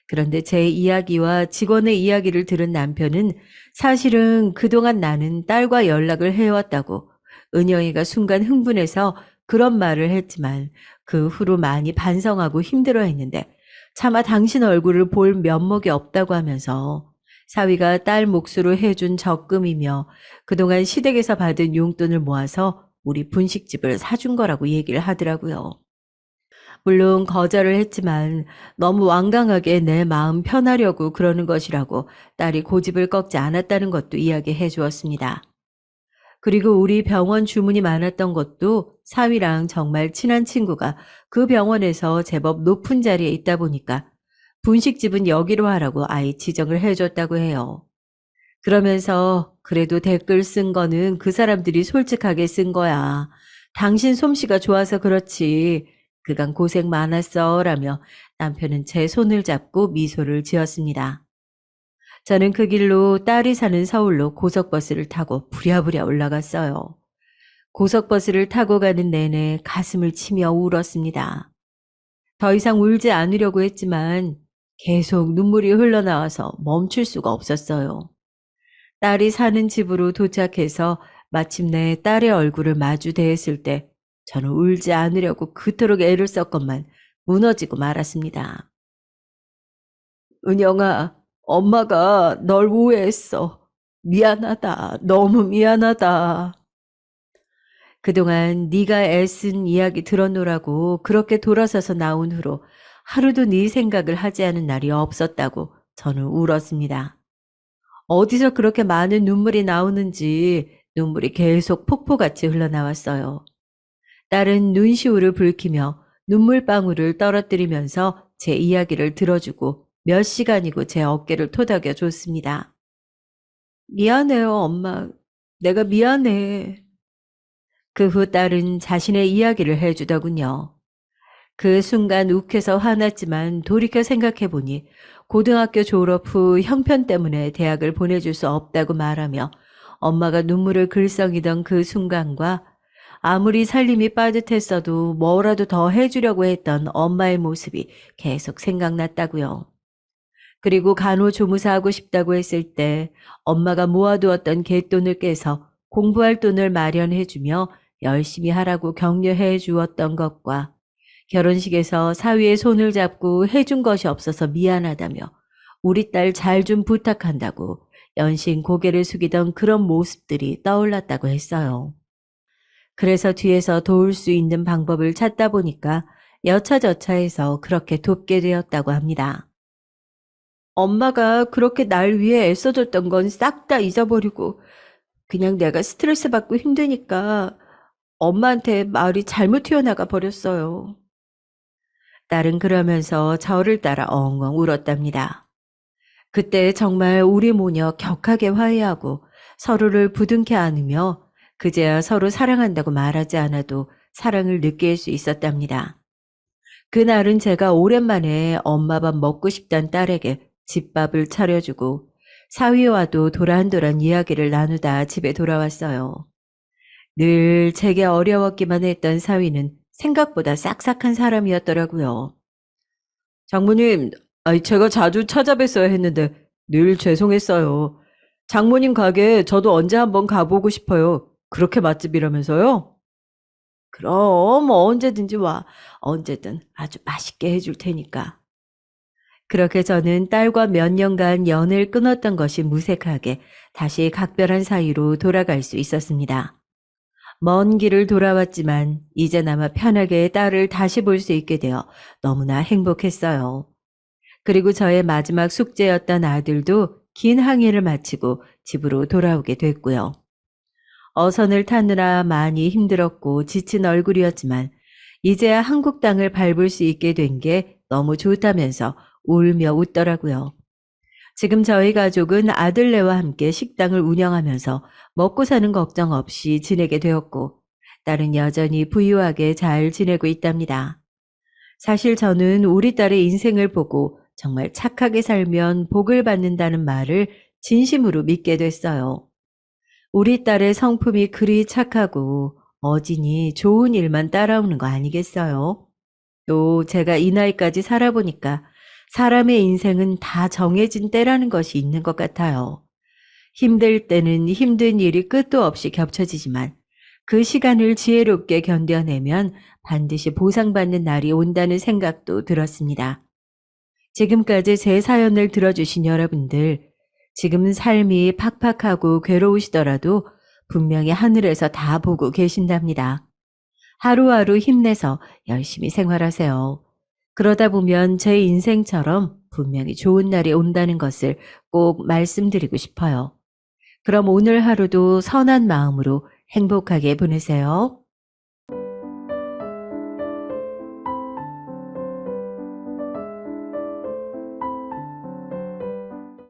그런데 제 이야기와 직원의 이야기를 들은 남편은 사실은 그동안 나는 딸과 연락을 해왔다고, 은영이가 순간 흥분해서 그런 말을 했지만 그 후로 많이 반성하고 힘들어했는데 차마 당신 얼굴을 볼 면목이 없다고 하면서 사위가 딸 몫으로 해준 적금이며 그동안 시댁에서 받은 용돈을 모아서 우리 분식집을 사준 거라고 얘기를 하더라고요. 물론 거절을 했지만 너무 완강하게 내 마음 편하려고 그러는 것이라고 딸이 고집을 꺾지 않았다는 것도 이야기해 주었습니다. 그리고 우리 병원 주문이 많았던 것도 사위랑 정말 친한 친구가 그 병원에서 제법 높은 자리에 있다 보니까 분식집은 여기로 하라고 아예 지정을 해줬다고 해요. 그러면서 그래도 댓글 쓴 거는 그 사람들이 솔직하게 쓴 거야. 당신 솜씨가 좋아서 그렇지. 그간 고생 많았어. 라며 남편은 제 손을 잡고 미소를 지었습니다. 저는 그 길로 딸이 사는 서울로 고속버스를 타고 부랴부랴 올라갔어요. 고속버스를 타고 가는 내내 가슴을 치며 울었습니다. 더 이상 울지 않으려고 했지만 계속 눈물이 흘러나와서 멈출 수가 없었어요. 딸이 사는 집으로 도착해서 마침내 딸의 얼굴을 마주 대했을 때 저는 울지 않으려고 그토록 애를 썼건만 무너지고 말았습니다. 은영아, 엄마가 널 오해했어. 미안하다. 너무 미안하다. 그동안 네가 애쓴 이야기 들어놓으라고 그렇게 돌아서서 나온 후로 하루도 네 생각을 하지 않은 날이 없었다고 저는 울었습니다. 어디서 그렇게 많은 눈물이 나오는지 눈물이 계속 폭포같이 흘러나왔어요. 딸은 눈시울을 붉히며 눈물방울을 떨어뜨리면서 제 이야기를 들어주고 몇 시간이고 제 어깨를 토닥여 줬습니다. 미안해요, 엄마. 내가 미안해. 그 후 딸은 자신의 이야기를 해주더군요. 그 순간 욱해서 화났지만 돌이켜 생각해보니 고등학교 졸업 후 형편 때문에 대학을 보내줄 수 없다고 말하며 엄마가 눈물을 글썽이던 그 순간과 아무리 살림이 빠듯했어도 뭐라도 더 해주려고 했던 엄마의 모습이 계속 생각났다고요. 그리고 간호조무사 하고 싶다고 했을 때 엄마가 모아두었던 갯돈을 깨서 공부할 돈을 마련해주며 열심히 하라고 격려해 주었던 것과 결혼식에서 사위의 손을 잡고 해준 것이 없어서 미안하다며 우리 딸 잘 좀 부탁한다고 연신 고개를 숙이던 그런 모습들이 떠올랐다고 했어요. 그래서 뒤에서 도울 수 있는 방법을 찾다 보니까 여차저차해서 그렇게 돕게 되었다고 합니다. 엄마가 그렇게 날 위해 애써줬던 건 싹 다 잊어버리고 그냥 내가 스트레스 받고 힘드니까 엄마한테 말이 잘못 튀어나가 버렸어요. 딸은 그러면서 저를 따라 엉엉 울었답니다. 그때 정말 우리 모녀 격하게 화해하고 서로를 부둥켜 안으며 그제야 서로 사랑한다고 말하지 않아도 사랑을 느낄 수 있었답니다. 그날은 제가 오랜만에 엄마 밥 먹고 싶단 딸에게 집밥을 차려주고 사위와도 도란도란 이야기를 나누다 집에 돌아왔어요. 늘 제게 어려웠기만 했던 사위는 생각보다 싹싹한 사람이었더라고요. 장모님, 제가 자주 찾아뵀어야 했는데 늘 죄송했어요. 장모님 가게 저도 언제 한번 가보고 싶어요. 그렇게 맛집이라면서요? 그럼 언제든지 와. 언제든 아주 맛있게 해줄 테니까. 그렇게 저는 딸과 몇 년간 연을 끊었던 것이 무색하게 다시 각별한 사이로 돌아갈 수 있었습니다. 먼 길을 돌아왔지만 이제나마 편하게 딸을 다시 볼 수 있게 되어 너무나 행복했어요. 그리고 저의 마지막 숙제였던 아들도 긴 항해를 마치고 집으로 돌아오게 됐고요. 어선을 타느라 많이 힘들었고 지친 얼굴이었지만 이제야 한국 땅을 밟을 수 있게 된 게 너무 좋다면서 울며 웃더라고요. 지금 저희 가족은 아들네와 함께 식당을 운영하면서 먹고 사는 걱정 없이 지내게 되었고 딸은 여전히 부유하게 잘 지내고 있답니다. 사실 저는 우리 딸의 인생을 보고 정말 착하게 살면 복을 받는다는 말을 진심으로 믿게 됐어요. 우리 딸의 성품이 그리 착하고 어진이 좋은 일만 따라오는 거 아니겠어요? 또 제가 이 나이까지 살아보니까 사람의 인생은 다 정해진 때라는 것이 있는 것 같아요. 힘들 때는 힘든 일이 끝도 없이 겹쳐지지만 그 시간을 지혜롭게 견뎌내면 반드시 보상받는 날이 온다는 생각도 들었습니다. 지금까지 제 사연을 들어주신 여러분들, 지금 삶이 팍팍하고 괴로우시더라도 분명히 하늘에서 다 보고 계신답니다. 하루하루 힘내서 열심히 생활하세요. 그러다 보면 제 인생처럼 분명히 좋은 날이 온다는 것을 꼭 말씀드리고 싶어요. 그럼 오늘 하루도 선한 마음으로 행복하게 보내세요.